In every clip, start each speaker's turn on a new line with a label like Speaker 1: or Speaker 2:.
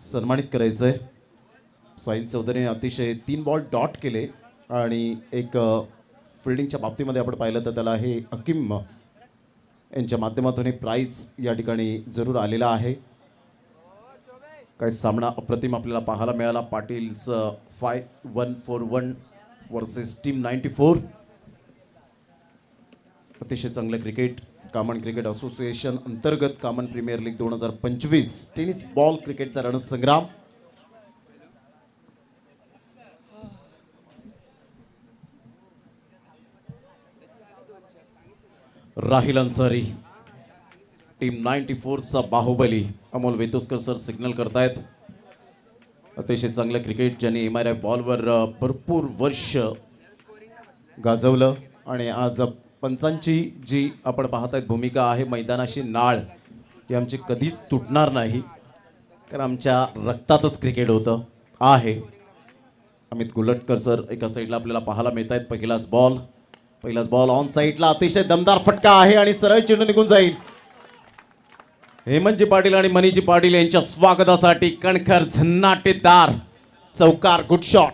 Speaker 1: सन्मानित करायचं आहे. साहिल चौधरीने अतिशय 3 बॉल डॉट केले आणि एक फिल्डिंगच्या बाबतीमध्ये आपण पाहिलं तर त्याला हे हकीम यांच्या माध्यमातून एक प्राईज या ठिकाणी जरूर आलेला आहे. काय सामना अप्रतिम आपल्याला पाहायला मिळाला. पाटीलचं 5141 वर्सेस टीम 94. अतिशय चांगलं क्रिकेट. कामन क्रिकेट असोसिएशन अंतर्गत Kaman premier league 2025 tennis ball क्रिकेटचा रणसंग्राम. राहिल अन्सारी टीम 94 चा बाहुबली अमोल वेतोस्कर सर सिग्नल करतायत. अतिशय चांगलं क्रिकेट ज्यांनी MRI बॉलवर भरपूर वर्ष गाजवलं आणि आज पंचांची जी आपण पाहतायत भूमिका आहे मैदानाशी नाळ ही आमची कधीच तुटणार नाही, कारण आमच्या रक्तातच क्रिकेट होतं आहे. अमित गुलटकर सर एका साईडला आपल्याला पाहायला मिळत आहेत. पहिलाच बॉल ऑन साईडला अतिशय दमदार फटका आहे आणि सरळ चेंडू निघून जाईल. हेमंतजी पाटील आणि मनीजी पाटील यांच्या स्वागतासाठी कणखर झन्नाटेदार चौकार. Good shot.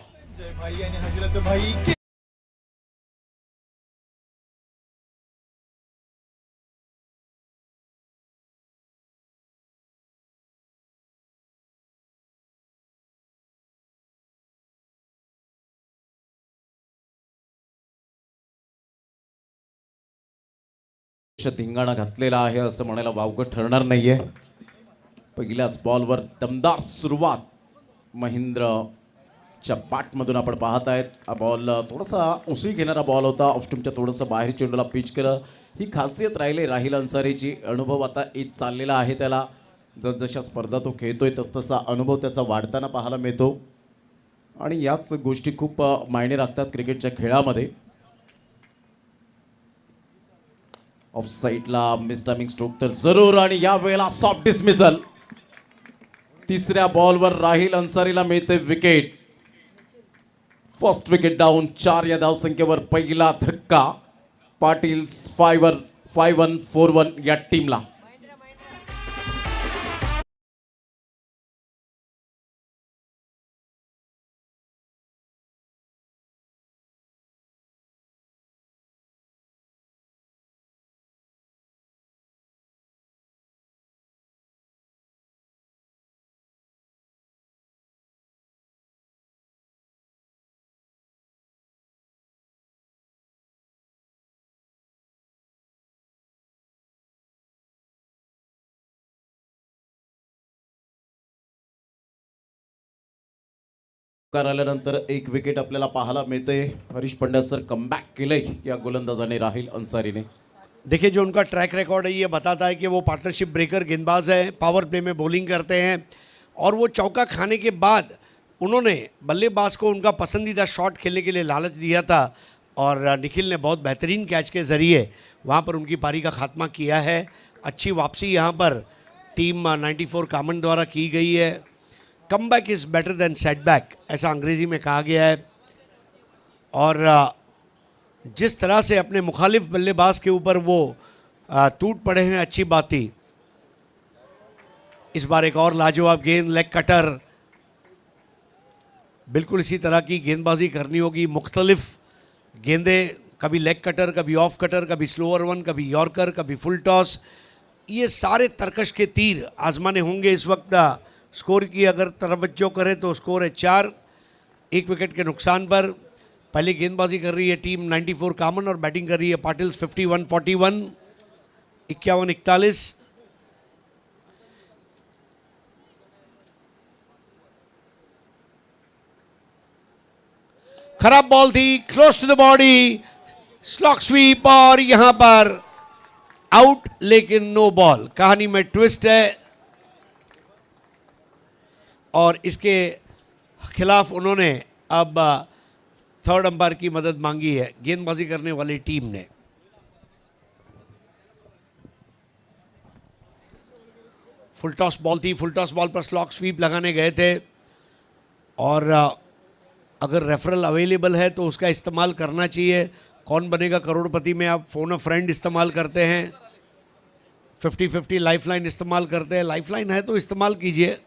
Speaker 1: धिंगाणा घातलेला आहे असं म्हणायला वावगं ठरणार नाहीये. पहिल्याच बॉलवर दमदार सुरुवात महेंद्रच्या बॅटमधून आपण पाहत आहेत. हा बॉल थोडासा उसळी घेणारा बॉल होता. ऑफस्टूमच्या थोडंसं बाहेर चेंडूला पिच केलं. ही खासियत राहिली राहिल अन्सारीची. अनुभव आता येत चाललेला आहे त्याला. जसजशा स्पर्धा तो खेळतोय तसतसा अनुभव त्याचा वाढताना पाहायला मिळतो आणि याच गोष्टी खूप मायने राखतात क्रिकेटच्या खेळामध्ये. ऑफ साईडला मिस टायमिंग स्ट्रोक तर जरूर आणि या वेळेला सॉफ्ट डिसमिसल. तिसऱ्या बॉलवर राहिल अन्सारीला मिळते विकेट. First wicket down. 4 या धावसंख्येवर पहिला धक्का पाटील 5141 या टीमला. आल्यानंतर एक विकेट आपल्याला पाहायला मिळते. हरीश पंड्या सर कमबॅक केलंय या गोलंदाजाने राहिल अन्सारीने.
Speaker 2: देखिए जो उनका ट्रैक रिकॉर्ड है ये बताता है कि वो पार्टनरशिप ब्रेकर गेंदबाज है. पावर प्ले में बॉलिंग करते हैं और वो चौका खाने के बाद उन्होंने बल्लेबाज को उनका पसंदीदा शॉट खेलने के लिए लालच दिया था और निखिल ने बहुत बेहतरीन कैच के ज़रिए वहाँ पर उनकी पारी का खात्मा किया है. अच्छी वापसी यहाँ पर टीम 94 कामन द्वारा की गई है. Comeback is better than setback ऐसा अंग्रेज़ी में कहा गया है. और जिस तरह से अपने मुखालिफ बल्लेबाज के ऊपर वो टूट पड़े हैं, अच्छी बात थी. इस बार एक और लाजवाब गेंद, लेग कटर. बिल्कुल इसी तरह की गेंदबाजी करनी होगी. मुख्तलिफ गेंदें, कभी लेग कटर, कभी ऑफ कटर, कभी स्लोअर वन, कभी यॉर्कर, कभी फुल टॉस. ये सारे तरकश के तीर आजमाने होंगे इस वक्त. स्कोर की अगर तवज्जो करें तो स्कोर है 4, 1 विकेट के नुकसान पर. पहले गेंदबाजी कर रही है टीम 94 कामन और बैटिंग कर रही है पाटिल्स 5141, 5141. खराब बॉल थी, close to the body, slog sweep और यहां पर आउट, लेकिन नो बॉल. कहानी में ट्विस्ट है और इसके खिलाफ उन्होंने अब थर्ड अंपायर की मदद मांगी है गेंदबाजी करने वाली टीम ने. फुल टॉस बॉल थी. फुल टॉस बॉल पर स्लॉक स्वीप लगाने गए थे और अगर रेफरल अवेलेबल है तो उसका इस्तेमाल करना चाहिए. कौन बनेगा करोड़पति में आप फोन अ फ्रेंड इस्तेमाल करते हैं, 50-50 लाइफलाइन इस्तेमाल करते हैं. लाइफलाइन है तो इस्तेमाल कीजिए.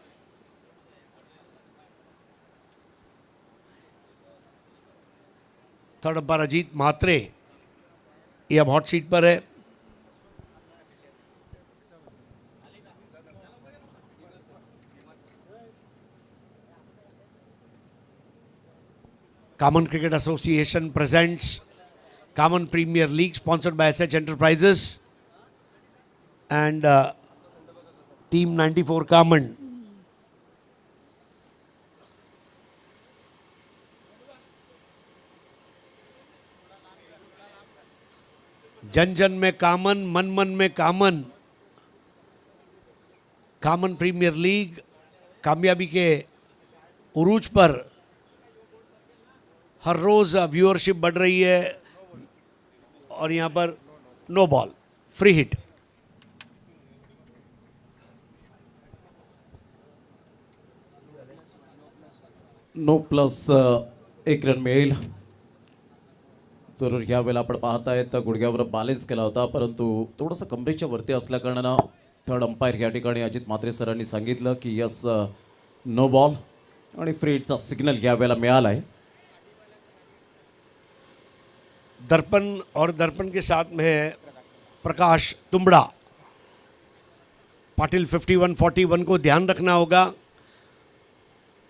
Speaker 2: थर्ड अंपायर अजीत म्हात्रे ये अब हॉट सीट पर है। Common Cricket Association presents Common Premier League sponsored by SH Enterprises and Team 94 Common. जन जन में कामन, मन मन में कामन। कामन प्रीमियर लीग कामयाबी के उरूज पर हर रोज व्यूअरशिप बढ़ रही है और यहाँ पर no ball, free hit.
Speaker 1: No plus एक रन मिळेल। जरूर ह्या वेळेला आपण पाहतायत गुडघ्यावर बॅलन्स केला होता, परंतु थोडंसं कमरेच्या वरती असल्या कारणानं थर्ड अंपायर या ठिकाणी अजित म्हात्रे सरांनी सांगितलं की यस नो बॉल आणि फ्री हिटचा सिग्नल या वेळेला मिळाला आहे।
Speaker 2: दर्पण और दर्पण के साथ में है प्रकाश तुंबड़ा। पाटिल 51-41 को ध्यान रखना होगा,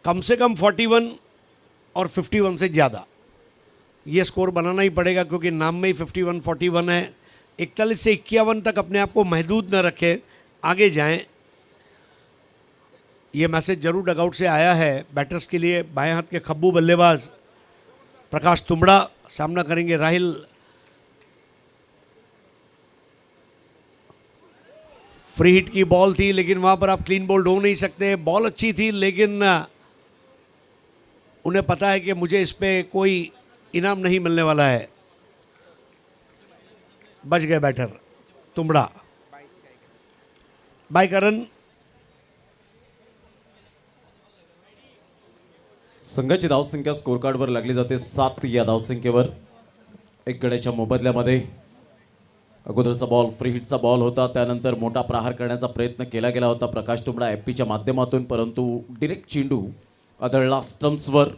Speaker 2: कम से कम 41 और 51 से ज़्यादा ये स्कोर बनाना ही पड़ेगा, क्योंकि नाम में ही 51-41 है। 41 से 51 तक अपने आप को महदूद न रखें, आगे जाएं। ये मैसेज जरूर डगआउट से आया है बैटर्स के लिए। बाएं हाथ के खब्बू बल्लेबाज प्रकाश तुंबड़ा सामना करेंगे राहिल। फ्री हिट की बॉल थी, लेकिन वहां पर आप क्लीन बोल्ड हो नहीं सकते। बॉल अच्छी थी, लेकिन उन्हें पता है कि मुझे इस पे कोई इनाम नहीं मिलने वाला है। बच गए बैटर तुंबड़ा। बाय का रन।
Speaker 1: संघाची धावसंख्या स्कोर कार्डवर लागली जाते 7 या धावसंख्येवर। एक गड्याच्या मोबदल्यामध्ये अगोदरचा बॉल फ्री हिटचा बॉल होता, त्यानंतर मोठा प्रहार करण्याचा प्रयत्न केला गेला होता प्रकाश तुंबड़ा एपीच्या माध्यमातून, परंतु डायरेक्ट चेंडू आदळला स्टम्प्सवर।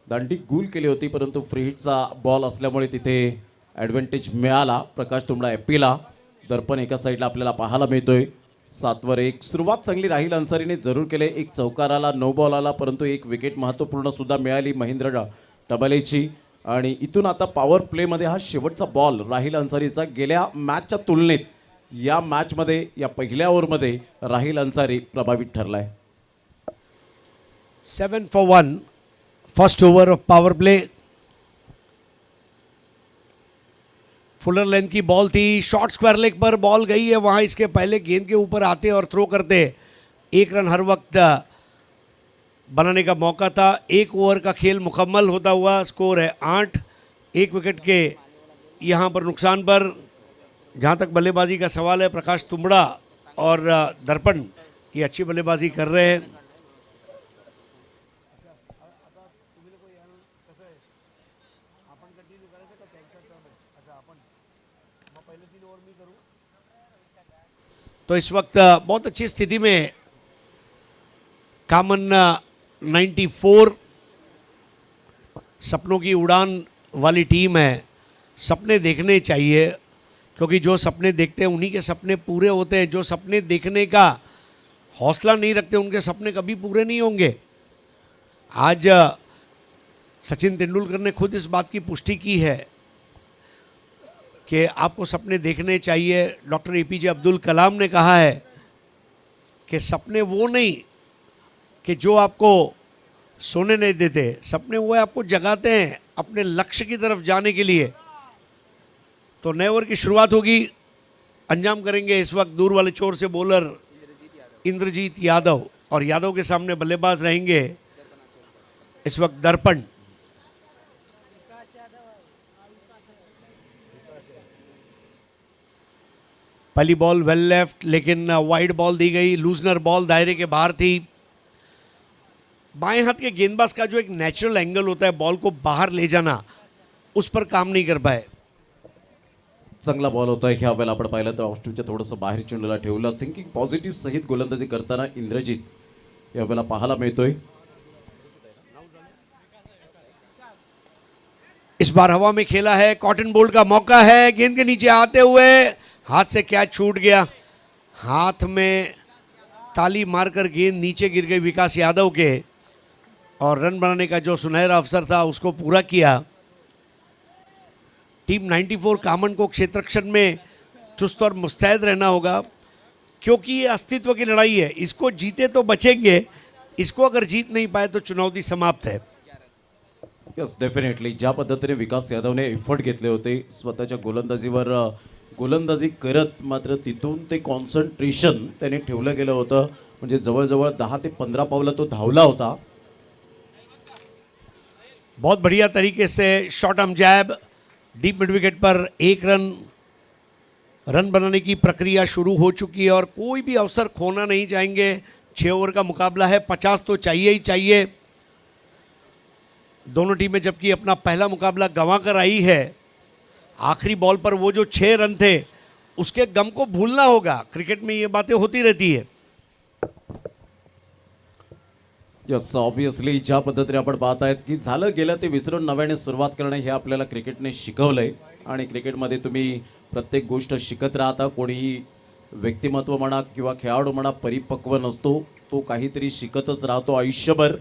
Speaker 1: दांडी गुल केली होती, परंतु फ्री हिटचा बॉल असल्यामुळे तिथे ॲडव्हान्टेज मिळाला प्रकाश तुंबड़ा एपीला। दर्पण एका साईडला आपल्याला पाहायला मिळतोय। 7 वर 1 सुरुवात चांगली राहिल अन्सारीने जरूर केले। एक चौकार आला, नो बॉल आला, परंतु एक विकेट महत्त्वपूर्ण सुद्धा मिळाली महेंद्र टबालेची। आणि इथून आता पॉवर प्लेमध्ये हा शेवटचा बॉल राहिल अन्सारीचा। गेल्या मॅचच्या तुलनेत या मॅचमध्ये या पहिल्या ओव्हरमध्ये राहिल अन्सारी प्रभावित ठरलाय।
Speaker 2: 7 for 1 first over of power play. Fuller length की बॉल थी, शॉर्ट स्क्वायर लेग पर बॉल गई है। वहां इसके पहले गेंद के ऊपर आते और थ्रो करते 1 रन हर वक्त बनाने का मौका था। 1 ओवर का खेल मुकम्मल होता हुआ स्कोर है 8। 1 विकेट के यहाँ पर नुकसान पर। जहाँ तक बल्लेबाजी का सवाल है, प्रकाश तुंबड़ा और दर्पण ये अच्छी बल्लेबाजी कर रहे हैं। तो इस वक्त बहुत अच्छी स्थिति में कामन 94 सपनों की उड़ान वाली टीम है। सपने देखने चाहिए, क्योंकि जो सपने देखते हैं उन्हीं के सपने पूरे होते हैं। जो सपने देखने का हौसला नहीं रखते, उनके सपने कभी पूरे नहीं होंगे। आज सचिन तेंदुलकर ने खुद इस बात की पुष्टि की है कि आपको सपने देखने चाहिए। डॉक्टर एपीजे अब्दुल कलाम ने कहा है कि सपने वो नहीं कि जो आपको सोने नहीं देते, सपने वो आपको जगाते हैं अपने लक्ष्य की तरफ जाने के लिए। तो नए ओवर की शुरुआत होगी। अंजाम करेंगे इस वक्त दूर वाले छोर से बॉलर इंद्रजीत यादव, और यादव के सामने बल्लेबाज रहेंगे इस वक्त दर्पण। पहली बॉल वेल लेफ्ट, लेकिन वाइड बॉल दी गई। लूजनर बॉल दायरे के बाहर थी। बाएं हाथ के गेंदबाज का जो एक नेचुरल एंगल होता है बॉल को बाहर ले जाना, उस पर काम नहीं कर पाए।
Speaker 1: चांगला बॉल होता है ह्या वेळेला आपण पाहिलं तर ऑस्ट्रेलियाच्या थोडंसं बाहेर चेंडूला ठेवलं। थिंकिंग पॉझिटिव्ह सहित गोलंदाजी करताना इंद्रजीत या वेळेला पाहायला मिळतोय।
Speaker 2: इस बार हवा में खेला है, कॉटन बोल्ट का मौका है, गेंद के नीचे आते हुए हाथ से कैच छूट गया। हाथ में ताली मारकर गेंद नीचे गिर गई विकास यादव के, और रन बनाने का जो सुनहरा अवसर था उसको पूरा किया। टीम 94 कामन को क्षेत्ररक्षण में चुस्त और मुस्तैद रहना होगा, क्योंकि ये अस्तित्व की लड़ाई है। इसको जीते तो बचेंगे, इसको अगर जीत नहीं पाए तो चुनौती समाप्त है।
Speaker 1: यस डेफिनेटली ज्या पद्धतीने विकास यादवने एफर्ट घेतले होते स्वतःच्या गोलंदाजीवर गोलंदाजी करत, मात्र तिथून ते कॉन्सन्ट्रेशन त्याने ठेवलं गेलं होतं, म्हणजे जवळजवळ 10 ते 15 पावलं तो धावला होता।
Speaker 2: बहुत बढ़िया तरीके से शॉर्ट आर्म जैब, डीप मिड विकेट पर 1 रन बनाने की प्रक्रिया शुरू हो चुकी है और कोई भी अवसर खोना नहीं चाहेंगे। 6 ओवर का मुकाबला है, 50 तो चाहिए ही चाहिए। दोनों टीमें जबकि अपना पहला मुकाबला गंवा कर आई है, आखिरी बॉल पर वो जो 6 रन थे उसके गम को भूलना होगा। क्रिकेट में ये बातें होती रहती है।
Speaker 1: यस ऑब्वियसली ज्या पद्धतीने आपण पाहत आहेत की झालं गेलं ते विसरून नव्याने सुरुवात करणे हे आपल्याला क्रिकेटने शिकवलंय, आणि क्रिकेटमध्ये तुम्ही प्रत्येक गोष्ट शिकत राहता। कोणीही व्यक्तिमत्व म्हणा किंवा खेळाडू म्हणा परिपक्व नसतो, तो काहीतरी शिकतच राहतो आयुष्यभर,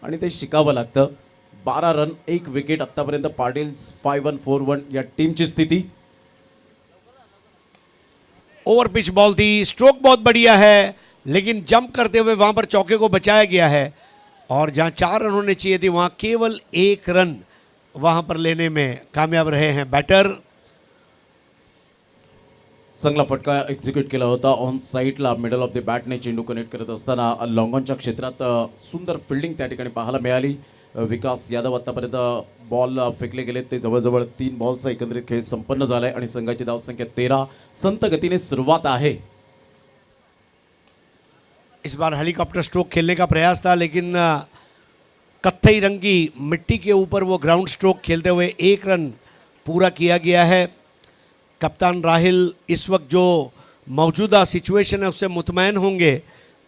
Speaker 1: आणि ते शिकावं लागतं। 12 रन 1 विकेट आतापर्यंत पाटील्स 5-1-4-1 या टीमची स्थिती।
Speaker 2: ओवर पिच बॉल थी, स्ट्रोक बहुत बढ़िया है, लेकिन जंप करते हुए वहां पर चौके को बचाया गया है, और जहां 4 रन होने चाहिए थे वहां केवल 1 रन वहां पर लेने में कामयाब रहे हैं बैटर।
Speaker 1: चांगला फटका एक्झिक्यूट केला होता ऑन साईडला, मिडल ऑफ द बॅटने चेंडू कनेक्ट करत असताना लॉंगॉनच्या क्षेत्रात सुंदर फिल्डिंग त्या ठिकाणी पाहायला मिळाली। विकास यादव आतापर्यंत बॉल फेकले गेले ते जवळजवळ 3 बॉलचा एकंदरीत खेळ संपन्न झालाय, आणि संघाची धावसंख्या 13। संत गतीने सुरुवात आहे।
Speaker 2: इस बार हेलीकॉप्टर स्ट्रोक खेलने का प्रयास था, लेकिन कत्थई रंग की मिट्टी के ऊपर वो ग्राउंड स्ट्रोक खेलते हुए 1 रन पूरा किया गया है। कप्तान राहिल इस वक्त जो मौजूदा सिचुएशन है उससे मुतमैन होंगे।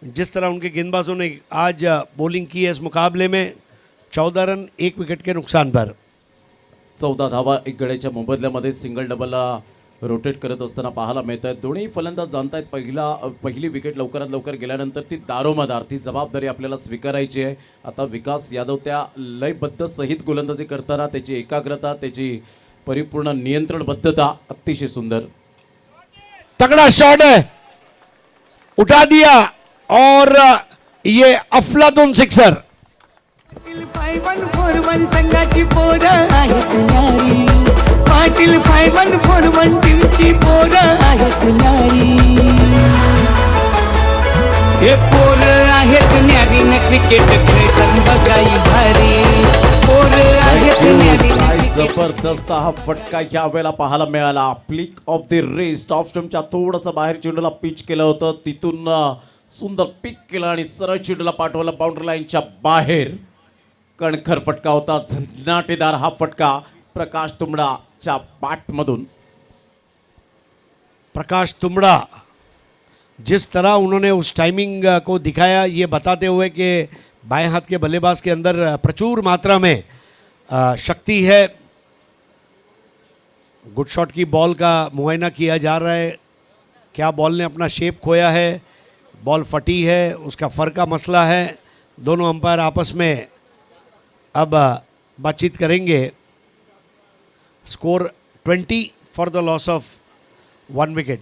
Speaker 2: जिस तरह उनके गेंदबाजों ने आज बॉलिंग की है इस मुकाबले में, 14 रन 1 विकेट के नुकसान पर।
Speaker 1: 14 धावा 1 गड्याच्या मोबदल्यामध्ये सिंगल डबलला रोटेट करत असताना पाहायला मिळत आहेत। दोन्ही फलंदाज जाणतायत पहिली विकेट लवकरात लवकर गेल्यानंतर ती दारोमदार ती जबाबदारी आपल्याला स्वीकारायची आहे। आता विकास यादव त्या लयबद्ध सहित गोलंदाजी करताना त्याची एकाग्रता, त्याची परिपूर्ण नियंत्रणबद्धता अतिशय सुंदर।
Speaker 2: तगड़ा शॉट है, उठा दिया, और ये अफलातून सिक्सर।
Speaker 3: 5141 संघाची पोरं आहेत नारी, पाटील 5141 टीमची पोरं आहेत नारी, हे पोरं आहेत न्यारी न क्रिकेट खेळताना बघाई भारी, पोरं आहेत न्यारी न
Speaker 1: काय
Speaker 3: क्रिकेट।
Speaker 1: जबरदस्त हा फटका या वेळेला पाहायला मिळाला। Flick off the wrist, off स्टंपच्या थोडंसं बाहेर चेंडूला पिच केलं होतं, तिथून सुंदर पिक केलं आणि सरळ चेंडूला पाठवलं बाउंड्री लाईनच्या बाहेर। कणखर फटका होता, झंझाटेदार हा फटका प्रकाश तुंबडाच्या बॅटमधून।
Speaker 2: प्रकाश तुमड़ा जिस तरह उन्होंने उस टाइमिंग को दिखाया, ये बताते हुए कि बाएं हाथ के बल्लेबाज के अंदर प्रचुर मात्रा में शक्ति है। गुड शॉट की बॉल का मुआयना किया जा रहा है, क्या बॉल ने अपना शेप खोया है, बॉल फटी है, उसका फर का मसला है। दोनों अंपायर आपस में अब बातचीत करेंगे। Score 20 for the loss of 1 wicket.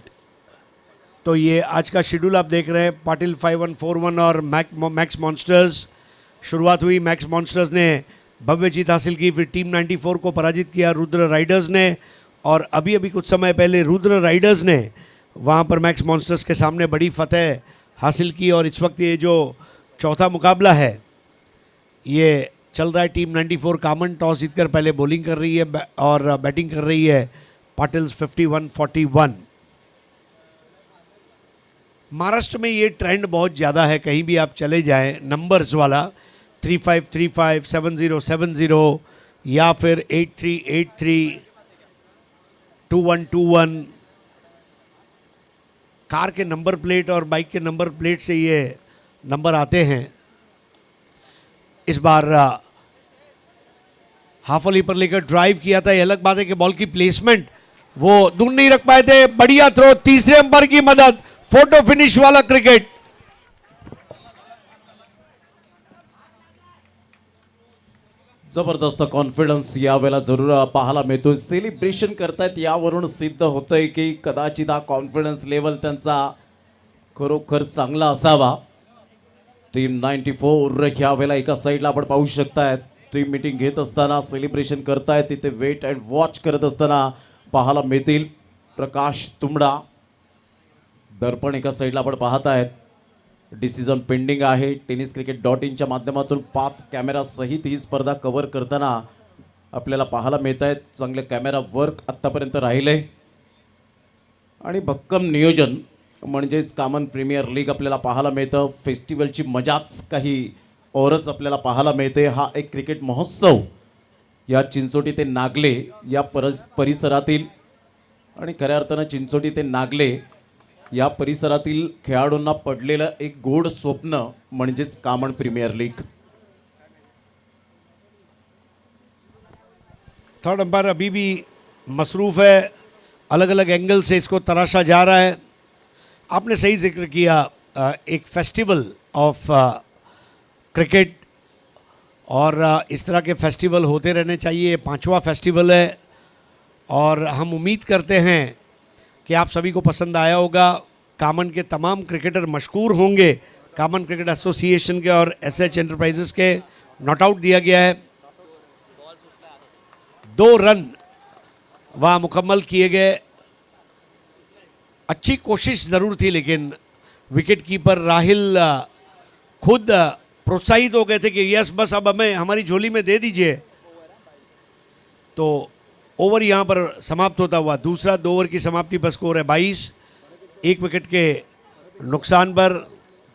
Speaker 2: तो ये आज का शेड्यूल आप देख रहे हैं, पाटिल 5141 और मैक्स मॉन्स्टर्स। शुरुआत हुई, मैक्स मॉन्स्टर्स ने भव्य जीत हासिल की, फिर टीम 94 को पराजित किया रुद्र राइडर्स ने, और अभी अभी कुछ समय पहले रुद्र राइडर्स ने वहाँ पर मैक्स मॉन्स्टर्स के सामने बड़ी फतेह हासिल की। और इस वक्त ये जो चौथा मुकाबला है ये चल रहा है। टीम 94 कामन टॉस जीतकर पहले बॉलिंग कर रही है और बैटिंग कर रही है पाटिल्स 51-41। महाराष्ट्र में ये ट्रेंड बहुत ज़्यादा है, कहीं भी आप चले जाएं, नंबर्स वाला 3535 7070 या फिर 8383 2121। कार के नंबर प्लेट और बाइक के नंबर प्लेट से ये नंबर आते हैं। इस बार हाफ वॉली पर लेकर ड्राइव किया था। ये अलग बात है कि बॉल की प्लेसमेंट वो दूर नहीं रख पाए थे। बढ़िया थ्रो, तीसरे अंपायर की मदद, फोटो फिनिश वाला क्रिकेट।
Speaker 1: जबरदस्त कॉन्फिडन्स यावेळेला जरूर पाहायला मिळतोय. सेलिब्रेशन करतायत, यावरून सिद्ध होतंय की कदाचित हा कॉन्फिडन्स लेवल त्यांचा खरोखर चांगला असावा. टीम 94 ह्यावेळेला एका साईडला आपण पाहू शकतायत टीम मीटिंग घेत असताना सेलिब्रेशन करतायत. तिथे वेट अँड वॉच करत असताना पाहायला मिळतील. प्रकाश तुंबडा दर्पण एका साईडला आपण पाहतायत. डिसिजन पेंडिंग आहे. tenniscricket.in च्या माध्यमातून 5 कॅमेरा सहित ही स्पर्धा कव्हर करताना आपल्याला पाहायला मिळत आहेत. चांगले कॅमेरा वर्क आत्तापर्यंत राहिले आणि भक्कम नियोजन म्हणजेच कॉमन प्रीमियर लीग आपल्याला पाहायला मिळतं. फेस्टिवलची मजाच काही औरच आपल्याला पाहायला मिळते. हा एक क्रिकेट महोत्सव या चिंचोटी ते नागले या परिसरातील आणि खऱ्या अर्थानं चिंचोटी ते नागले या परिसरातील खेळाडूंना पडलेलं एक गोड स्वप्न म्हणजेच Kaman premier league.
Speaker 2: Third umpire अभी भी मसरूफ़ है, अलग अलग एंगल से इसको तराशा जा रहा है. आपने सही जिक्र किया, एक फेस्टिवल ऑफ क्रिकेट और इस तरह के फेस्टिवल होते रहने चाहिए. 5वां फेस्टिवल है और हम उम्मीद करते हैं कि आप सभी को पसंद आया होगा. कामन के तमाम क्रिकेटर मशहूर होंगे. कामन क्रिकेट एसोसिएशन के और एसएच एंटरप्राइजेस के नॉट आउट दिया गया है. 2 रन वहाँ मुकम्मल किए गए. अच्छी कोशिश ज़रूर थी लेकिन विकेट कीपर राहिल खुद प्रोत्साहित हो गए थे कि यस बस अब हमें हमारी झोली में दे दीजिए. तो ओवर यहाँ पर समाप्त होता हुआ दूसरा 2 ओवर की समाप्ति पर स्कोर है 22. 1 विकेट के नुकसान पर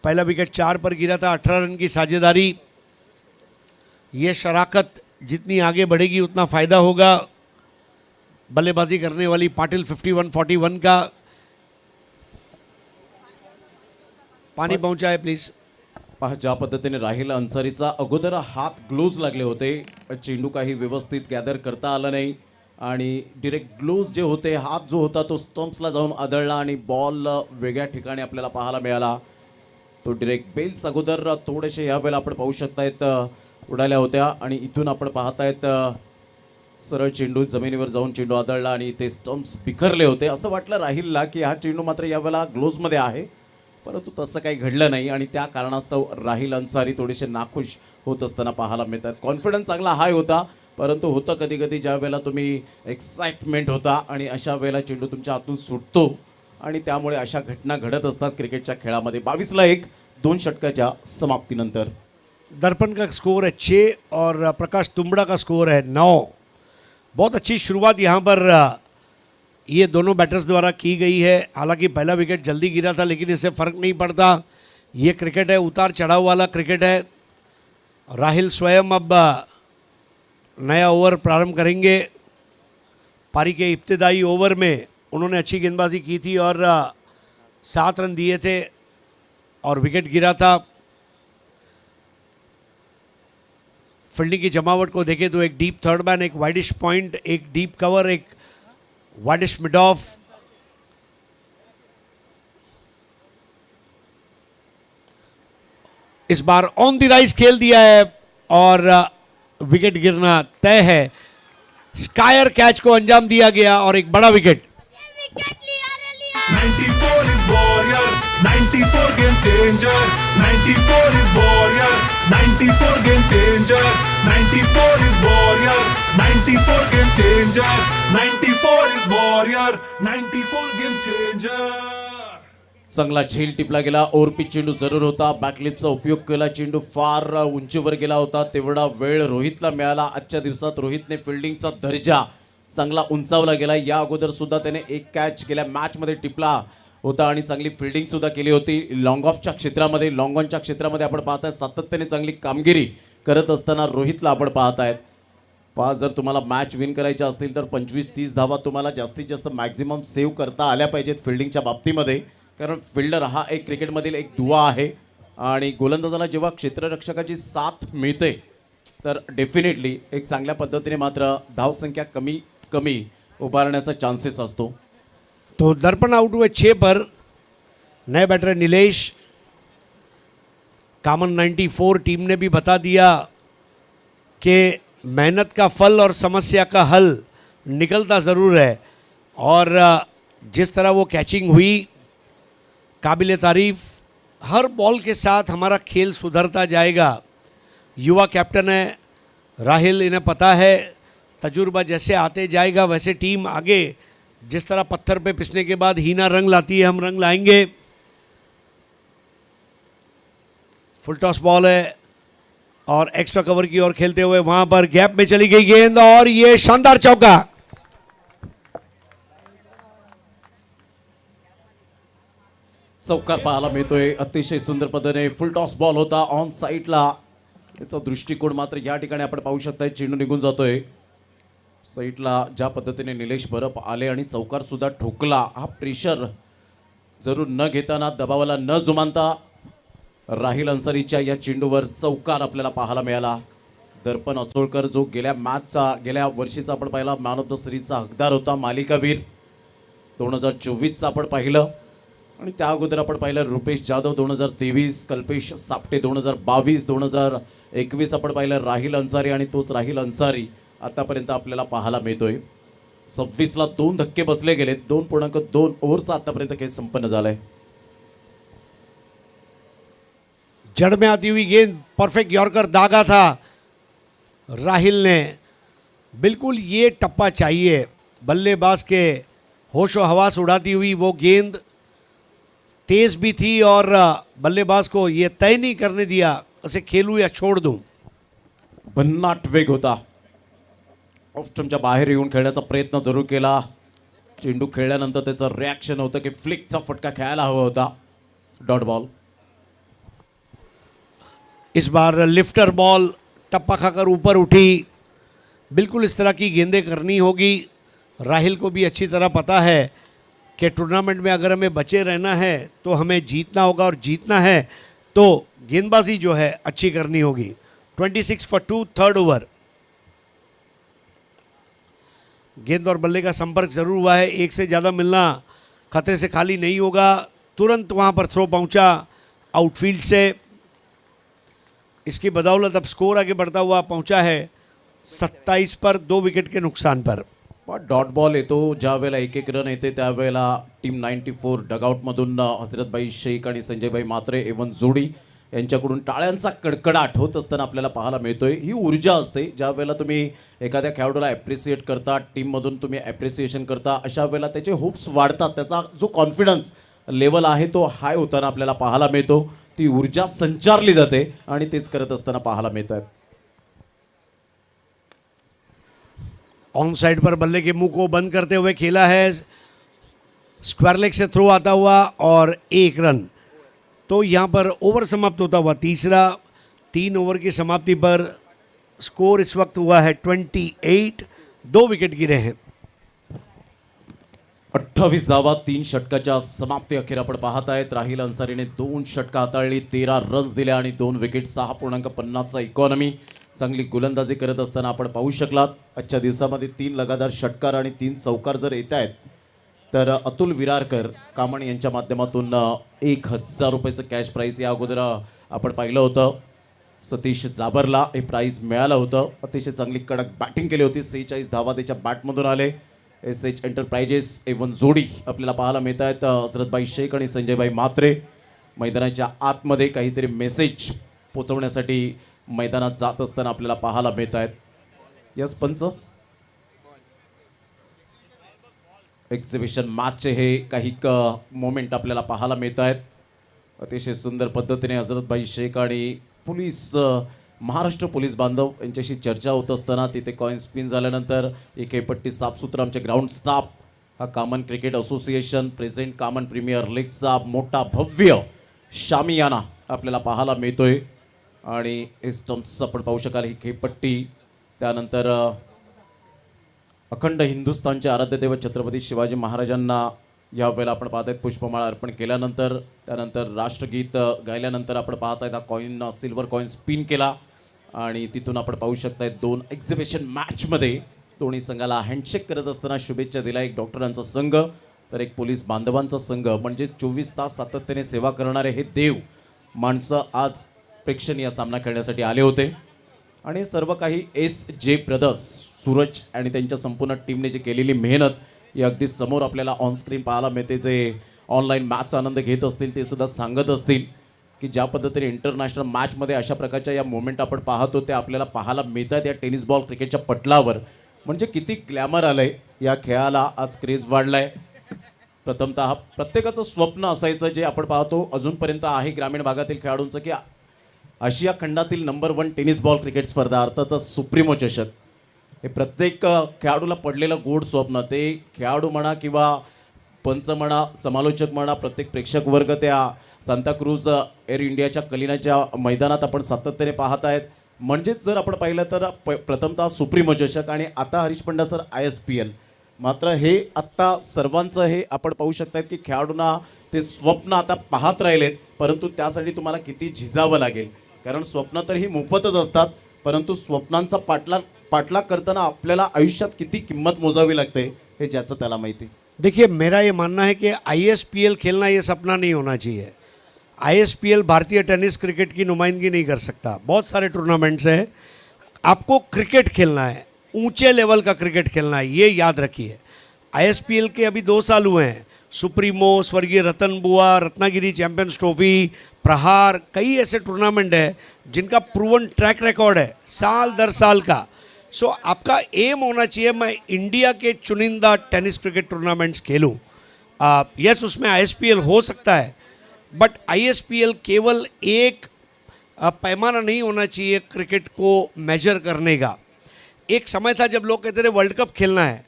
Speaker 2: पहला विकेट 4 पर गिरा था. 18 रन की साझेदारी. ये शराकत जितनी आगे बढ़ेगी उतना फ़ायदा होगा. बल्लेबाजी करने वाली पाटिल 51-41 का. पाणी पहुंचा है प्लीज.
Speaker 1: पहा ज्या पद्धतीने राहिल अन्सारीचा अगोदर हात ग्लोव्ज लागले होते. चेंडू काही व्यवस्थित गॅदर करता आला नाही आणि डिरेक्ट ग्लोव्ज जे होते, हात जो होता तो स्टम्प्सला जाऊन आदळला आणि बॉल वेगळ्या ठिकाणी आपल्याला पाहायला मिळाला. तो डिरेक्ट बेल्स अगोदर थोडेसे यावेळेला आपण पाहू शकतायत उडाल्या होत्या आणि इथून आपण पाहतायत सरळ चेंडू जमिनीवर जाऊन चेंडू आदळला आणि ते स्टम्प्स बिखरले होते. असं वाटलं राहिलला की हा चेंडू मात्र यावेळेला ग्लोव्जमध्ये आहे, परंतु तसं काही घडलं नाही आणि त्या कारणास्तव राहिल अन्सारी थोडेसे नाखुश होत असताना पाहायला मिळतात. कॉन्फिडन्स चांगला हाय होता, परंतु होतं कधी कधी ज्या वेळेला तुम्ही एक्साइटमेंट होता आणि अशा वेळेला चेंडू तुमच्या हातून सुटतो आणि त्यामुळे अशा घटना घडत असतात क्रिकेटच्या खेळामध्ये. 22-1 2 षटकाच्या समाप्तीनंतर.
Speaker 2: दर्पण का स्कोर है 6 और प्रकाश तुंबड़ा का स्कोर है 9. बहुत अच्छी शुरुआत यहाँ पर ये दोनों बैटर्स द्वारा की गई है. हालांकि पहला विकेट जल्दी गिरा था लेकिन इससे फ़र्क नहीं पड़ता. ये क्रिकेट है, उतार चढ़ाव वाला क्रिकेट है. राहिल स्वयं अब नया ओवर प्रारंभ करेंगे. पारी के इब्तदाई ओवर में उन्होंने अच्छी गेंदबाजी की थी और 7 रन दिए थे और विकेट गिरा था. फील्डिंग की जमावट को देखें तो एक डीप थर्ड मैन, एक वाइडिश पॉइंट, एक डीप कवर, एक widish mid of. Is bar on the rise खेल दिया है और विकेट गिरना तय है. स्कायर कैच को अंजाम दिया गया और एक बड़ा wicket.
Speaker 4: 94 is warrior, 94 game changer. 94 is warrior, 94 game changer. 94 is warrior, 94 game changer. 94 is warrior, 94 game changer.
Speaker 1: चांगला झेल टिपला गेला. ओव्हरपिच चेंडू जरूर होता. बॅकलिपचा उपयोग केला. चेंडू फार उंचीवर गेला होता. तेवढा वेळ रोहितला मिळाला. आजच्या दिवसात रोहितने फिल्डिंगचा दर्जा चांगला उंचावला गेला. या अगोदर सुद्धा त्याने एक कॅच गेल्या मॅचमध्ये टिपला होता आणि चांगली फिल्डिंग सुद्धा केली होती. लॉंग ऑफच्या क्षेत्रामध्ये, लॉंग ऑनच्या क्षेत्रामध्ये आपण पाहताय सातत्याने चांगली कामगिरी करत असताना रोहितला आपण पाहतायत. जर तुम्हाला मॅच विन करायच्या असतील तर 25-30 धावा तुम्हाला जास्तीत जास्त मॅक्झिमम सेव्ह करता आल्या पाहिजेत फिल्डिंगच्या बाबतीमध्ये. कारण फिल्डर हा एक क्रिकेटमधील एक दुवा आहे आणि गोलंदाजाला जेव्हा क्षेत्ररक्षकाची साथ मिळते तर डेफिनेटली एक चांगल्या पद्धतीने मात्र धावसंख्या कमी कमी उभारण्याचा चान्सेस असतो.
Speaker 2: तो दर्पण आउट हुए 6 पर. नए बैटर नीलेश. कामन 94 टीम ने भी बता दिया कि मेहनत का फल और समस्या का हल निकलता ज़रूर है. और जिस तरह वो कैचिंग हुई, काबिल तारीफ. हर बॉल के साथ हमारा खेल सुधरता जाएगा. युवा कैप्टन है राहिल, इन्हें पता है तजुर्बा जैसे आते जाएगा वैसे टीम आगे, जिस तरह पत्थर पे पिसने के बाद हीना रंग लाती है, हम रंग लाएंगे. फुल टॉस बॉल है और एक्स्ट्रा कवर की ओर खेलते हुए वहां पर गैप में चली गई गेंद और ये शानदार चौका.
Speaker 1: चौकार पाहायला मिळतोय. अतिशय सुंदर पद्धतीने फुल टॉस बॉल होता ऑन साईडला. त्याचा दृष्टिकोन मात्र या ठिकाणी आपण पाहू शकता. चेंडू निघून जातोय साईडला. ज्या पद्धतीने निलेश परब आले आणि चौकार सुद्धा ठोकला. हा प्रेशर जरूर न घेताना, दबावाला न जुमानता राहिल अन्सारीच्या या चेंडूवर चौकार आपल्याला पाहायला मिळाला. दर्पण अचोळकर जो गेल्या वर्षीचा आपण पाहिला मॅन ऑफ द सिरीजचा हकदार होता, मालिकावीर 2024चा आपण पाहिलं. आणि त्या अगोदर आपण पाहिलं रुपेश जाधव 2023, कल्पेश सापटे 2022, 2021 आपण पाहिलं राहिल अन्सारी. आणि तोच राहिल अन्सारी आतापर्यंत आपल्याला पाहायला मिळतोय. 26ला 2 धक्के बसले गेलेत. 2.2 ओव्हरचा आतापर्यंत खेळ संपन्न झालाय.
Speaker 2: जड़ में आती हुई गेंद, परफेक्ट यॉर्कर दागा था राहिल ने. बिल्कुल ये टप्पा चाहिए. बल्लेबाज के होशो हवास उड़ाती हुई वो गेंद तेज भी थी और बल्लेबाज को ये तय नहीं करने दिया उसे खेलूं या छोड़ दूं.
Speaker 1: भन्नाट वेग होता. ऑफ स्टंपच्या बाहेर येऊन खेळण्याचा प्रयत्न जरूर केला. चेंडू खेळल्यानंतर त्याचं रिॲक्शन होतं की फ्लिकचा फटका खेळायला हवा होता. Dot ball.
Speaker 2: इस बार लिफ्टर बॉल टप्पा खाकर ऊपर उठी. बिल्कुल इस तरह की गेंदें करनी होगी. राहिल को भी अच्छी तरह पता है कि टूर्नामेंट में अगर हमें बचे रहना है तो हमें जीतना होगा और जीतना है तो गेंदबाजी जो है अच्छी करनी होगी. 26 for 2, थर्ड ओवर. गेंद और बल्ले का संपर्क जरूर हुआ है. एक से ज़्यादा मिलना खतरे से खाली नहीं होगा. तुरंत वहाँ पर थ्रो पहुँचा आउटफील्ड से. इसकी बदौलत अब स्कोर आगे बढ़ता हुआ पहुँचा है 27 पर 2 विकेट के नुकसान पर.
Speaker 1: डॉट बॉल येतो. ज्या वेळेला 1-1 रन येते त्यावेळेला टीम 94 डगआउटमधून हजरतभाई शेख आणि संजयभाई मात्रे एवन जोडी यांच्याकडून टाळ्यांचा कडकडाट होत असताना आपल्याला पाहायला मिळतोय. ही ऊर्जा असते ज्या वेळेला तुम्ही एखाद्या खेळाडूला ॲप्रिसिएट करता, टीममधून तुम्ही ॲप्रिसिएशन करता, अशा वेळेला त्याचे होप्स वाढतात. त्याचा जो कॉन्फिडन्स लेवल आहे तो हाय होताना आपल्याला पाहायला मिळतो. ती ऊर्जा संचारली जाते आणि तेच करत असताना पाहायला मिळतात.
Speaker 2: ऑन साइड पर बल्ले के मुंह को बंद करते हुए खेला है. स्क्वायर लेग से थ्रो आता हुआ और 1 रन. तो यहाँ पर ओवर समाप्त होता हुआ तीसरा. 3 ओवर की समाप्ति पर स्कोर इस वक्त हुआ है 28. 2 विकेट गिरे हैं.
Speaker 1: 28 धावा 3 षटकाच्या समाप्ती अखेर आपण पाहत आहेत. राहिल अन्सारीने 2 षटकं हाताळली, 13 रन्स दिल्या आणि 2 विकेट. 6.50चा इकॉनॉमी. चांगली गोलंदाजी करत असताना आपण पाहू शकलात. आजच्या दिवसामध्ये 3 लगातार षटकार आणि 3 चौकार जर येत आहेत तर अतुल विरारकर कामण यांच्या माध्यमातून 1000 रुपयाचं कॅश प्राईज या अगोदर आपण पाहिलं होतं. सतीश जाबरला हे प्राईज मिळालं होतं. अतिशय चांगली कडक बॅटिंग केली होती. 46 धावा त्याच्या बॅटमधून आले. SH एंटरप्राइजेस एवन जोडी आपल्याला पाहायला मिळत आहेत. हजरतभाई शेख आणि संजयभाई मात्रे मैदानाच्या आतमध्ये काहीतरी मेसेज पोचवण्यासाठी मैदानात जात असताना आपल्याला पाहायला मिळत आहेत. यस पंच, एक्झिबिशन मॅचचे हे काही मोमेंट आपल्याला पाहायला मिळत आहेत. अतिशय सुंदर पद्धतीने हजरतभाई शेख आणि महाराष्ट्र पोलीस बांधव यांच्याशी चर्चा होत असताना तिथे कॉइन स्पिन झाल्यानंतर एक खेळपट्टी साफसूत्र आमचे ग्राउंड स्टाफ, हा Kaman cricket association present Kaman premier लीगचा मोठा भव्य शामियाना आपल्याला पाहायला मिळतोय. आणि हे स्टम्प्स आपण पाहू शकाल. ही खेळपट्टी त्यानंतर अखंड हिंदुस्थानचे आराध्य दैवत छत्रपती शिवाजी महाराजांना यावेळेला आपण पाहत आहेत पुष्पमाळा अर्पण केल्यानंतर त्यानंतर राष्ट्रगीत गायल्यानंतर आपण पाहत आहेत हा कॉइन सिल्वर कॉइन स्पिन केला आणि तिथून आपण पाहू शकताय 2 एक्झिबिशन मॅचमध्ये दोन्ही संघाला हँडशेक करत असताना शुभेच्छा दिला. एक डॉक्टरांचा संघ तर एक पोलीस बांधवांचा संघ. म्हणजे 24 तास सातत्याने सेवा करणारे हे देव माणसं आज प्रेक्षणीय सामना खेळण्यासाठी आले होते. आणि सर्व काही SJ ब्रदर्स सूरज आणि त्यांच्या संपूर्ण टीमने जी केलेली मेहनत ही अगदी समोर आपल्याला ऑनस्क्रीन पाहायला मिळते. जे ऑनलाईन मॅचचा आनंद घेत असतील ते सुद्धा सांगत असतील की ज्या पद्धतीने इंटरनॅशनल मॅचमध्ये अशा प्रकारच्या या मोमेंट आपण पाहतो ते आपल्याला पाहायला मिळतात या टेनिस बॉल क्रिकेटच्या पटलावर. म्हणजे किती ग्लॅमर आलं आहे या खेळाला, आज क्रेज वाढला आहे. प्रथमतः प्रत्येकाचं स्वप्न असायचं जे आपण पाहतो अजूनपर्यंत आहे ग्रामीण भागातील खेळाडूंचं की आशिया खंडातील नंबर 1 टेनिस बॉल क्रिकेट स्पर्धा अर्थातच सुप्रीमो चषक हे प्रत्येक खेळाडूला पडलेलं गोड स्वप्न. ते खेळाडू म्हणा किंवा पंच म्हणा, समालोचक म्हणा, प्रत्येक प्रेक्षक वर्ग त्या सांताक्रूज एअर इंडियाच्या कलिनाच्या मैदानात आपण सातत्याने पाहत आहेत. म्हणजेच जर आपण पाहिलं तर प्रथमतः सुप्रीमो चषक आणि आता हरीश पंड्या सर ISPL. मात्र हे आत्ता सर्वांचं हे आपण पाहू शकतात की खेळाडूंना ते स्वप्न आता पाहत राहिलेत, परंतु त्यासाठी तुम्हाला किती झिजावं लागेल. कारण स्वप्न तर ही मोफतच असतात, परंतु स्वप्नांचा पाठलाग करताना आपल्याला आयुष्यात किती किंमत मोजावी लागते हे ज्याचं त्याला माहिती.
Speaker 2: देखिए, मेरा ये मानना है कि ISPL खेलना ये सपना नहीं होना चाहिए. ISPL भारतीय टेनिस क्रिकेट की नुमाइंदगी नहीं कर सकता. बहुत सारे टूर्नामेंट्स हैं, आपको क्रिकेट खेलना है, ऊंचे लेवल का क्रिकेट खेलना है, ये याद रखिए. ISPL के अभी 2 साल हुए हैं. सुप्रीमो, स्वर्गीय रतन बुआ, रत्नागिरी चैंपियंस ट्रॉफी, प्रहार, कई ऐसे टूर्नामेंट हैं जिनका प्रूवन ट्रैक रिकॉर्ड है साल दर साल का. सो आपका एम होना चाहिए मैं इंडिया के चुनिंदा टेनिस क्रिकेट टूर्नामेंट्स खेलूँ. यस, उसमें ISPL हो सकता है, बट ISPL केवल एक पैमाना नहीं होना चाहिए क्रिकेट को मेजर करने का. एक समय था जब लोग कहते थे वर्ल्ड कप खेलना है,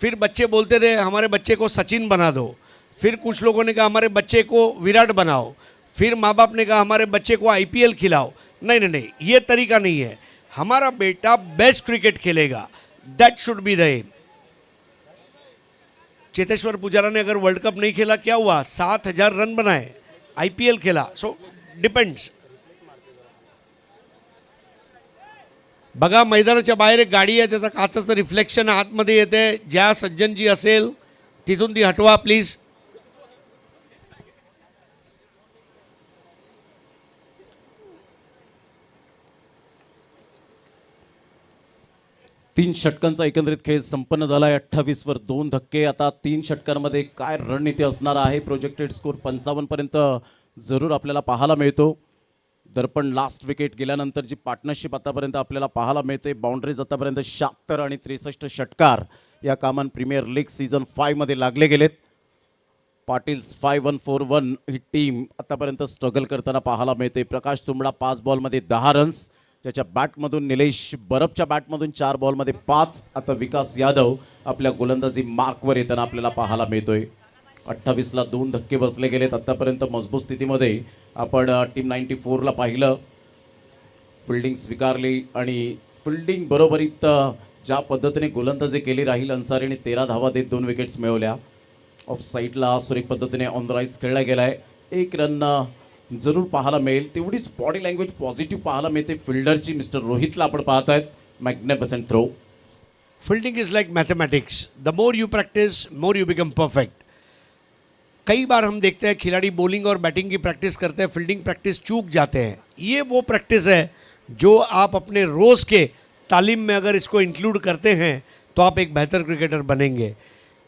Speaker 2: फिर बच्चे बोलते थे हमारे बच्चे को सचिन बना दो, फिर कुछ लोगों ने कहा हमारे बच्चे को विराट बनाओ, फिर माँ बाप ने कहा हमारे बच्चे को IPL खिलाओ. नहीं नहीं नहीं, ये तरीका नहीं है. हमारा बेटा बेस्ट क्रिकेट खेलेगा, that should be the aim. Cheteshwar Pujara ने अगर वर्ल्ड कप नहीं खेला क्या हुआ, 7,000 रन बनाए, IPL खेला. So depends. बघा, मैदानाच्या बाहेर एक गाडी आहे, त्याचा काचाचं रिफ्लेक्शन आतमध्ये येते. ज्या सज्जनजी असेल तिथून ती हटवा प्लीज.
Speaker 1: तीन षटकांचा एकंदरीत खेळ संपन्न झाला आहे. 28 वर 2 धक्के. आता 3 षटकांमध्ये काय रणनीती असणार आहे, प्रोजेक्टेड स्कोर 55 पर्यंत जरूर आपल्याला पाहायला मिळतो. दर्पण लास्ट विकेट गेल्यानंतर जी पार्टनरशिप आतापर्यंत आपल्याला पाहायला मिळते, बाउंड्रीज आतापर्यंत 76 आणि 63 षटकार या कामान प्रीमियर लीग सीझन 5 मध्ये लागले गेलेत. पाटील्स 5141 ही टीम आतापर्यंत स्ट्रगल करताना पाहायला मिळते. प्रकाश तुंबडा 5 बॉलमध्ये 10 रन्स, त्याच्या बॅटमधून निलेश बरफच्या बॅटमधून 4 बॉलमध्ये 5. आता विकास यादव आपल्या गोलंदाजी मार्कवर येताना आपल्याला पाहायला मिळतोय. 28ला 2 धक्के बसले गेलेत. आत्तापर्यंत मजबूत स्थितीमध्ये आपण टीम 94ला पाहिलं, फिल्डिंग स्वीकारली आणि फिल्डिंग बरोबरीत ज्या पद्धतीने गोलंदाजी केली राहील अन्सारीने 13 धावा देत 2 विकेट्स मिळवल्या. ऑफ साईडला सुरेख पद्धतीने ऑन द राईज खेळला गेला आहे. 1 रन जरूर पाहायला मिळेल. तेवढीच बॉडी लँग्वेज पॉझिटिव्ह पाहायला मिळते फिल्डरची. मिस्टर रोहितला आपण पाहत आहेत. Magnificent throw.
Speaker 2: Fielding is like mathematics, the more you practise more you become perfect. कई बार हम देखते हैं खिलाड़ी बॉलिंग और बैटिंग की प्रैक्टिस करते हैं, फील्डिंग प्रैक्टिस चूक जाते हैं. ये वो प्रैक्टिस है जो आप अपने रोज़ के तालीम में अगर इसको इंक्लूड करते हैं तो आप एक बेहतर क्रिकेटर बनेंगे.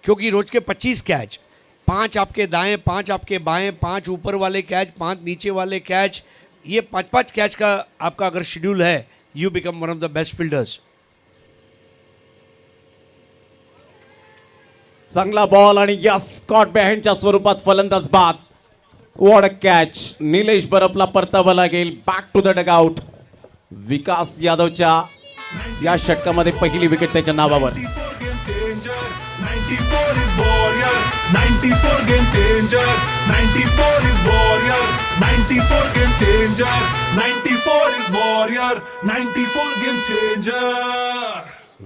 Speaker 2: क्योंकि रोज़ के 25 कैच, 5 आपके दाएं, 5 आपके बाएं, 5 ऊपर वाले कैच, 5 नीचे वाले कैच, ये 5-5 कैच का आपका अगर शेड्यूल है, you become one of the best fielders.
Speaker 1: चांगला बॉल आणि या स्कॉट बॅहॅन्डच्या स्वरूपात फलंदाज बाद. What a catch. निलेश बरफला परतावं लागेल. Back to the dugout. Vikas यादवच्या या षटकामध्ये पहिली विकेट त्याच्या नावावर.
Speaker 4: 94 is warrior, 94 game changer, 94 is warrior, 94 game changer, 94 is warrior, 94 game changer.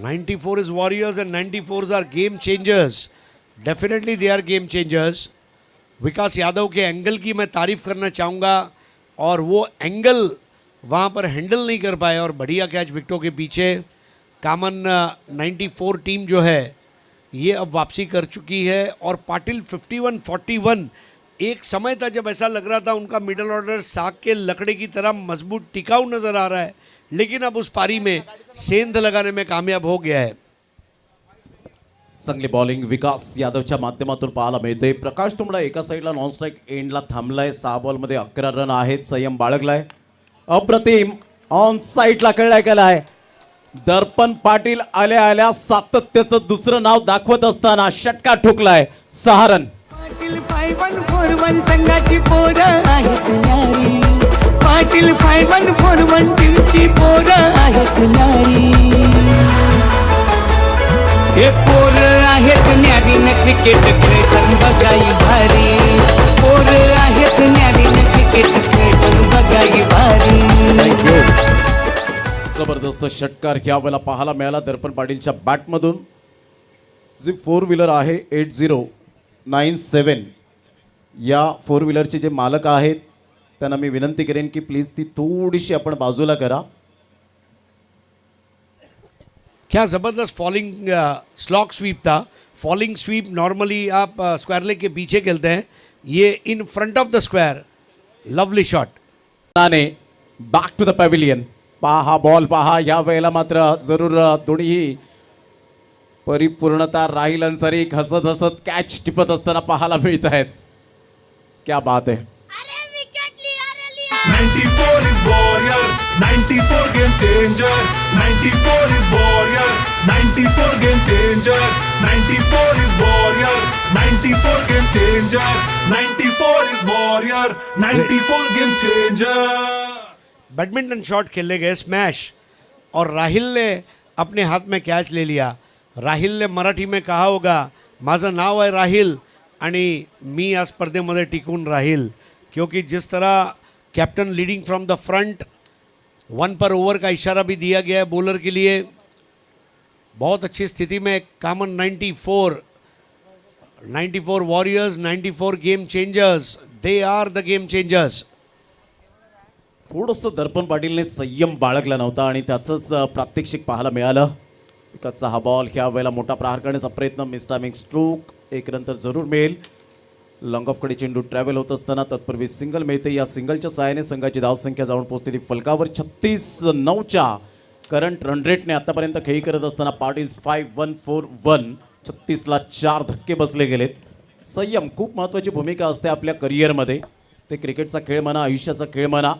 Speaker 2: 94 is warriors and 94s are game changers. Definitely they are game changers. Vikas Yadav K angle की मैं तारीफ़ करना चाहूँगा, और वो एंगल वहाँ पर हैंडल नहीं कर पाए और बढ़िया कैच विकेटों के पीछे। कामन 94 टीम जो है ये अब वापसी कर चुकी है और पाटिल 51-41। एक समय था जब ऐसा लग रहा था उनका मिडल ऑर्डर साग के लकड़े की तरह मजबूत टिकाऊ नजर आ रहा है, लेकिन अब उस पारी में सेंध लगाने में कामयाब हो गया है।
Speaker 1: चांगली बॉलिंग विकास यादवच्या माध्यमातून पाहायला मिळते। प्रकाश तुंबडा एका साईडला नॉन स्ट्राईक एंडला थांबलाय, 6 बॉलमध्ये 11 रन आहेत, संयम बाळगलाय, अप्रतिम ऑन साईडला कळलाय गेलाय। दर्पण पाटील आल्या आल्या सातत्याचं दुसरं नाव दाखवत असताना षटकार ठोकलाय, 6 रन।
Speaker 3: पाटील 5141 संघाची पोरं आहेत न्यारी, पाटील 5141 टीमची पोरं आहेत न्यारी, हे पोरं आहेत न्यारीनं क्रिकेट खेळताना बघाई भारी, पोरं आहेत न्यारीनं क्रिकेट खेळताना बघाई भारी।
Speaker 1: जबरदस्त षटकार ह्या वेळेला पाहायला मिळाला दर्पण पाटीलच्या बॅटमधून। जी 4 व्हीलर आहे 8097 या 4 व्हीलरचे जे मालक आहेत त्यांना मी विनंती करेन की प्लीज ती थोडीशी आपण बाजूला करा।
Speaker 2: क्या ज़बरदस्त फॉलिंग स्लॉक स्वीप था। फॉलिंग स्वीप नॉर्मली आप स्क्वायर लेग के पीछे खेलते हैं, ये in front of the square. Lovely shot.
Speaker 1: Back to the pavilion. पहा बॉल पहा, या वेळेला मात्र जरूर दोन्हीही परिपूर्णता राहील अन्सारी हसत हसत कॅच टिपत असताना पाहायला मिळत आहेत। क्या बात है।
Speaker 4: 94 is warrior, 94 game changer, 94 is warrior, 94 game changer, 94 is warrior, 94 game changer, 94 is warrior, 94 game changer।
Speaker 2: Badminton shot खेलने गए स्मैश और राहिल ने अपने हाथ में कैच ले लिया। राहिल ने मराठी में कहा होगा माझं नाव आहे राहिल आणि मी या स्पर्धेमध्ये टिकून राहील, क्योंकि जिस तरह captain leading from the front 1 per over का इशारा भी दिया गया है बॉलर के लिए। बहुत अच्छी स्थिति में Kaman 94 warriors, 94 game changers, they are the game changers.
Speaker 1: थोडंसं दर्पण पाटीलने संयम बाळगला नव्हता आणि त्याचंच प्रात्यक्षिक पाहायला मिळालं। एकाचा हा बॉल ह्या वेळेला मोठा प्रहार करण्याचा प्रयत्न, मिस टायमिंग स्ट्रोक, एक नंतर जरूर मिळेल। लॉंग ऑफकडे चेंडू ट्रॅव्हल होत असताना तत्पूर्वी सिंगल मिळते। या सिंगलच्या सहाय्याने संघाची धावसंख्या जाऊन पोहोचते ती फलकावर 36-9च्या करंट रन रेटने आतापर्यंत खेळी करत असताना पाटील्स 5141 36ला 4 धक्के बसले गेलेत। संयम खूप महत्त्वाची भूमिका असते आपल्या करिअरमध्ये, ते क्रिकेटचा खेळ म्हणा, आयुष्याचा खेळ म्हणा।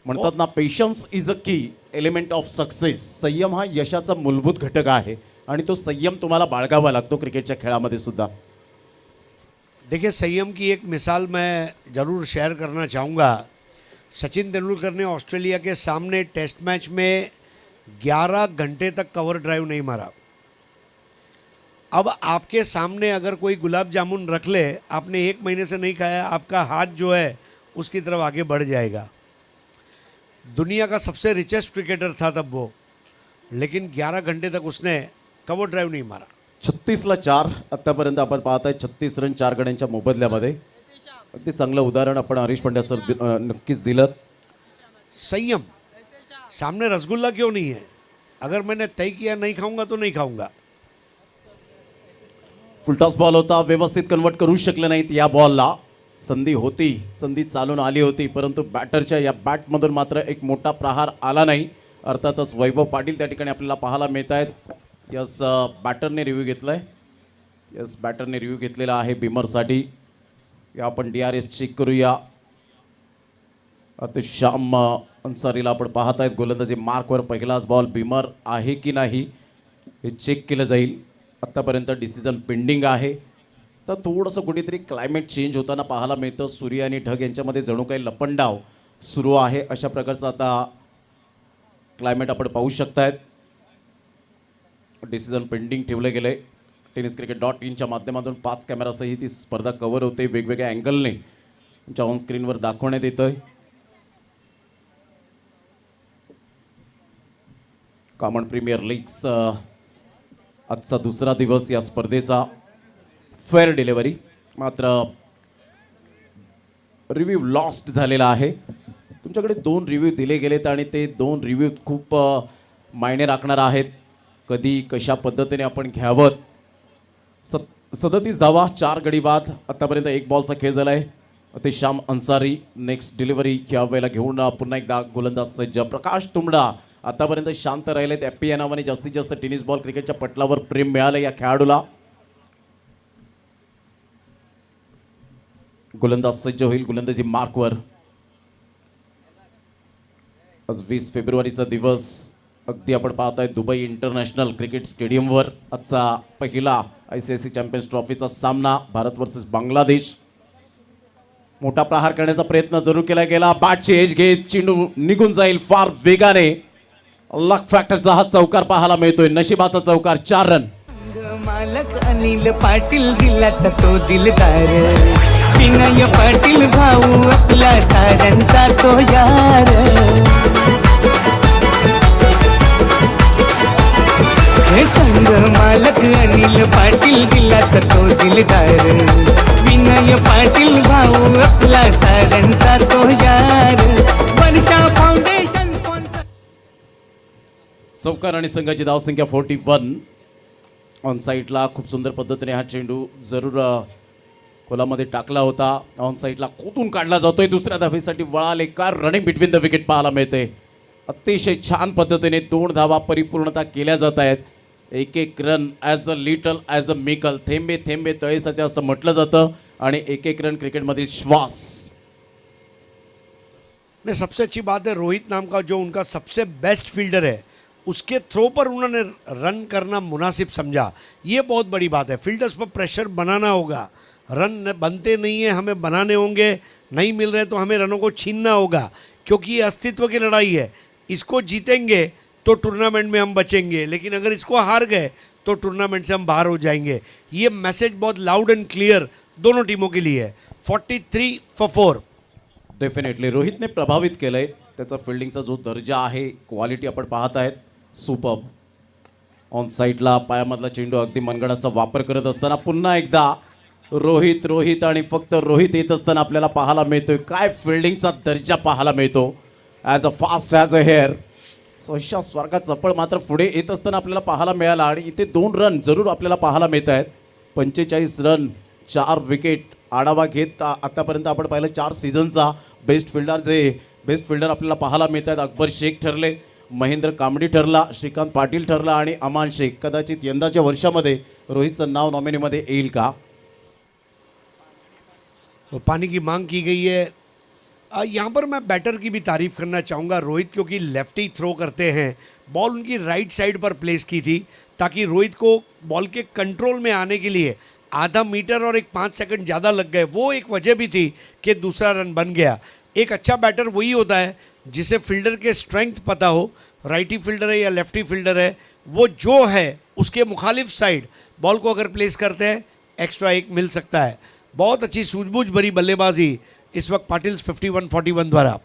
Speaker 1: म्हणतात ना, पेशन्स इज अ की एलिमेंट ऑफ सक्सेस। संयम हा यशाचा मूलभूत घटक आहे आणि तो संयम तुम्हाला बाळगावा लागतो क्रिकेटच्या खेळामध्ये सुद्धा।
Speaker 2: देखिए, संयम की एक मिसाल मैं ज़रूर शेयर करना चाहूँगा। सचिन तेंदुलकर ने ऑस्ट्रेलिया के सामने टेस्ट मैच में 11 घंटे तक कवर ड्राइव नहीं मारा। अब आपके सामने अगर कोई गुलाब जामुन रख ले, आपने 1 महीने से नहीं खाया, आपका हाथ जो है उसकी तरफ आगे बढ़ जाएगा। दुनिया का सबसे रिचेस्ट क्रिकेटर था तब वो, लेकिन 11 घंटे तक उसने कवर ड्राइव नहीं मारा।
Speaker 1: 36ला 4 आतापर्यंत आपण पाहताय, 36 रन 4 गड्यांच्या मोबदल्यामध्ये। अगदी चांगलं उदाहरण आपण हरीश पंड्या सर नक्कीच दिलं।
Speaker 2: संयम, सामने रसगुल्ला क्यों नहीं है? अगर मैंने तय किया नहीं खाऊंगा तो नहीं खाऊंगा।
Speaker 1: फुलटॉस बॉल होता, व्यवस्थित कन्वर्ट करू शकले नाहीत या बॉलला। संधी होती, संधी चालून आली होती, परंतु बॅटरच्या या बॅटमधून मात्र एक मोठा प्रहार आला नाही। अर्थातच वैभव पाटील त्या ठिकाणी आपल्याला पाहायला मिळत आहेत। यस, बॅटरने रिव्ह्यू घेतलाय। यस, बॅटरने रिव्ह्यू घेतलेला आहे बिमरसाठी। या आपण DRS चेक करूया। श्याम अन्सारीला आपण पाहत आहेत गोलंदाजी मार्कवर। पहिलाच बॉल बिमर आहे की नाही हे चेक केलं जाईल। आत्तापर्यंत डिसिजन पेंडिंग आहे। तर थोडंसं कुठेतरी क्लायमेट चेंज होताना पाहायला मिळतं। सूर्य आणि ढग यांच्यामध्ये जणू काही लपंडाव सुरू आहे, अशा प्रकारचं आता क्लायमेट आपण पाहू शकतायत। डिसिजन पेंडिंग ठेवलं गेलं आहे। tenniscricket.in माध्यमातून 5 कॅमेरासहित ही स्पर्धा कव्हर होते, वेगवेगळ्या अँगलने तुमच्या ऑन स्क्रीनवर दाखवण्यात येतं आहे। कॉमन प्रीमियर लीग्स आजचा दुसरा दिवस या स्पर्धेचा। फेअर डिलिव्हरी मात्र रिव्ह्यू लॉस्ट झालेला आहे। तुमच्याकडे 2 रिव्ह्यू दिले गेलेत आणि ते 2 रिव्ह्यू खूप मायने राखणार आहेत. कधी कशा पद्धतीने आपण घ्यावं. 37 धावा, 4 गडी बाद. आतापर्यंत 1 बॉलचा खेळ झाला आहे. ते श्याम अन्सारी नेक्स्ट डिलिव्हरी या वेळेला घेऊन पुन्हा एकदा गोलंदाज सज्ज. प्रकाश तुंबडा आतापर्यंत शांत राहिलेत. एप्पी या नावाने जास्तीत जास्त टेनिस बॉल क्रिकेटच्या पटलावर प्रेम मिळालं या खेळाडूला. गोलंदाज सज्ज होईल गोलंदाजी मार्कवर. आज 20 फेब्रुवारीचा दिवस. अगदी आपण पाहताय दुबई इंटरनॅशनल क्रिकेट स्टेडियमवर आजचा पहिला ICICI चॅम्पियन्स ट्रॉफीचा सामना भारत वर्सेस बांगलादेश. मोठा प्रहार करण्याचा प्रयत्न जरूर केला गेला. बॅटची एज घेत चेंडू निघून जाईल फार वेगाने. लक फॅक्टरचा हा चौकार पाहायला मिळतोय. नशिबाचा चौकार. 4 रन.
Speaker 3: मालक अनिल पाटील दिलाचा तो दिलदार, विनय पाटील भाऊ आपला साऱ्यांचा तो यार. हे संघ मालक अनिल पाटील दिलाचा तो दिलदार, विनय पाटील भाऊ आपला साऱ्यांचा तो यार. वर्षा फाउंडेशन स्पॉन्सर.
Speaker 1: चौकार आणि संघाची धावसंख्या 41. ऑन साईडला खूप सुंदर पद्धतीने हा चेंडू जरूर खोलामध्ये टाकला होता. ऑन साईडला खोदून काढला जातोय. दुसऱ्या धावेसाठी वळाले का रनिंग बिटवीन द विकेट पाहायला मिळते. अतिशय छान पद्धतीने 2 धावा परिपूर्णता केल्या जात आहेत. एक एक run as a little as a mickle. थेंबे थेंबे तळेसाचे असं म्हटलं जातं. आणि एक एक रन क्रिकेटमधील श्वास.
Speaker 2: नहीं, सबसे अच्छी बात है रोहित नाम का जो उनका सबसे बेस्ट फील्डर है उसके थ्रो पर उन्होंने रन करना मुनासिब समझा. ये बहुत बड़ी बात है. फील्डर्स पर प्रेशर बनाना होगा. रन बनते नहीं है, हमें बनाने होंगे. नहीं मिल रहे तो हमें रनों को छीनना होगा, क्योंकि ये अस्तित्व की लड़ाई है. इसको जीतेंगे तो टूर्नामेंट में हम बचेंगे, लेकिन अगर इसको हार गए तो टूर्नामेंट से हम बाहर हो जाएंगे. ये मैसेज बहुत लाउड एंड क्लियर दोनों टीमों के लिए है. 43 for 4.
Speaker 1: डेफिनेटली रोहितने प्रभावित केलंय. त्याचा फिल्डिंगचा जो दर्जा आहे, क्वालिटी आपण पाहत आहेत. सुपर्ब. ऑन साईडला पायामधला चेंडू अगदी मनगडाचा वापर करत असताना पुन्हा एकदा रोहित रोहित आणि फक्त रोहित येत असताना आपल्याला पाहायला मिळतोय. काय फिल्डिंगचा दर्जा पाहायला मिळतो. As a fast as a hare. सहशा स्वर्गात चपळ मात्र पुढे येत असताना आपल्याला पाहायला मिळाला. आणि इथे 2 रन जरूर आपल्याला पाहायला मिळत आहेत. 45 रन, 4 विकेट. आढावा घेत आतापर्यंत आपण पाहिलं 4 सीझनचा बेस्ट फिल्डर आपल्याला पाहायला मिळत आहेत. अकबर शेख ठरले, महेंद्र कामडी ठरला, श्रीकांत पाटील ठरला आणि अमान शेख. कदाचित यंदाच्या वर्षामध्ये रोहितचं नाव नॉमिनीमध्ये येईल का.
Speaker 2: तो पानी की मांग की गई है. यहाँ पर मैं बैटर की भी तारीफ़ करना चाहूँगा रोहित, क्योंकि लेफ्टी थ्रो करते हैं. बॉल उनकी राइट साइड पर प्लेस की थी ताकि रोहित को बॉल के कंट्रोल में आने के लिए आधा मीटर और एक 5 सेकंड ज़्यादा लग गए. वो एक वजह भी थी कि दूसरा रन बन गया. एक अच्छा बैटर वही होता है जिसे फील्डर के स्ट्रेंथ पता हो. राइटी फील्डर है या लेफ्टी फील्डर है, वो जो है उसके मुखालिफ साइड बॉल को अगर प्लेस करते हैं एक्स्ट्रा 1 मिल सकता है. बहुत अच्छी सूझबूझ भरी बल्लेबाजी इस वक्त पाटिल 51-41 द्वारा.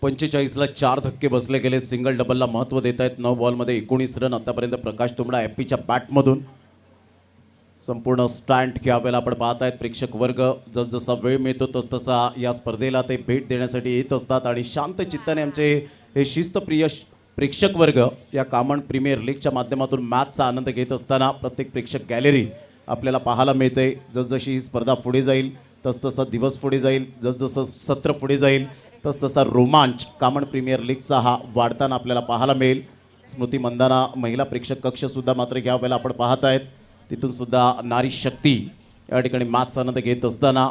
Speaker 1: 45ला 4 धक्के बसले गेले. सिंगल डबलला महत्त्व देत आहेत. 9 बॉलमध्ये 19 रन. आतापर्यंत प्रकाश तुंबडा एपीच्या बॅटमधून. संपूर्ण स्टँड यावेळेला आपण पाहत आहेत. प्रेक्षक वर्ग जसजसा वेळ मिळतो तसतसा या स्पर्धेला ते भेट देण्यासाठी येत असतात. आणि शांत चित्ताने आमचे हे शिस्तप्रिय प्रेक्षक वर्ग या कामन प्रीमियर लीगच्या माध्यमातून मॅचचा आनंद घेत असताना प्रत्येक प्रेक्षक गॅलरी आपल्याला पाहायला मिळते. जसजशी ही स्पर्धा पुढे जाईल तसतसा दिवस पुढे जाईल, जसजसं सत्र पुढे जाईल तसतसा रोमांच कामन प्रीमियर लीगचा हा वाढताना आपल्याला पाहायला मिळेल. स्मृती मंदाना महिला प्रेक्षक कक्षसुद्धा मात्र या वेळेला आपण पाहत आहेत. तिथून सुद्धा नारी शक्ती या ठिकाणी मॅचचा आनंद घेत असताना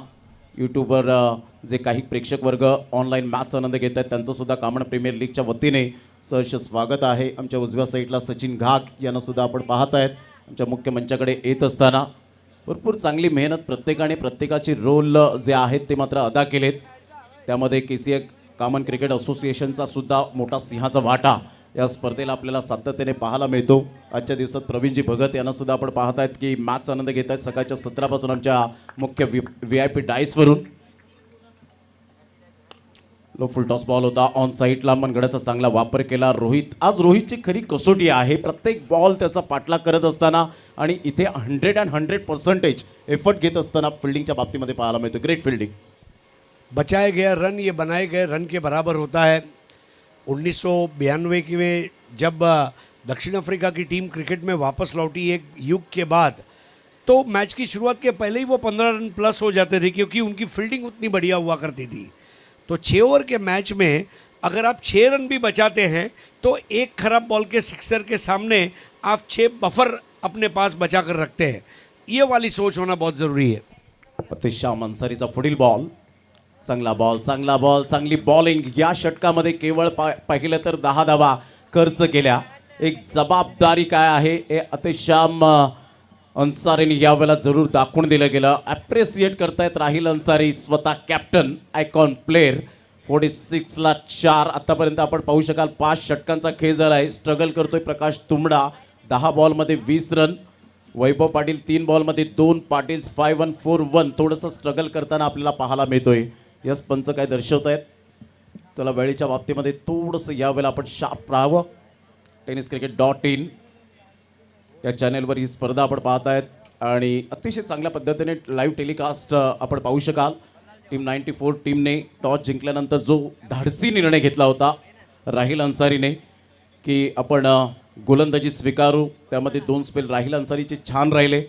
Speaker 1: यूट्यूबवर जे काही प्रेक्षक वर्ग ऑनलाईन मॅचचा आनंद घेत आहेत त्यांचंसुद्धा कामन प्रीमियर लीगच्या वतीने सहर्ष स्वागत आहे. आमच्या उजव्या साईडला सचिन घाग यांनासुद्धा आपण पाहत आहेत. आमच्या मुख्य मंचाकडे येत असताना भरपूर चांगली मेहनत प्रत्येकाने प्रत्येकाचे रोल जे आहेत ते मात्र अदा केलेत. त्यामध्ये KCA कामन क्रिकेट असोसिएशनचा सुद्धा मोठा सिंहाचा वाटा या स्पर्धेला आपल्याला सातत्याने पाहायला मिळतो. आजच्या दिवसात प्रवीणजी भगत यांना सुद्धा आपण पाहत आहेत की मॅच आनंद घेत आहेत सकाळच्या 17पासून आमच्या मुख्य VIP डायसवरून. लो फुल टॉस बॉल होता. ऑन साईडला मनगडाचा चांगला वापर केला रोहित. आज रोहितची खरी कसोटी आहे. प्रत्येक बॉल त्याचा पाठलाग करत असताना आणि इथे 100% एफर्ट घेत असताना फिल्डिंगच्या बाबतीमध्ये पाहायला मिळतो. Great fielding.
Speaker 2: बचाए गए रन ये बनाए गए रन के बराबर होता है। 1992 की में जब दक्षिण अफ्रीका की टीम क्रिकेट में वापस लौटी एक युग के बाद, तो मैच की शुरुआत के पहले ही वो 15 रन प्लस हो जाते थे क्योंकि उनकी फील्डिंग उतनी बढ़िया हुआ करती थी। तो 6 ओवर के मैच में अगर आप 6 रन भी बचाते हैं तो एक खराब बॉल के सिक्सर के सामने आप 6 बफर अपने पास बचा कर रखते हैं। ये वाली सोच होना बहुत ज़रूरी है।
Speaker 1: अतिशाम अन्सारीचा पुढील बॉल, चांगला बॉल, चांगला बॉल, चांगली बॉलिंग. या षटकामध्ये केवळ पाहिलं तर 10 धावा खर्च केल्या. एक जबाबदारी काय आहे हे अतिशाम अन्सारीने यावेळेला जरूर दाखवून दिलं गेलं. ॲप्रिसिएट करतायत राहिल अन्सारी, स्वतः कॅप्टन, आयकॉन प्लेअर. 46ला 4. आतापर्यंत आपण पाहू शकाल 5 षटकांचा खेळ झाला आहे. स्ट्रगल करतोय प्रकाश तुंबडा. 10 बॉलमध्ये 20 रन. वैभव पाटील 3 बॉलमध्ये 2. पाटील 5-1-4-1 थोडंसं स्ट्रगल करताना आपल्याला पाहायला मिळतोय. यस पंच काय दर्शवत आहेत, त्याला वेळेच्या बाबतीमध्ये थोडंसं यावेळेला आपण शार्प राहावं. tenniscricket.in या चॅनेलवर ही स्पर्धा आपण पाहत आहेत आणि अतिशय चांगल्या पद्धतीने लाईव्ह टेलिकास्ट आपण पाहू शकाल. टीम 94 टीमने टॉस जिंकल्यानंतर जो धाडसी निर्णय घेतला होता राहिल अन्सारीने की आपण गोलंदाजी स्वीकारू, त्यामध्ये 2 स्पेल राहिल अन्सारीचे छान राहिले.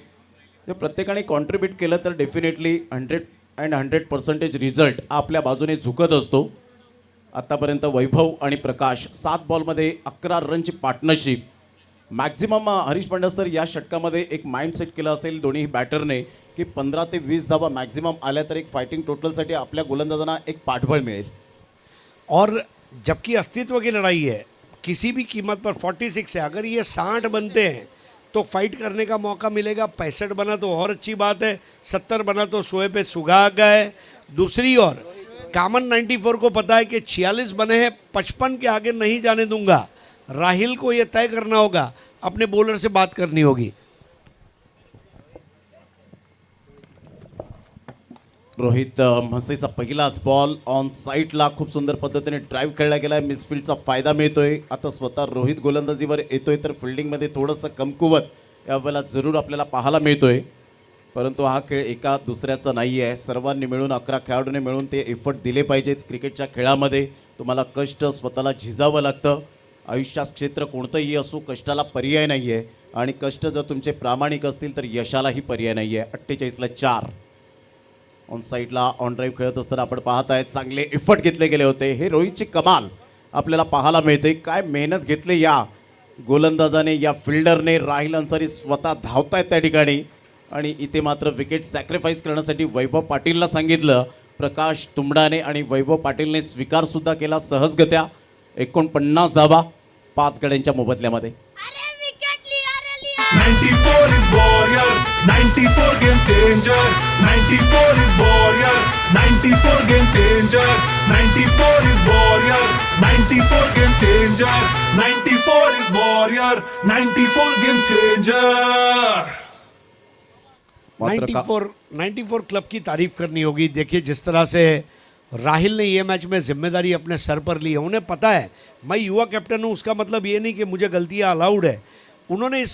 Speaker 1: जर प्रत्येकाने कॉन्ट्रीब्यूट केलं तर डेफिनेटली 100% रिझल्ट आपल्या बाजूने झुकत असतो. आत्तापर्यंत वैभव आणि प्रकाश 7 बॉलमध्ये 11 रनची partnership. Maximum Harish Pandya sir या षटकामध्ये एक माइंड सेट केलं असेल दोन्ही बॅटरने की 15 ते 20 धावा मॅक्झिमम आल्या तर एक फाइटिंग टोटलसाठी आपल्या गोलंदाजांना एक पाठबळ मिळेल.
Speaker 2: और जबकि अस्तित्व की लड़ाई है, किसी भी कीमत पर 46 है, अगर ये 60 बनते हैं तो फाइट करने का मौका मिलेगा. 65 बना तो और अच्छी बात है, 70 बना तो सोए पे सुगा गए. दूसरी ओर कामन 94 को पता है कि 46 बने हैं, 55 के आगे नहीं जाने दूंगा. राहिल को ये तय करना होगा, अपने बॉलर से बात करनी होगी.
Speaker 1: रोहित म्हसेचा पहिलाच बॉल ऑन साईडला खूप सुंदर पद्धतीने ड्राईव्ह खेळला गेला आहे. मिसफिल्डचा फायदा मिळतोय. आता स्वतः रोहित गोलंदाजीवर येतोय तर फिल्डिंगमध्ये थोडंसं कमकुवत यावेळेला जरूर आपल्याला पाहायला मिळतोय. परंतु हा खेळ एका दुसऱ्याचा नाही आहे. सर्वांनी मिळून 11 खेळाडूंनी मिळून ते एफर्ट दिले पाहिजेत. क्रिकेटच्या खेळामध्ये तुम्हाला कष्ट स्वतःला झिजावं लागतं. आयुष्यात क्षेत्र कोणतंही असो, कष्टाला पर्याय नाही आहे आणि कष्ट जर तुमचे प्रामाणिक असतील तर यशालाही पर्याय नाही आहे. 48ला 4. ऑन साईडला ऑन ड्राईव्ह खेळत असताना आपण पाहत आहेत चांगले एफर्ट घेतले गेले होते. हे रोहितची कमाल आपल्याला पाहायला मिळते. काय मेहनत घेतली या गोलंदाजाने, या फिल्डरने. राहिल अन्सारी स्वतः धावतायत त्या ठिकाणी आणि इथे मात्र विकेट सॅक्रिफाईस करण्यासाठी वैभव पाटीलला सांगितलं प्रकाश तुंबडाने आणि वैभव पाटीलने स्वीकारसुद्धा केला सहजगत्या. 49 धावा 5 गड्यांच्या मोबदल्यामध्ये.
Speaker 4: 94 is warrior, 94 game changer. 94 is warrior, 94 game changer. 94 is warrior, 94 game changer. 94 is warrior, 94 game changer.
Speaker 2: 94 club की तारीफ करनी होगी. देखिए जिस तरह से राहिल ने ये मैच में जिम्मेदारी अपने सर पर ली है. उन्हें पता है मैं युवा कैप्टन हूँ, उसका मतलब ये नहीं कि मुझे गलतियाँ अलाउड है. उन्होंने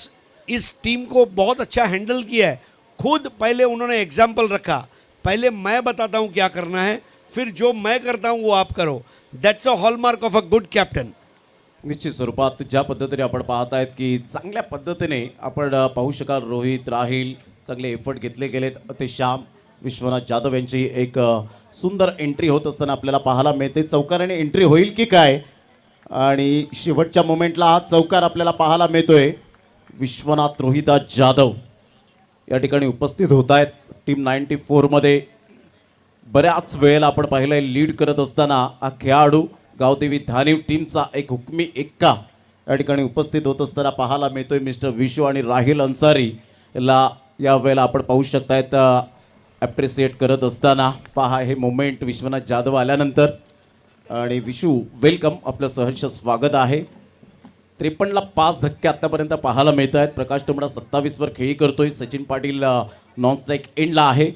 Speaker 2: इस टीम को बहुत अच्छा हैंडल किया है. खुद पहले उन्होंने एग्जाम्पल रखा, पहले मैं बताता हूँ क्या करना है, फिर जो मैं करता हूँ वो आप करो. That's a hallmark of a good captain.
Speaker 1: निश्चित स्वरूपात ज्या पद्धतीने आपण पाहत आहेत की चांगल्या पद्धतीने आपण पाहू शकाल रोहित, राहिल चांगले एफर्ट घेतले गेलेत. अतिशाम विश्वनाथ जाधव यांची एक सुंदर एंट्री होत असताना आपल्याला पाहायला मिळते. चौकाराने एंट्री होईल की काय आणि शेवटच्या मोमेंटला हा चौकार आपल्याला पाहायला मिळतोय. विश्वनाथ रोहिदास जाधव या ठिकाणी उपस्थित होत आहेत. टीम 94 मध्ये बऱ्याच वेळेला आपण पाहिलं आहे लीड करत असताना हा खेळाडू गावदेवी धानीव टीमचा एक हुकमी एक्का या ठिकाणी उपस्थित होत असताना पाहायला मिळतोय. मिस्टर विशू आणि राहिल अन्सारी याला या वेळेला आपण पाहू शकतायत ॲप्रिसिएट करत असताना. पहा हे मोमेंट विश्वनाथ जाधव आल्यानंतर. आणि विशू वेलकम, आपलं सहर्ष स्वागत आहे. 53ला 5 धक्के आत्तापर्यंत पाहायला मिळत आहेत. प्रकाश तुंबडा 27वर खेळी करतोय. सचिन पाटील नॉन स्ट्राईक एंडला आहे.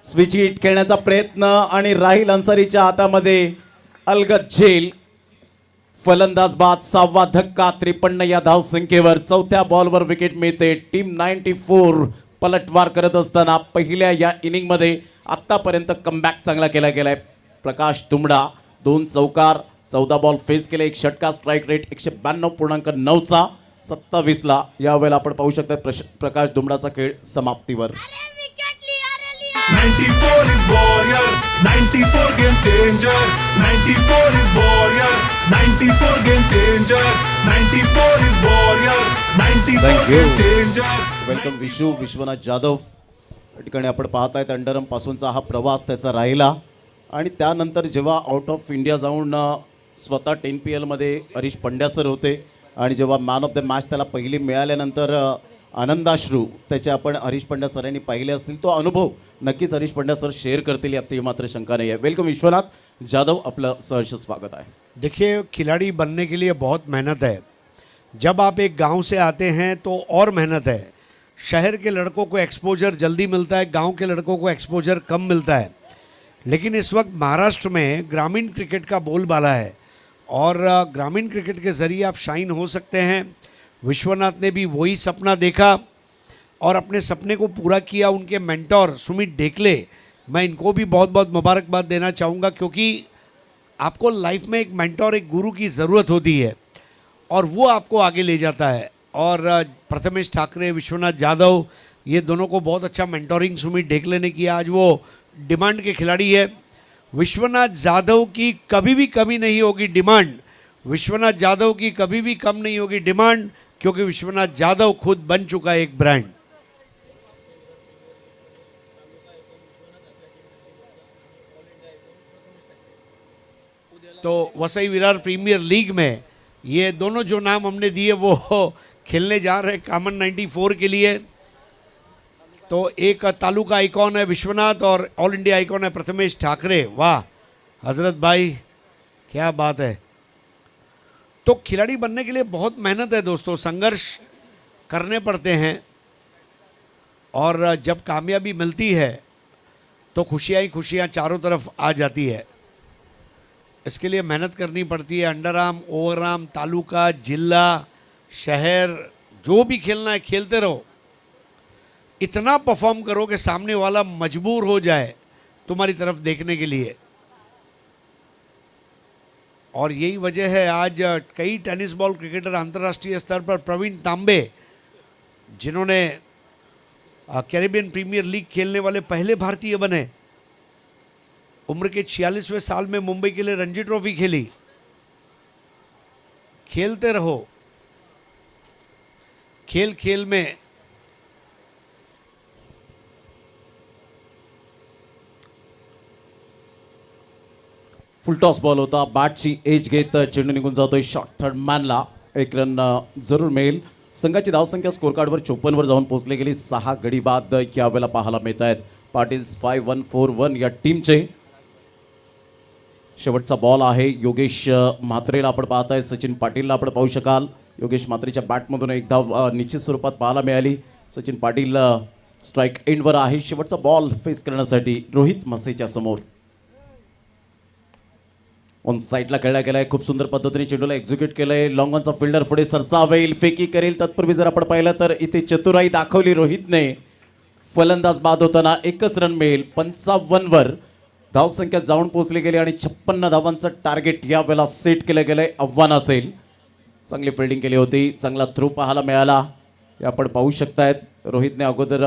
Speaker 1: स्विच हिट खेळण्याचा प्रयत्न आणि राहिल अन्सारीच्या हातामध्ये अलगद झेल. फलंदाज बाद 6वा धक्का. 53 या धावसंख्येवर 4थ्या बॉलवर विकेट मिळते. टीम 94 पलटवार करत असताना पहिल्या या इनिंगमध्ये आत्तापर्यंत कमबॅक चांगला केला गेलाय. प्रकाश तुंबडा 2 चौकार, 14 बॉल फेस केले, 1 षटकार, स्ट्राईक रेट 192.9चा 27ला. यावेळेला आपण पाहू शकता प्रकाश तुंबडाचा खेळ समाप्तीवर.
Speaker 4: 94 is warrior, 94 game changer. 94 is warrior, 94 game changer. 94 is warrior, 94
Speaker 1: Thank you.
Speaker 4: game changer.
Speaker 1: Welcome Vishwanath Jadhav. या ठिकाणी आपण पाहतायत अंडरम पासूनचा हा प्रवास त्याचा राहिला आणि त्यानंतर जेव्हा आउट ऑफ इंडिया जाऊन स्वतः 10 PLमध्ये हरीश पंड्या सर होते आणि जेव्हा मॅन ऑफ द मॅच त्याला पहिली मिळाल्यानंतर आनंदाश्रू त्याचे आपण हरीश पंड्या सरांनी पाहिले असतील. तो अनुभव नक्कीच हरीश पंड्या सर शेअर करतील यात मात्र शंका नाही आहे. वेलकम विश्वनाथ जाधव, आपलं सहर्ष स्वागत आहे.
Speaker 2: देखिए, खिलाड़ी बनने के लिए बहुत मेहनत है. जब आप एक गांव से आते हैं तो और मेहनत है. शहर के लड़कों को एक्सपोजर जल्दी मिलता है, गांव के लड़कों को एक्सपोजर कम मिलता है. लेकिन इस वक्त महाराष्ट्र में ग्रामीण क्रिकेट का बोलबाला है और ग्रामीण क्रिकेट के ज़रिए आप शाइन हो सकते हैं. विश्वनाथ ने भी वही सपना देखा और अपने सपने को पूरा किया. उनके मेंटोर सुमित ढेकले, मैं इनको भी बहुत बहुत मुबारकबाद देना चाहूँगा, क्योंकि आपको लाइफ में एक मेंटोर, एक गुरु की ज़रूरत होती है और वो आपको आगे ले जाता है. और प्रथमेश ठाकरे, विश्वनाथ जाधव, ये दोनों को बहुत अच्छा मेंटोरिंग सुमित ढेकले ने किया. आज वो डिमांड के खिलाड़ी है. विश्वनाथ जाधव की कभी भी कमी नहीं होगी डिमांड. विश्वनाथ जाधव की कभी भी कम नहीं होगी डिमांड, क्योंकि विश्वनाथ जाधव खुद बन चुका है एक ब्रांड. तो वसई विरार प्रीमियर लीग में ये दोनों जो नाम हमने दिए वो खेलने जा रहे हैं कॉमन 94 के लिए. तो एक तालुका आइकॉन है विश्वनाथ और ऑल इंडिया आइकॉन है प्रथमेश ठाकरे. वाह हजरत भाई, क्या बात है. तो खिलाड़ी बनने के लिए बहुत मेहनत है दोस्तों, संघर्ष करने पड़ते हैं और जब कामयाबी मिलती है तो खुशियाँ ही खुशियाँ चारों तरफ आ जाती है. इसके लिए मेहनत करनी पड़ती है. अंडर आर्म, ओवर आर्म, तालुका, जिला, शहर, जो भी खेलना है खेलते रहो. इतना परफॉर्म करो कि सामने वाला मजबूर हो जाए तुम्हारी तरफ देखने के लिए. और यही वजह है आज कई टेनिस बॉल क्रिकेटर अंतर्राष्ट्रीय स्तर पर, प्रवीण तांबे जिन्होंने कैरिबियन प्रीमियर लीग खेलने वाले पहले भारतीय बने, उम्र के 46वें साल में मुंबई के लिए रणजी ट्रॉफी खेली. खेलते रहो. खेल खेल में
Speaker 1: फुल टॉस बॉल होता. बॅटची एज घेत चेंडू निघून जातोय शॉर्ट थर्ड मॅनला. 1 रन जरूर मिळेल. संघाची धावसंख्या स्कोर कार्डवर 54वर जाऊन पोहोचली गेली. 6 गडी बाद यावेळेला पाहायला मिळत आहेत. पाटील्स 5141 या टीमचे. शेवटचा बॉल आहे योगेश म्हात्रेला आपण पाहताय. सचिन पाटीलला आपण पाहू शकाल. योगेश म्हात्रेच्या बॅटमधून एक धाव निश्चित स्वरूपात पाहायला मिळाली. सचिन पाटील स्ट्राईक एंडवर आहे. शेवटचा बॉल फेस करण्यासाठी रोहित मसेच्या समोर. ऑन साईडला खेळला गेलाय. खूप सुंदर पद्धतीने चेंडूला एक्झिक्यूट केलंय. लॉंग ऑनचा फिल्डर पुढे सरसावेल, फेकी करेल. तत्पूर्वी जर आपण पाहिलं तर इथे चतुराई दाखवली रोहितने. फलंदाज बाद होताना 1च रन मिळेल. 55वर धावसंख्या जाऊन पोहोचली गेली आणि 56 धावांचं टार्गेट यावेळेला सेट केलं गेलंय. आव्हान असेल. चांगली फिल्डिंग केली होती. चांगला थ्रो पाहायला मिळाला. हे आपण पाहू शकतायत. रोहितने अगोदर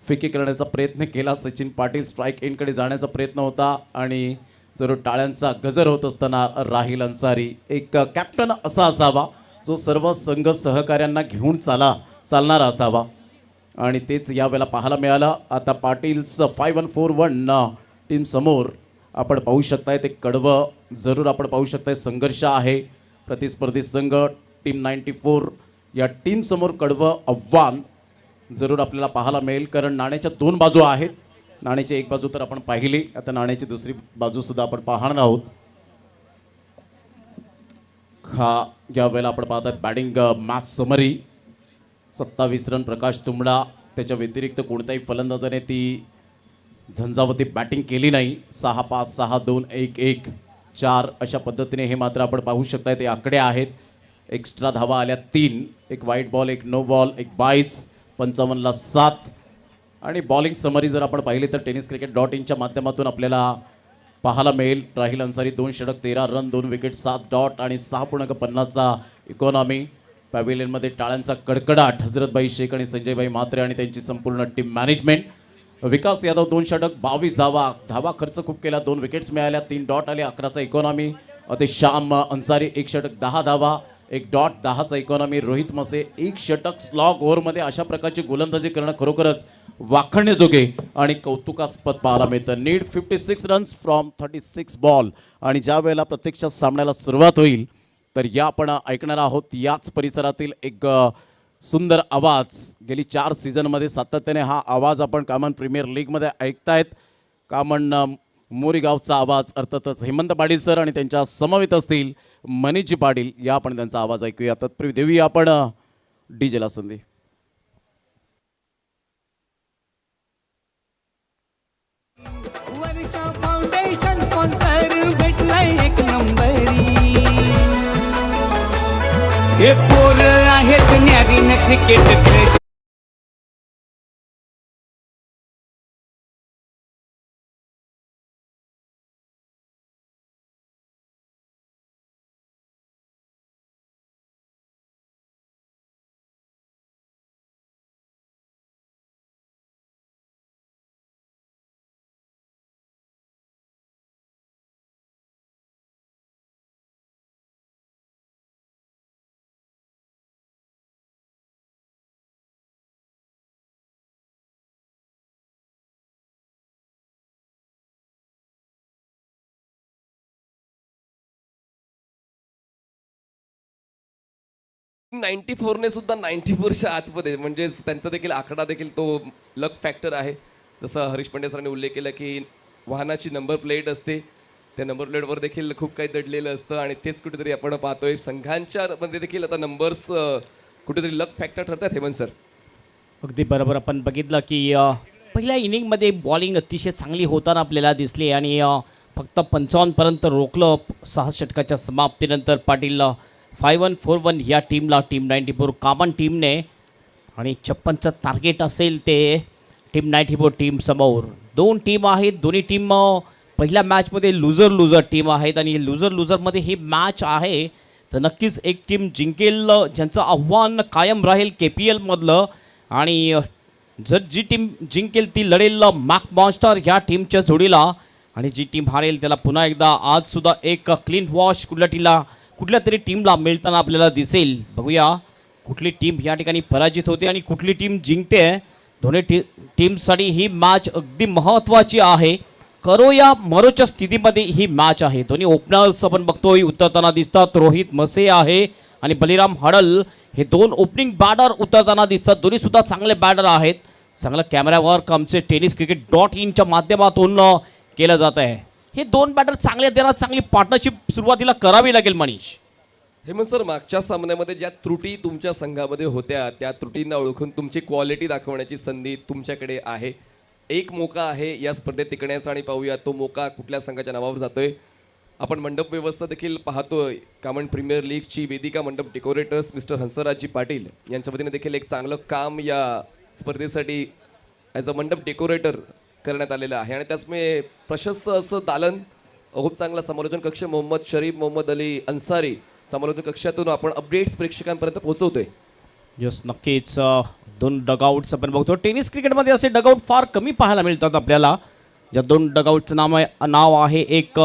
Speaker 1: फेकी करण्याचा प्रयत्न केला. सचिन पाटील स्ट्राईक एंडकडे जाण्याचा प्रयत्न होता आणि जरूर टाळ्यांचा गजर होत असताना राहिल अन्सारी एक कॅप्टन असा असावा जो सर्व संघ सहकाऱ्यांना घेऊन चालणारा असावा आणि तेच यावेळेला पाहायला मिळालं. आता पाटील्स 5141 टीम समोर आपण पाहू शकताय. ते कडवं जरूर आपण पाहू शकताय. संघर्ष आहे. प्रतिस्पर्धी संघ टीम 94 या टीम समोर कडवं आव्हान जरूर आपल्याला पाहायला मिळेल. कारण नाण्याच्या 2 बाजू आहेत. नाण्याची एक बाजू तर आपण पाहिली. आता नाण्याची दुसरी बाजू सुद्धा आपण पाहणार आहोत. हा या वेळेला आपण पाहतात बॅटिंग मॅच समरी. 27 रन प्रकाश तुंबडा. त्याच्या व्यतिरिक्त कोणत्याही फलंदाजाने ती झंझावती बॅटिंग केली नाही. 6-5, 6-2, 1-1, 4 अशा पद्धतीने हे मात्र आपण पाहू शकताय. ते आकडे आहेत. एक्स्ट्रा धावा आल्या 3. एक वाईट बॉल, एक नो बॉल, एक बाईज. 55ला 7. आणि बॉलिंग समरी जर आपण पाहिली तर tenniscricket.in च्या माध्यमातून आपल्याला पाहायला मिळेल. राहिल अन्सारी 2 षटक 13 रन 2 विकेट 7 डॉट आणि 6.50चा इकॉनॉमी. पॅव्हिलियनमध्ये टाळ्यांचा कडकडाट. हजरतभाई शेख आणि संजयभाई म्हात्रे आणि त्यांची संपूर्ण टीम मॅनेजमेंट. विकास यादव 2 षटक 22 धावा खर्च खूप केला. 2 विकेट्स मिळाल्या 3 डॉट आले 11चा इकॉनॉमी. ते श्याम अन्सारी 1 षटक 10 धावा 1 डॉट 10चा इकॉनॉमी. रोहित मसे 1 षटक स्लॉग ओव्हरमध्ये अशा प्रकारची गोलंदाजी करणं खरोखरच वाखणण्याजोगे आणि कौतुकास्पद पाहायला मिळतं. Need 56 runs from 36 ball. आणि ज्या वेळेला प्रत्यक्षात सामन्याला सुरुवात होईल तर या आपण ऐकणार आहोत याच परिसरातील एक सुंदर आवाज. गेली 4 सीझनमध्ये सातत्याने हा आवाज आपण कामन प्रीमियर लीगमध्ये ऐकतायत. कामन मोरीगावचा आवाज अर्थातच हेमंत पाटील सर आणि त्यांच्या समवेत असतील मनीषजी पाटील. या आपण त्यांचा आवाज ऐकूया. तत्पूर्वी देऊया आपण डीजेला संधी.
Speaker 3: वर्षा फाउंडेशन स्पॉन्सर भेटलाय एक नंबरी. हे पोरं आहेत न्यारीन क्रिकेट खेळ.
Speaker 5: टीम 94 ने सुद्धा 94च्या आतमध्ये म्हणजे त्यांचा देखील आकडा देखील तो लक फॅक्टर आहे. जसं हरीश पंड्या सरांनी उल्लेख केला की वाहनाची नंबर प्लेट असते, त्या नंबर प्लेटवर देखील खूप काही दडलेलं असतं आणि तेच कुठेतरी आपण पाहतोय संघांच्या मध्ये देखील आता नंबर्स कुठेतरी लक फॅक्टर ठरतात. हेमंत सर
Speaker 6: अगदी बरोबर. आपण बघितलं की पहिल्या इनिंगमध्ये बॉलिंग अतिशय चांगली होताना आपल्याला दिसली आणि फक्त 55पर्यंत रोखलं 6 षटकाच्या समाप्तीनंतर. पाटील 5141 या टीमला टीम 94 कॉमन टीमने आणि 56चं टार्गेट असेल ते टीम 94 टीम समोर. 2 टीम आहेत. दोन्ही टीम पहिल्या मॅचमध्ये लुझर टीम आहेत आणि लुझरमध्ये ही मॅच आहे तर नक्कीच एक टीम जिंकेल ज्यांचं आव्हान कायम राहील KPLमधलं. आणि जर जी टीम जिंकेल ती लढेल मॅक मॉन्स्टर ह्या टीमच्या जोडीला आणि जी टीम हारेल त्याला पुन्हा एकदा आजसुद्धा एक क्लीन वॉश कुठल्या तरी टीमला मिळताना आपल्याला दिसेल. बघूया कुठली टीम या ठिकाणी पराजित होते आणि कुठली टीम जिंकते. दोन्ही टीमसाठी ही मॅच अगदी महत्त्वाची आहे. करो या मरोच्या स्थितीमध्ये ही मॅच आहे. दोन्ही ओपनर्स आपण बघतोय उतरताना दिसतात. रोहित मसे आहे आणि बलिराम हडल हे 2 ओपनिंग बॅटर उतरताना दिसतात. दोन्ही सुद्धा चांगले बॅटर आहेत. चांगलं कॅमेरा वर्क आमचे tenniscricket.in च्या माध्यमातून केलं जात आहे. हे 2 बॅटर चांगले देणार. चांगली पार्टनरशिप सुरुवातीला करावी लागेल मनीष.
Speaker 5: हेमंत सर मागच्या सामन्यामध्ये ज्या त्रुटी तुमच्या संघामध्ये होत्या त्या त्रुटींना ओळखून तुमची क्वालिटी दाखवण्याची संधी तुमच्याकडे आहे. एक मोका आहे या स्पर्धेत टिकण्याचा आणि पाहूया तो मोका कुठल्या संघाच्या नावावर जातोय. आपण मंडप व्यवस्था देखील पाहतोय. कॉमन प्रीमियर लीगची वेदिका मंडप डेकोरेटर्स मिस्टर हंसराजजी पाटील यांच्या वतीने देखील एक चांगलं काम या स्पर्धेसाठी ॲज अ मंडप डेकोरेटर करण्यात आलेलं आहे आणि त्याचमुळे प्रशस्त असं दालन खूप चांगला समालोचन कक्ष मोहम्मद शरीफ मोहम्मद अली अन्सारी समालोचन कक्षातून आपण अपडेट्स प्रेक्षकांपर्यंत पोहोचवतोय.
Speaker 6: यस नक्कीच. 2 डगआउट्स आपण बघतो. टेनिस क्रिकेटमध्ये असे डगआउट फार कमी पाहायला मिळतात आपल्याला. ज्या 2 डगआउटचं नाव आहे एक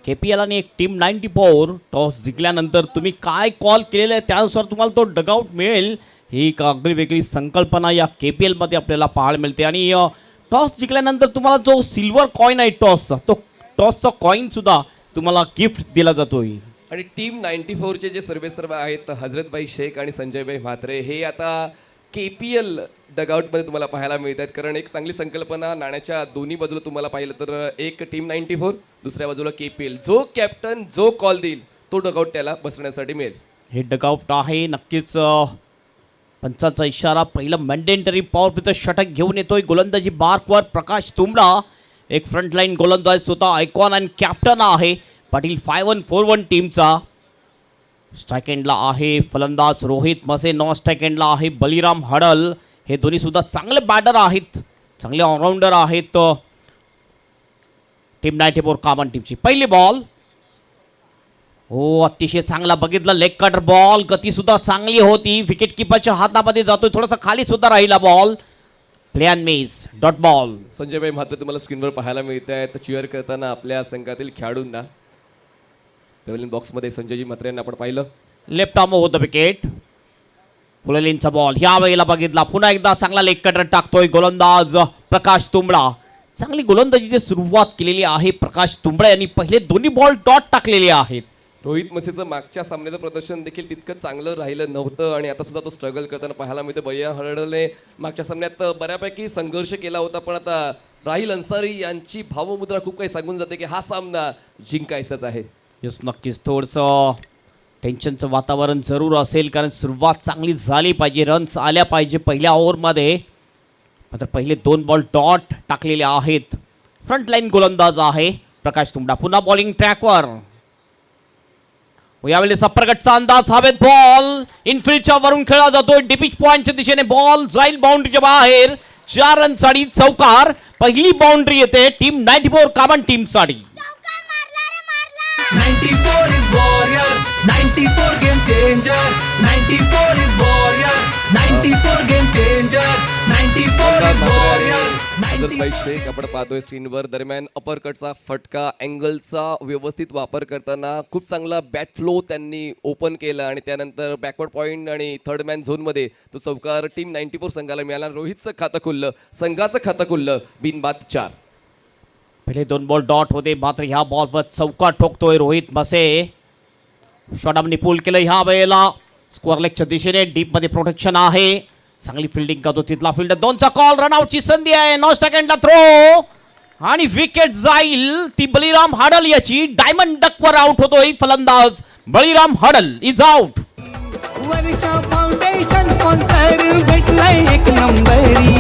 Speaker 6: KPL आणि एक टीम 94. टॉस जिंकल्यानंतर तुम्ही काय कॉल केलेलं आहे त्यानुसार तुम्हाला तो डगआउट मिळेल. ही एक आगळी वेगळी संकल्पना या KPLमध्ये आपल्याला पाहायला मिळते. आणि टॉस जिंकल्यानंतर तुम्हाला जो सिल्वर कॉईन आहे टॉसचा तो टॉसचा कॉईनसुद्धा तुम्हाला गिफ्ट दिला जातो.
Speaker 5: आणि टीम 94चे जे सर्वेसर्व आहेत हजरतभाई शेख आणि संजयभाई म्हात्रे हे आता KPL डगआउटमध्ये तुम्हाला पाहायला मिळत आहेत. कारण एक चांगली संकल्पना नाण्याच्या दोन्ही बाजूला तुम्हाला पाहिलं तर एक टीम 94 दुसऱ्या बाजूला KPL. जो कॅप्टन जो कॉल देईल तो डगआउट त्याला बसण्यासाठी मिळेल.
Speaker 6: हे डगआउट आहे नक्कीच. पंचांचा इशारा. पहिलं मॅन्डेटरी पॉवर प्लेचं षटक घेऊन येतोय. गोलंदाजी बार्कवर प्रकाश तुंबडा एक फ्रंटलाईन गोलंदाज स्वतः आयकॉन आणि कॅप्टन आहे पाटील 5141 टीमचा. स्ट्राईक एंडला आहे फलंदाज रोहित मसे. नॉन स्ट्राईक एंडला आहे बलिराम हडल. हे दोन्ही सुद्धा चांगले बॅटर आहेत. चांगले ऑलराऊंडर आहेत टीम 94 कामन टीमची. पहिली बॉल हो अतिशय चांगला बघितलं लेग कटर बॉल, गती सुद्धा चांगली होती, विकेट किपरच्या हातामध्ये जातोय, थोडासा खाली सुद्धा राहिला ball. Play and miss dot ball.
Speaker 5: Sanjaybhai Mhatre तुम्हाला स्क्रीनवर पाहायला मिळत आहेत चीअर करताना आपल्या संघातील खेळाडूंना. पेव्हलियन बॉक्समध्ये संजयजी म्हात्रे यांना आपण पाहिलं.
Speaker 6: लेफ्ट आर्म होतं विकेट. पुलेलींचा बॉल ह्या वेळेला बघितला, पुन्हा एकदा चांगला लेग कटर टाकतोय गोलंदाज प्रकाश तुंबडा. चांगली गोलंदाजीची सुरुवात केलेली आहे प्रकाश तुंबडा यांनी. पहिले दोन्ही बॉल डॉट टाकलेले आहेत.
Speaker 5: रोहित मसेचं मागच्या सामन्याचं प्रदर्शन देखील तितकं चांगलं राहिलं नव्हतं आणि आता सुद्धा तो स्ट्रगल करताना पाहायला मिळतो. बळीराम हडलने मागच्या सामन्यात बऱ्यापैकी संघर्ष केला होता, पण आता राहिल अन्सारी यांची भावमुद्रा खूप काही सांगून जाते की हा सामना जिंकायचाच आहे.
Speaker 6: यस नक्कीच थोडंसं टेन्शनचं वातावरण जरूर असेल, कारण सुरुवात चांगली झाली पाहिजे, रन्स आल्या पाहिजे पहिल्या ओव्हरमध्ये. मात्र पहिले 2 बॉल डॉट टाकलेले आहेत. फ्रंट लाईन गोलंदाज आहे प्रकाश तुंबडा. पुन्हा बॉलिंग ट्रॅकवर. यावेळी सप्परगटचा अंदाज हवेत. बॉल इनफिल्डच्या वरून खेळला जातोय. डिपिच पॉइंटच्या दिशेने बॉल जाईल बाउंड्रीच्या बाहेर. 4 रनसाठी चौकार. पहिली बाउंड्री येते टीम 94 कामन टीम साठी.
Speaker 4: 94 is warrior, 94 game changer. 94 is warrior, 94 game changer. 94 is warrior.
Speaker 5: अजरभाई Shaikh आपण पाहतोय स्क्रीनवर. दरम्यान अपरकटचा फटका अँगलचा व्यवस्थित वापर करताना खूप चांगला बॅट फ्लो त्यांनी ओपन केला आणि त्यानंतर बॅकवर्ड पॉईंट आणि थर्ड मॅन झोनमध्ये तो चौकार टीम 94 संघाला मिळाला. रोहितचं खातं खुललं, संघाचं खातं खुललं. बिनबाद 4.
Speaker 6: पहिले 2 बॉल डॉट होते, मात्र ह्या बॉलवर चौका ठोकतोय रोहित मसे. शॉटअपनी पूल केलं ह्या वेळेला. स्क्वेअर लेगच्या दिशेने डीपमध्ये प्रोटेक्शन आहे. चांगली फिल्डिंग करतो तिथला फिल्डर. 2चा कॉल, रनआउटची संधी आहे. 9 सेकंडला थ्रो आणि विकेट जाईल ती बळीराम हडल याची. डायमंड डकवर आउट होतोय फलंदाज Baliram Hadal is out.
Speaker 3: Varsha foundation sponsor भेटलाय 1 नंबरी.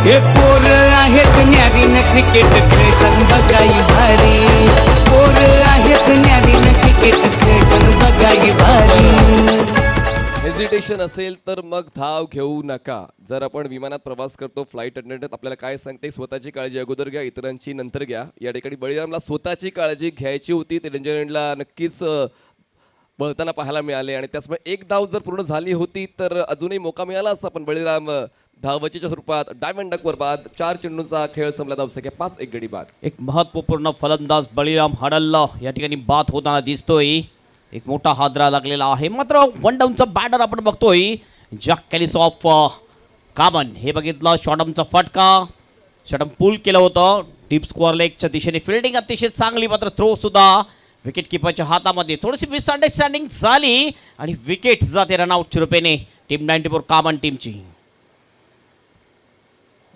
Speaker 3: हे पोर आहेत न्यारीन क्रिकेट खेळताना बघाई भारी. पोर आहेत न्यारीन क्रिकेट खेळताना बघाई भारी.
Speaker 5: हेजिटेशन असेल तर मग धाव घेऊ नका. जर आपण विमानात प्रवास करतो, फ्लाईट अटेंडंट आपल्याला काय सांगते, स्वतःची काळजी अगोदर घ्या, इतरांची नंतर घ्या. या ठिकाणी बळीरामला स्वतःची काळजी घ्यायची होती. ते डेंजर एंडला नक्कीच पळताना पाहायला मिळाले आणि त्याचमुळे एक धाव जर पूर्ण झाली होती तर अजूनही मोका मिळाला असता, पण बळीराम धावचीच्या स्वरूपात डायमंड डकवर बाद. 4 चेंडूंचा खेळ संपला. धावसंख्या 5, 1 गडी बाद.
Speaker 6: एक महत्वपूर्ण फलंदाज बळीराम हडल या ठिकाणी बाद होताना दिसतोय. एक मोठा हादरा लागलेला आहे. मात्र 1 डाऊनचा बॅटर आपण बघतोय जॅक कॅलिस ऑफ कामन. हे बघितलं शॉटअमचा फटका. शॉटअम पूल केलं होतं डीप स्क्वेअर लेगच्या दिशेने. फिल्डिंग अतिशय चांगली, मात्र थ्रो सुद्धा विकेट किपरच्या हातामध्ये. थोडीशी मिसअंडरस्टँडिंग झाली आणि विकेट जाते रनआउटच्या रूपेने टीम 94 कामन टीमची.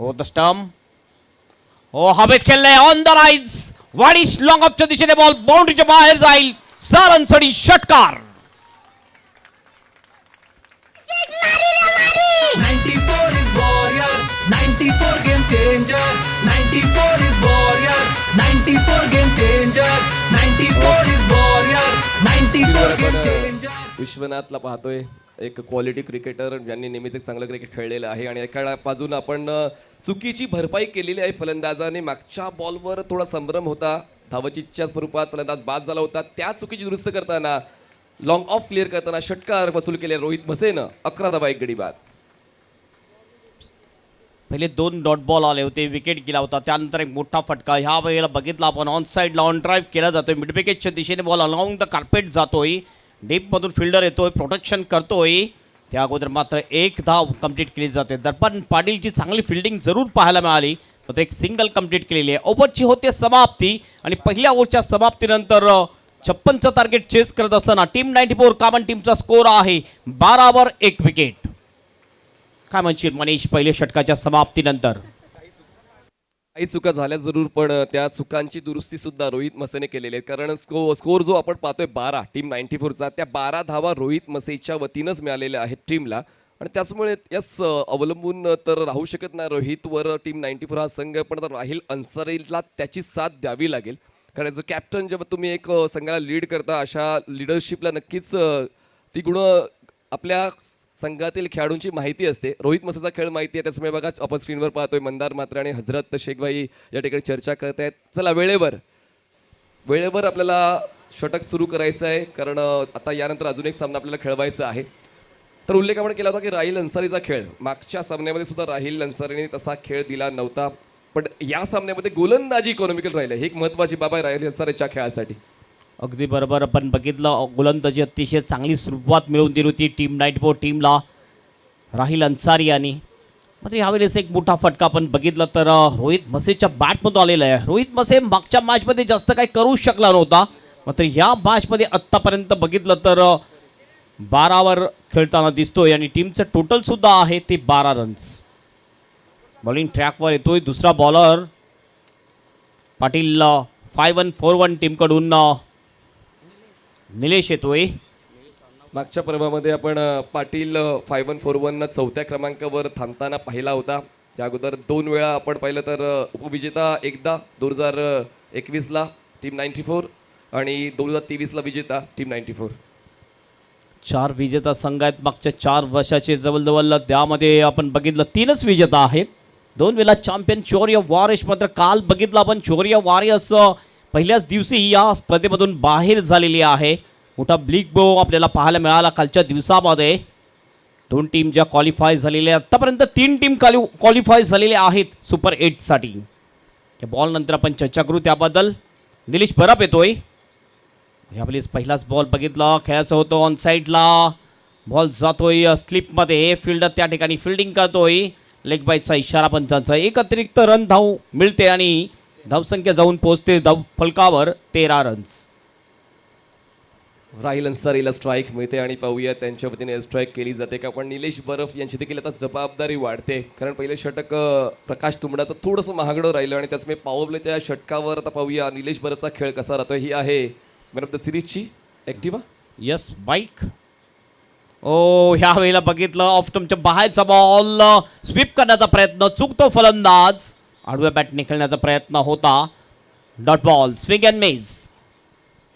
Speaker 6: हो द स्टंप. हो हवेत खेळलंय ऑन द राईज. वाडीश लॉंग ऑफच्या दिशेने बॉल बाउंड्रीच्या बाहेर जाईल. 4 रनसाठी षटकार.
Speaker 4: 94 is warrior, 94 game changer. 94 is warrior, 94 game changer. 94 is warrior, 94 game changer.
Speaker 5: विश्वनाथला पाहतोय, एक क्वालिटी क्रिकेटर ज्यांनी नेहमीच एक चांगलं क्रिकेट खेळलेलं आहे आणि एका बाजूनं आपण चुकीची भरपाई केलेली आहे फलंदाजाने. मागच्या बॉलवर थोडा संभ्रम होता, धावचीच्या स्वरूपात फलंदाज बाद झाला होता. त्या चुकीची दुरुस्त करताना लॉंग ऑफ क्लिअर करताना षटकार वसूल केले रोहित मसेनं. 11 धावा 1 गडी बाद.
Speaker 6: पहिले 2 डॉट बॉल आले होते, विकेट गेला होता. त्यानंतर एक मोठा फटका. ह्या वेळेला बघितला आपण ऑन साईडला ऑन ड्राईव्ह केला जातोय. मिड विकेटच्या दिशेने बॉल अलॉंग द कार्पेट जातोय. डीपमधून फिल्डर येतोय, प्रोटेक्शन करतोय. त्या अगोदर मात्र 1 धाव कंप्लीट केली जाते. दर्पण पाटीलची चांगली फिल्डिंग जरूर पाहायला मिळाली, मात्र एक सिंगल कंप्लीट केलेली आहे. ओव्हरची होते समाप्ती आणि पहिल्या ओव्हरच्या समाप्तीनंतर 56चं टार्गेट चेस करत असताना टीम 94 कामन टीमचा स्कोर आहे 12 1 विकेट. काय म्हणशील मनीष पहिल्या षटकाच्या समाप्तीनंतर?
Speaker 5: काही चुका झाल्या जरूर, पण त्या चुकांची दुरुस्ती सुद्धा रोहित मसेने केलेली आहे. कारण स्कोर जो आपण पाहतोय 12 टीम 94चा, त्या 12 धावा रोहित मसेच्या वतीनंच मिळालेल्या आहेत टीमला. आणि त्याचमुळे यस अवलंबून तर राहू शकत नाही रोहितवर टीम 94 हा संघ, पण आता राहिल अन्सारीला त्याची साथ द्यावी लागेल. कारण ॲज अ कॅप्टन जेव्हा तुम्ही एक संघाला लीड करता, अशा लिडरशिपला नक्कीच ती गुणं आपल्या संघातील खेळाडूंची माहिती असते. रोहित मसेचा खेळ माहिती आहे, त्याच्यामुळे बघा आपण स्क्रीनवर पाहतोय मंदार मात्रे आणि हजरत शेखभाई या ठिकाणी चर्चा करत आहेत. चला वेळेवर आपल्याला षटक सुरू करायचं आहे, कारण आता यानंतर अजून एक सामना आपल्याला खेळवायचा आहे. तर उल्लेख आपण केला होता की राहिल अन्सारीचा खेळ, मागच्या सामन्यामध्ये सुद्धा राहिल अन्सारीने तसा खेळ दिला नव्हता, पण या सामन्यामध्ये गोलंदाजी इकॉनॉमिकल राहिलं. ही एक महत्त्वाची बाब आहे राहिल अन्सारीच्या खेळासाठी.
Speaker 6: अगदी बरोबर आपण बघितलं, गोलंदाजी अतिशय चांगली सुरुवात मिळवून दिली होती टीम 94 टीमला राहिल अन्सारी यांनी. मात्र यावेळेस एक मोठा फटका आपण बघितला तर रोहित मसेच्या बॅटमधून आलेला आहे. रोहित मसे मागच्या मॅचमध्ये जास्त काही करू शकला नव्हता, मात्र ह्या मॅचमध्ये आत्तापर्यंत बघितलं तर 12वर खेळताना दिसतोय आणि टीमचं टोटल सुद्धा आहे ते 12 रन्स. बॉलिंग ट्रॅकवर येतोय दुसरा बॉलर पाटील. 5-1-4-1 टीमकडून निलेश येतोय.
Speaker 5: मागच्या पर्वामध्ये आपण पाटील 5-1-4-1 चौथ्या क्रमांकावर थांबताना पाहिला होता. या अगोदर 2 वेळा आपण पाहिलं तर उपविजेता एकदा 2021ला टीम 94 आणि 2023ला विजेता टीम 94.
Speaker 6: 4 विजेता संघ आहेत मागच्या 4 वर्षाचे जवळजवळ. त्यामध्ये आपण बघितलं 3च विजेता आहेत. 2 वेळा चॅम्पियन शौर्य वॉरियर्स. मात्र काल बघितलं आपण शौर्य वॉरियर्स पहिल्याच दिवशी या स्पर्धेमधून बाहेर झालेली आहे. मोठा ब्लिक बो आपल्याला पाहायला मिळाला कालच्या दिवसामध्ये. 2 टीम ज्या क्वालिफाय झालेल्या आत्तापर्यंत 3 टीम क्वालिफाय झालेल्या आहेत सुपर 8साठी. या बॉल नंतर आपण चर्चा करू त्याबद्दल. निलेश बराप येतोय. यावेळेस पहिलाच बॉल बघितला, खेळायचं होतं ऑन साईडला. बॉल जातोय स्लिपमध्ये. फिल्डर त्या ठिकाणी फिल्डिंग करतोय. लेग बाईटचा इशारा पण त्यांचा. एक अतिरिक्त रन धाव मिळते आणि धावसंख्या जाऊन पोहोचते धाव फलकावर 13 रन्स.
Speaker 5: राहिल अन्सारीला स्ट्राईक मिळते आणि पाहूया त्यांच्या वतीने स्ट्राईक केली जाते का. पण निलेश बरफ यांची देखील आता जबाबदारी वाढते, कारण पहिले षटक प्रकाश तुंबडाचं थोडंसं महागडं राहिलं आणि त्याचमुळे पॉवर प्लेच्या षटकावर आता पाहूया निलेश बरफचा खेळ कसा राहतोय. ही आहे मॅन ऑफ द सिरीजची ॲक्टिवा.
Speaker 6: Yes bike. ओ ह्या वेळेला बघितलं ऑफ स्टंपच्या बाहेरचा बॉल स्वीप करण्याचा प्रयत्न, चुकतो फलंदाज. आडव्या बॅटने खेळण्याचा प्रयत्न होता. Dot ball, swing and miss.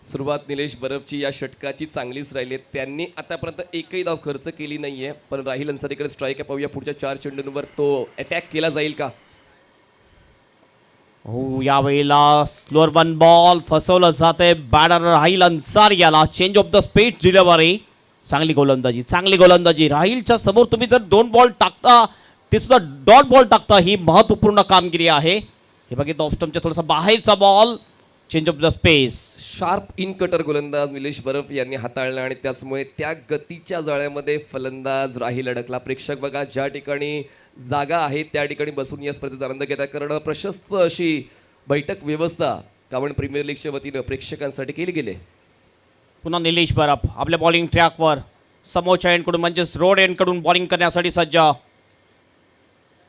Speaker 5: सुरुवात निलेश बरफची या षटकाची चांगलीच राहिली. त्यांनी आतापर्यंत एकही धाव खर्च केली नाहीये, पण राहिल अन्सारीकडे स्ट्राईक आहे. पाहूया पुढच्या 4 चेंडूंवर तो अटॅक केला जाईल का.
Speaker 6: हो यावेळेला स्लोअर 1 बॉल फसवलं जाते बॅटर राहिल अन्सारी याला. Change of the speed delivery. चांगली गोलंदाजी राहिलच्या समोर तुम्ही जर 2 बॉल टाकता ते सुद्धा डॉट बॉल टाकता, ही महत्त्वपूर्ण कामगिरी आहे. हे बघितलं ऑफ स्टंपच्या थोडासा बाहेरचा ball. Change of the space.
Speaker 5: Sharp in cutter गोलंदाज निलेश बरफ यांनी हाताळला आणि त्याचमुळे त्या गतीच्या जाळ्यामध्ये फलंदाज राहिल अडकला. प्रेक्षक बघा ज्या ठिकाणी जागा आहे त्या ठिकाणी बसून या स्पर्धेचा आनंद घेतात, कारण प्रशस्त अशी बैठक व्यवस्था कावण प्रीमियर लीगच्या वतीनं प्रेक्षकांसाठी केली गेली.
Speaker 6: पुन्हा निलेश बरफ आपल्या बॉलिंग ट्रॅकवर समोरच्या एंडकडून म्हणजेच रोड एंडकडून बॉलिंग करण्यासाठी सज्ज.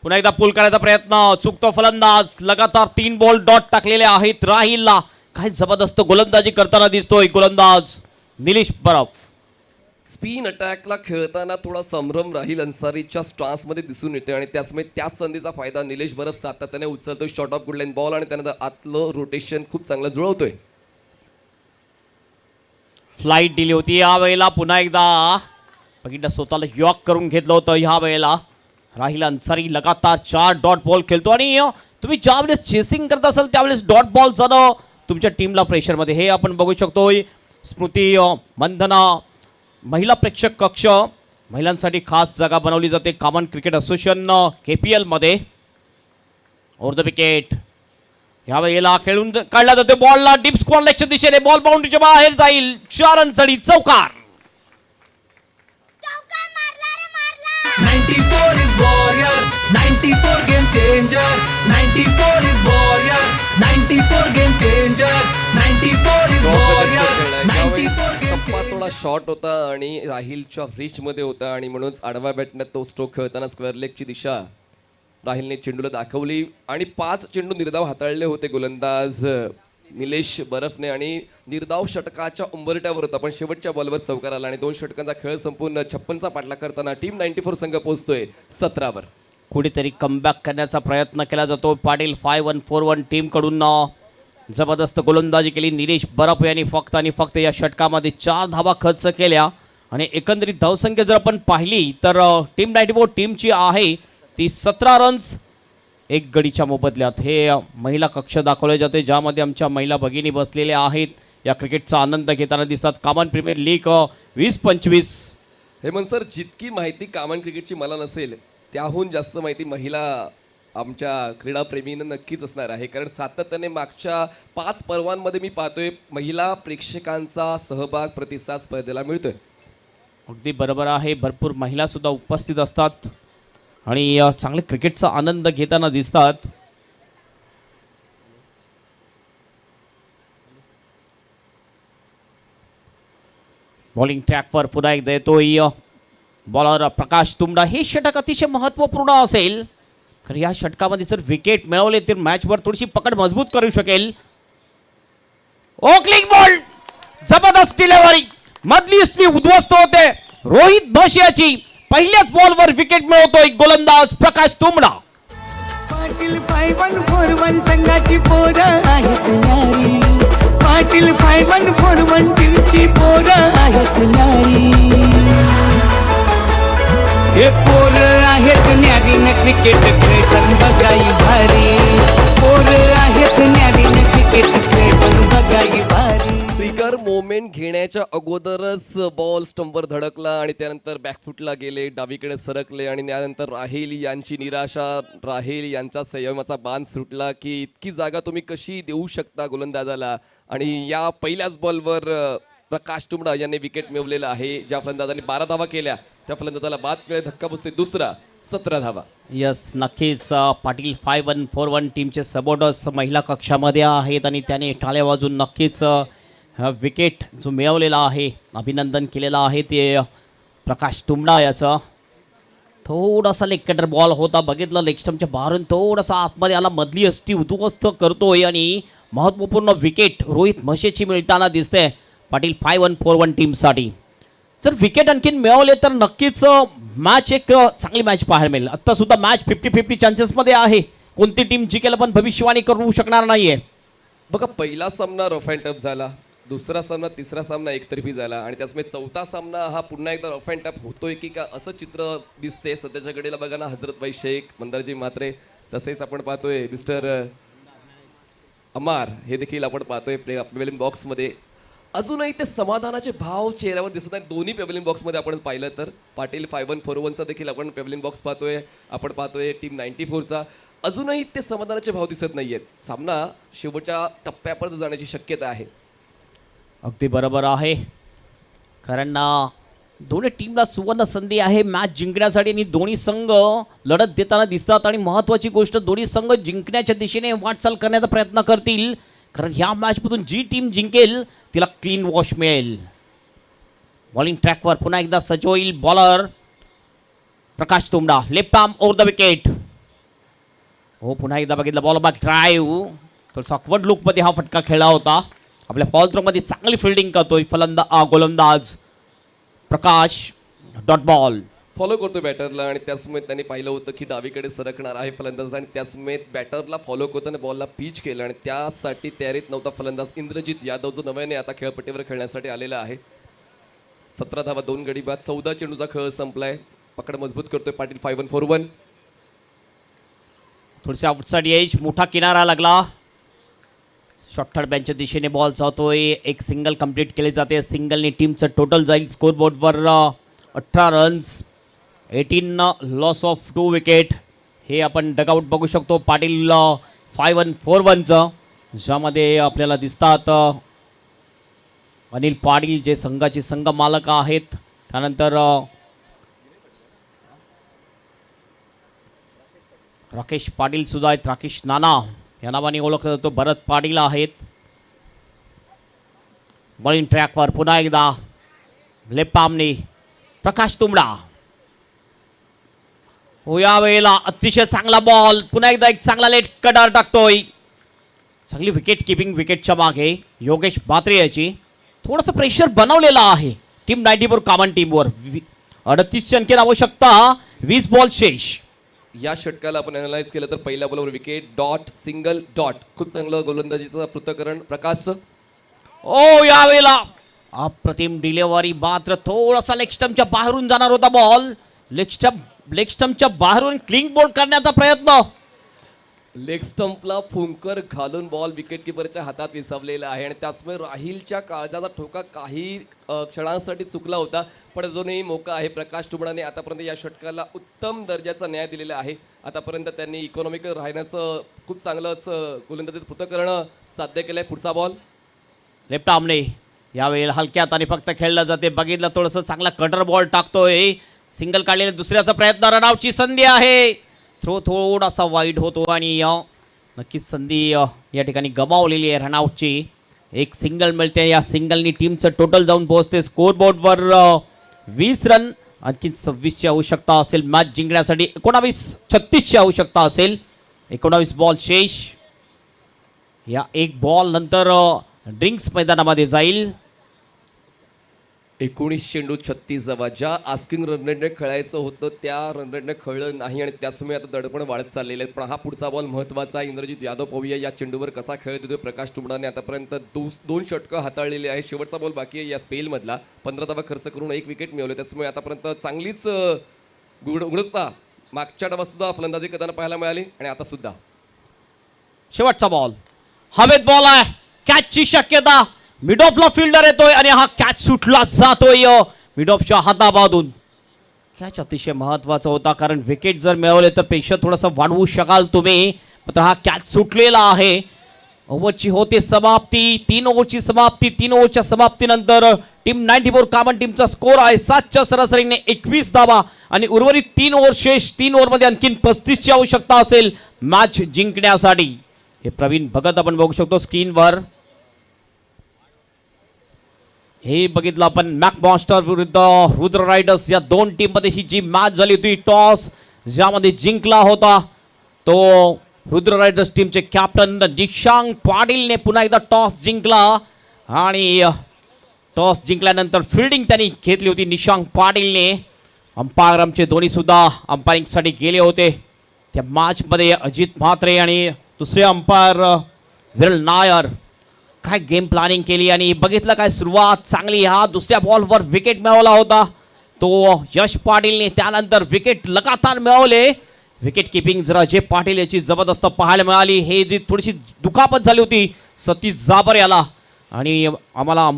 Speaker 6: पुन्हा एकदा पुल करायचा प्रयत्न, चुकतो फलंदाज. लगातार 3 बॉल डॉट टाकलेले आहेत राहिलला. काय जबरदस्त गोलंदाजी करताना दिसतोय गोलंदाज निलेश बरफ.
Speaker 5: स्पिन अटॅकला खेळताना थोडा संभ्रम राहिल अन्सारीच्या स्टान्समध्ये दिसून येते आणि त्याचमुळे त्याच संधीचा फायदा निलेश बरफ सातत्याने उचलतोय. शॉर्ट ऑफ गुडलाईन बॉल आणि त्यानंतर आतलं रोटेशन खूप चांगलं जुळवतोय.
Speaker 6: फ्लाईट दिली होती यावेळेला. पुन्हा एकदा बघितलं स्वतःला यॉक करून घेतलं होतं ह्या वेळेला. राहिल अन्सारी लगातार 4 डॉट बॉल खेळतो आणि तुम्ही ज्यावेळेस चेसिंग करत असाल त्यावेळेस डॉट बॉल जाणं तुमच्या टीमला प्रेशरमध्ये, हे आपण बघू शकतोय. स्मृती मंधना महिला प्रेक्षक कक्ष, महिलांसाठी खास जागा बनवली जाते कॉमन क्रिकेट असोसिएशन KPL मध्ये. ओव्हर द विकेट ह्या वेळेला खेळून काढला जातो. बॉलला डीप स्क्वेअर लेगच्या दिशेने बॉल बाउंड्रीच्या बाहेर जाईल. 4 रनसाठी चौकार.
Speaker 4: 94 is warrior, 94 game changer. 94 is warrior, 94 game changer. 94 is warrior, 94 game
Speaker 5: टप्पा
Speaker 4: changer.
Speaker 5: थोडा शॉर्ट होता आणि राहिलच्या रीचमध्ये होता आणि म्हणूनच आडव्या बॅटने तो स्ट्रोक खेळताना स्क्वेअर लेगची दिशा राहिलने चेंडूला दाखवली आणि 5 चेंडू निर्धाव हाताळले होते गोलंदाज निलेश बरफने आणि निर्धाव षटकाच्या उंबरट्यावर होता, पण शेवटच्या बॉलवर चौकार आला आणि 2 षटकांचा खेळ संपून 56चा पाठलाग करताना टीम 94 संघ पोहोचतोय 17वर.
Speaker 6: कुठेतरी कमबॅक करण्याचा प्रयत्न केला जातो. पाटील 5-1-4-1 टीमकडून जबरदस्त गोलंदाजी केली. निलेश बरफ यांनी फक्त आणि फक्त या षटकामध्ये 4 धावा खर्च केल्या आणि एकंदरीत धावसंख्या जर आपण पाहिली तर टीम 94 टीमची आहे ती 17 रन्स 1 गडीच्या मोबदल्यात. हे महिला कक्ष दाखवले जाते ज्यामध्ये आमच्या महिला भगिनी बसलेल्या आहेत, या क्रिकेटचा आनंद घेताना दिसतात. Kaman premier league 20-25.
Speaker 5: Hemant sir, जितकी माहिती कॉमन क्रिकेटची मला नसेल त्याहून जास्त माहिती महिला आमच्या क्रीडाप्रेमींना नक्कीच असणार आहे, कारण सातत्याने मागच्या 5 पर्वांमध्ये मी पाहतोय महिला प्रेक्षकांचा सहभाग प्रतिसाद स्पर्धेला मिळतोय.
Speaker 6: अगदी बरोबर आहे. भरपूर महिला सुद्धा उपस्थित असतात आणि चांगले क्रिकेटचा आनंद घेताना दिसतात. बॉलिंग ट्रॅकवर पुन्हा एकदा येतोय बॉलर प्रकाश तुंबडा. हे षटक अतिशय महत्त्वपूर्ण असेल, कारण या षटकामध्ये जर विकेट मिळवले तर मॅचवर थोडीशी पकड मजबूत करू शकेल. ओकलिंग बॉल, जबरदस्त डिलिव्हरी, मधली स्त्री उद्ध्वस्त होते. रोहित भाशियाची पहिल्याच बॉलवर विकेट मिळवतोय गोलंदाज प्रकाश तुंबडा.
Speaker 3: पाटील 5141 संघाची पोरं आहेत न्यारी. पाटील 5141 टीमची पोरं आहेत न्यारी. हे पोरं आहेत न्यारीनं क्रिकेट खेळताना बघाई भारी. पोरं आहेत न्यारीनं क्रिकेट खेळताना बघाई भारी.
Speaker 5: ट्रिगर मोमेंट घेण्याच्या अगोदरच बॉल स्टंपवर धडकला आणि त्यानंतर बॅकफुटला गेले, डावीकडे सरकले आणि त्यानंतर राहेल यांची निराशा, राहेल यांचा संयमाचा बांध सुटला की इतकी जागा तुम्ही कशी देऊ शकता गोलंदाजाला. आणि या पहिल्याच बॉलवर प्रकाश तुंबडा यांनी विकेट मिळवलेला आहे. ज्या फलंदाजाने 12 धावा केल्या त्या फलंदाजाला बाद केले, धक्का बसतोय दुसरा, 17 धावा.
Speaker 6: यस, नक्कीच पाटील 5141 टीमचे सपोर्टर्स महिला कक्षामध्ये आहेत आणि त्याने टाळ्या वाजून नक्कीच विकेट जो मिळवलेला आहे, अभिनंदन केलेलं आहे ते प्रकाश तुंबडा याचं. थोडासा लेग कटर बॉल होता, बघितलं लेग स्टंपच्या बाहेरून थोडासा आतमध्ये आला, मधली अष्टी उद्ध्वस्त करतोय आणि महत्त्वपूर्ण विकेट रोहित म्हशेची मिळताना दिसते पाटील 5141 टीमसाठी. जर विकेट आणखीन मिळवले तर नक्कीच मॅच एक चांगली मॅच पाहायला मिळेल. आत्ता सुद्धा मॅच 50-50 चान्सेसमध्ये आहे, कोणती टीम जिंकेल पण भविष्यवाणी करू शकणार नाहीये.
Speaker 5: बघा, पहिला सामना रफ अँड टफ झाला, दुसरा सामना, तिसरा सामना एकतर्फी झाला आणि त्याचमुळे चौथा सामना हा पुन्हा एकदा रफ अँड टफ होतोय की का असं चित्र दिसते सध्याच्या घडीला. बघा ना, हजरतभाई शेख, मंदारजी म्हात्रे, तसेच आपण पाहतोय मिस्टर अमार, हे देखील आपण पाहतोय पेव्हलियन बॉक्समध्ये. अजूनही ते समाधानाचे भाव चेहऱ्यावर दिसत आहेत दोन्ही पेव्हलियन बॉक्समध्ये. आपण पाहिलं तर पाटील 5141चा देखील आपण पेव्हलियन बॉक्स पाहतोय, आपण पाहतोय टीम 94चा. अजूनही ते समाधानाचे भाव दिसत नाहीयेत. सामना शेवटच्या टप्प्यापर्यंत जाण्याची शक्यता आहे.
Speaker 6: अगदी बरोबर आहे, कारण दोन्ही टीमला सुवर्ण संधी आहे मॅच जिंकण्यासाठी आणि दोन्ही संघ लढत देताना दिसतात. आणि महत्त्वाची गोष्ट, दोन्ही संघ जिंकण्याच्या दिशेने वाटचाल करण्याचा प्रयत्न करतील, कारण ह्या मॅचमधून जी टीम जिंकेल तिला क्लीन वॉश मिळेल. बॉलिंग ट्रॅकवर पुन्हा एकदा सज्ज होईल bowler Prakash Tumbada. Left arm over the wicket. हो, पुन्हा एकदा बघितलं बॉल बॅक ड्राईव्ह, थोडासा ऑकवर्ड लुकमध्ये हा फटका खेळला होता. आपल्या फॉल थ्रोमध्ये चांगली फिल्डिंग करतोय गोलंदाज प्रकाश. डॉट बॉल
Speaker 5: फॉलो करतोय बॅटरला आणि त्याचमुळे त्यांनी पाहिलं होतं की डावीकडे सरकणार आहे फलंदाज आणि त्याचमुळे बॅटरला फॉलो करताना बॉलला पिच केलं आणि त्यासाठी तयारीत नव्हता फलंदाज इंद्रजित यादव, जो नव्याने आता खेळपट्टीवर खेळण्यासाठी आलेला आहे. 17 धावा 2 गडी बाद, 14 चेंडूचा खेळ संपलाय. पकड मजबूत करतोय पाटील 5141.
Speaker 6: थोडीशी आउटसाइड एज, मोठा किनारा लागला. शॉर्ट थर्ड बँचच्या दिशेने बॉल जातोय. एक सिंगल कंप्लीट केले जाते. सिंगलने टीमचं टोटल जाईल स्कोरबोर्डवर 18 रन्स, 18 लॉस ऑफ 2 विकेट. हे आपण डगआउट बघू शकतो पाटील 5141चं, ज्यामध्ये आपल्याला दिसतात अनिल पाटील जे संघाचे संघ मालक आहेत. त्यानंतर राकेश पाटील सुद्धा आहेत, राकेश नाना या नावाने ओळखला जातो. भरत पाटील आहेत. बॉलिंग ट्रॅकवर पुन्हा एकदा लेफ्ट आर्मने प्रकाश तुंबडा. हो, या वेळेला अतिशय चांगला बॉल, पुन्हा एकदा एक चांगला लेट कटर टाकतोय. चांगली विकेट किपिंग विकेटच्या मागे योगेश बात्रे याची. थोडंसं प्रेशर बनवलेलं आहे टीम 94 कॉमन टीमवर. 38 अंकीय आवश्यकता, 20 बॉल शेष.
Speaker 5: या षटकाला आपण अनालाइज केलं तर पहिल्या बॉलवर विकेट, डॉट, सिंगल, डॉट. खूप चांगलं गोलंदाजीचं पृथक्करण प्रकाशचं.
Speaker 6: ओ, यावेळेला अप्रतिम डिलेवरी, मात्र थोडासा लेग स्टंपच्या बाहेरून जाणार होता बॉल. लेग स्टंपच्या बाहेरून क्लिंग बोल्ड करण्याचा प्रयत्न.
Speaker 5: लेग स्टंपला फुंकर घालून बॉल विकेटकीपरच्या हातात विसावलेला आहे आणि त्याचमुळे राहिलच्या काळजाचा ठोका काही क्षणांसाठी चुकला होता, पण अजूनही मोका आहे. प्रकाश टुमडाने आतापर्यंत या षटकाला उत्तम दर्जाचा न्याय दिलेला आहे. आतापर्यंत त्यांनी इकॉनॉमिकल राहण्याचं खूप चांगलंच गोलंदाजीत पृथक्करण साध्य केलंय. पुढचा बॉल
Speaker 6: लेफ्ट आर्मने यावेळेला हलक्यात आणि फक्त खेळलं जाते. बघितलं थोडंसं चांगला कटर बॉल टाकतोय. सिंगल काढलेला दुसऱ्याचा प्रयत्न, रनआउटची संधी आहे. थ्रो थोडासा वाईड होतो आणि नक्कीच संधी या ठिकाणी गमावलेली आहे रनआउटची. एक सिंगल मिळते. या सिंगलनी टीमचं टोटल जाऊन पोहोचते स्कोरबोर्डवर 20 रन. आणखी 26ची आवश्यकता असेल मॅच जिंकण्यासाठी. 19-36ची आवश्यकता असेल. 19 बॉल शेष. या एक बॉल नंतर ड्रिंक्स मैदानामध्ये जाईल.
Speaker 5: 19 चेंडू 36 धावा. ज्या आस्किंग रनरेटने खेळायचं होतं त्या रनरेटने खेळलं नाही आणि त्यासमोर आता दडपण वाढत चाललेले आहेत. पण हा पुढचा बॉल महत्त्वाचा आहे. इंद्रजित यादव पाहूया या चेंडूवर कसा खेळत होतो. प्रकाश टुमडाने आतापर्यंत 2 षटकं हाताळलेली आहे. शेवटचा बॉल बाकी आहे या स्पेलमधला. 15 धावा खर्च करून 1 विकेट मिळवले. त्याच्यामुळे आतापर्यंत चांगलीच गुणवत्ता मागच्या डावात सुद्धा फलंदाजी करताना पाहायला मिळाली आणि आता सुद्धा.
Speaker 6: शेवटचा बॉल हवेत बॉल आहे. कॅचची शक्यता. मिड ऑफला फिल्डर येतोय आणि हा कॅच सुटला जातोय मिड ऑफच्या हाताबाजून. कॅच अतिशय महत्वाचा होता, कारण विकेट जर मिळवले तर पेक्षा थोडंसं वाढवू शकाल तुम्ही. मात्र हा कॅच सुटलेला आहे. ओव्हरची होते समाप्ती. 3 ओव्हरची समाप्ती. 3 ओव्हरच्या समाप्तीनंतर टीम 94 कामन टीमचा स्कोर आहे 7च्या सरासरीने 21 धावा आणि उर्वरित 3 ओव्हर शेष. 3 ओव्हरमध्ये आणखीन 35ची आवश्यकता असेल मॅच जिंकण्यासाठी. हे प्रवीण भगत आपण बघू शकतो स्क्रीनवर. हे बघितलं आपण मॅक मॉन्स्टर विरुद्ध रुद्र रायडर्स या 2 टीममध्ये ही जी मॅच झाली होती. टॉस ज्यामध्ये जिंकला होता तो रुद्र रायडर्स टीमचे कॅप्टन निशांक पाटीलने पुन्हा एकदा टॉस जिंकला आणि टॉस जिंकल्यानंतर फिल्डिंग त्यांनी घेतली होती निशांक पाटीलने. अंपायर आमचे दोन्ही सुद्धा अंपायरिंगसाठी गेले होते त्या मॅचमध्ये. अजित म्हात्रे आणि दुसरे अंपायर विरल नायर. काय गेम प्लॅनिंग केली आणि बघितलं काय सुरुवात चांगली. हा दुसऱ्या बॉलवर विकेट मिळवला होता तो यश पाटीलने. त्यानंतर विकेट लगातार मिळवले. विकेट किपिंग जरा अजय पाटील याची जबरदस्त पाहायला मिळाली. हे जी थोडीशी दुखापत झाली होती सतीश जाबर याला आणि आम्हाला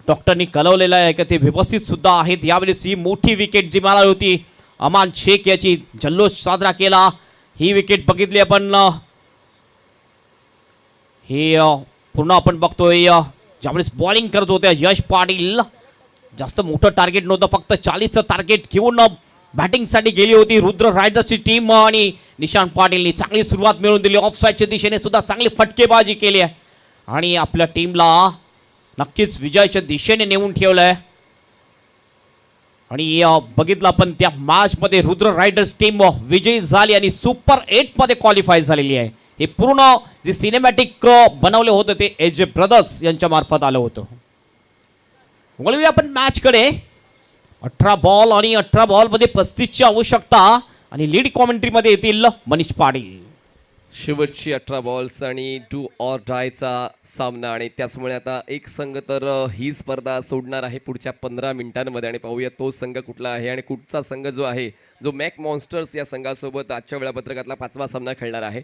Speaker 6: डॉक्टरनी कळवलेलं आहे की ते व्यवस्थित सुद्धा आहेत. यावेळेस ही मोठी विकेट जी मिळाली होती अमान शेख याची जल्लोष साजरा केला. ही विकेट बघितली आपण. हे पूर्ण आपण बघतोय ज्यावेळेस बॉलिंग करत होत्या यश पाटील. जास्त मोठं टार्गेट नव्हतं, फक्त 40चं टार्गेट घेऊन बॅटिंगसाठी गेली होती रुद्र रायडर्सची टीम आणि निशांत पाटीलनी चांगली सुरुवात मिळवून दिली. ऑफ साईडच्या दिशेने सुद्धा चांगली फटकेबाजी केली आहे आणि आपल्या टीमला नक्कीच विजयाच्या दिशेने नेऊन ठेवलं आहे. आणि बघितलं आपण त्या मॅचमध्ये रुद्र रायडर्स टीम विजयी झाली आणि सुपर 8मध्ये क्वालिफाय झालेली आहे. हे पूर्ण जे सिनेमॅटिक बनवले होतं ते एजे ब्रदर्स यांच्या मार्फत आलं होतं. वळूया आपण मॅचकडे. 18 बॉल आणि 18 बॉलमध्ये 35ची आवश्यकता आणि लीड कॉमेंट्रीमध्ये येतील मनीष पाटील.
Speaker 5: शेवटची 18 बॉल्स आणि डू ऑर डायचा सामना आणि त्याचमुळे आता एक संघ तर ही स्पर्धा सोडणार आहे पुढच्या 15 मिनिटांमध्ये आणि पाहूया तो संघ कुठला आहे आणि कुठचा संघ जो आहे जो मॅक मॉन्स्टर्स या संघासोबत आजच्या वेळापत्रकातला 5वा सामना खेळणार आहे.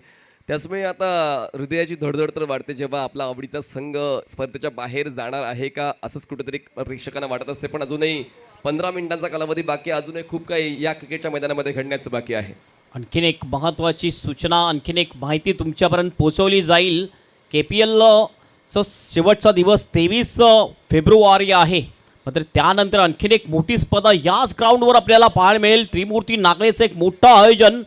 Speaker 5: त्याचमुळे आता हृदयाची धडधड तर वाढते जेव्हा आपला आवडीचा संघ स्पर्धेच्या बाहेर जाणार आहे का असंच कुठेतरी प्रेक्षकांना वाटत असते. पण अजूनही 15 मिनिटांचा कालावधी बाकी, अजूनही खूप काही या क्रिकेटच्या मैदानामध्ये घडण्याचं बाकी आहे.
Speaker 6: आणखीन एक महत्त्वाची सूचना, आणखीन एक माहिती तुमच्यापर्यंत पोहोचवली जाईल. KPLचं शेवटचा दिवस 23 फेब्रुवारी आहे. मात्र त्यानंतर आणखीन एक मोठी स्पर्धा याच ग्राउंडवर आपल्याला पाहायला मिळेल. त्रिमूर्ती नागलेचं एक मोठं आयोजन,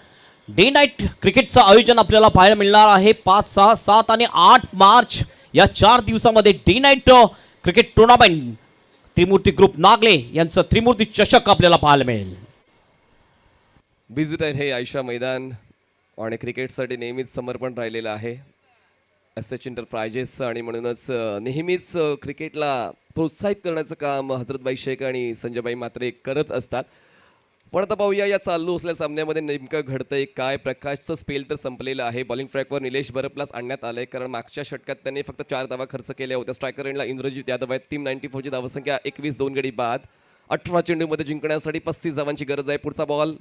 Speaker 6: डे नाईट क्रिकेटचं आयोजन आपल्याला पाहायला मिळणार आहे. 5, 6, 7 आणि 8 मार्च या 4 दिवसामध्ये डे नाईट क्रिकेट टुर्नामेंट त्रिमूर्ती ग्रुप नागले यांचं त्रिमूर्ती चषक आपल्याला पाहायला मिळेल.
Speaker 5: बिझी राहील हे आयशा मैदान आणि क्रिकेटसाठी नेहमीच समर्पण राहिलेलं आहे. SH एंटरप्राइजेस आणि म्हणूनच नेहमीच क्रिकेटला प्रोत्साहित करण्याचं काम हजरतबाई शेख आणि संजयबाई म्हात्रे करत असतात. पण आता पाहूया या चालू असलेल्या सामन्यामध्ये नेमकं घडतंय काय. प्रकाशचं स्पेल तर संपलेलं आहे. बॉलिंग ट्रॅकवर निलेश बरपलाच आणण्यात आलंय, कारण मागच्या षटकात त्यांनी फक्त 4 धावा खर्च केल्या होत्या. स्ट्रायकर एंडला इंद्रजित यादव आहेत. टीम 94ची धावसंख्या 21, 2 गडी बाद. 18 चेंडूमध्ये जिंकण्यासाठी 35 धावांची गरज आहे. पुढचा बॉल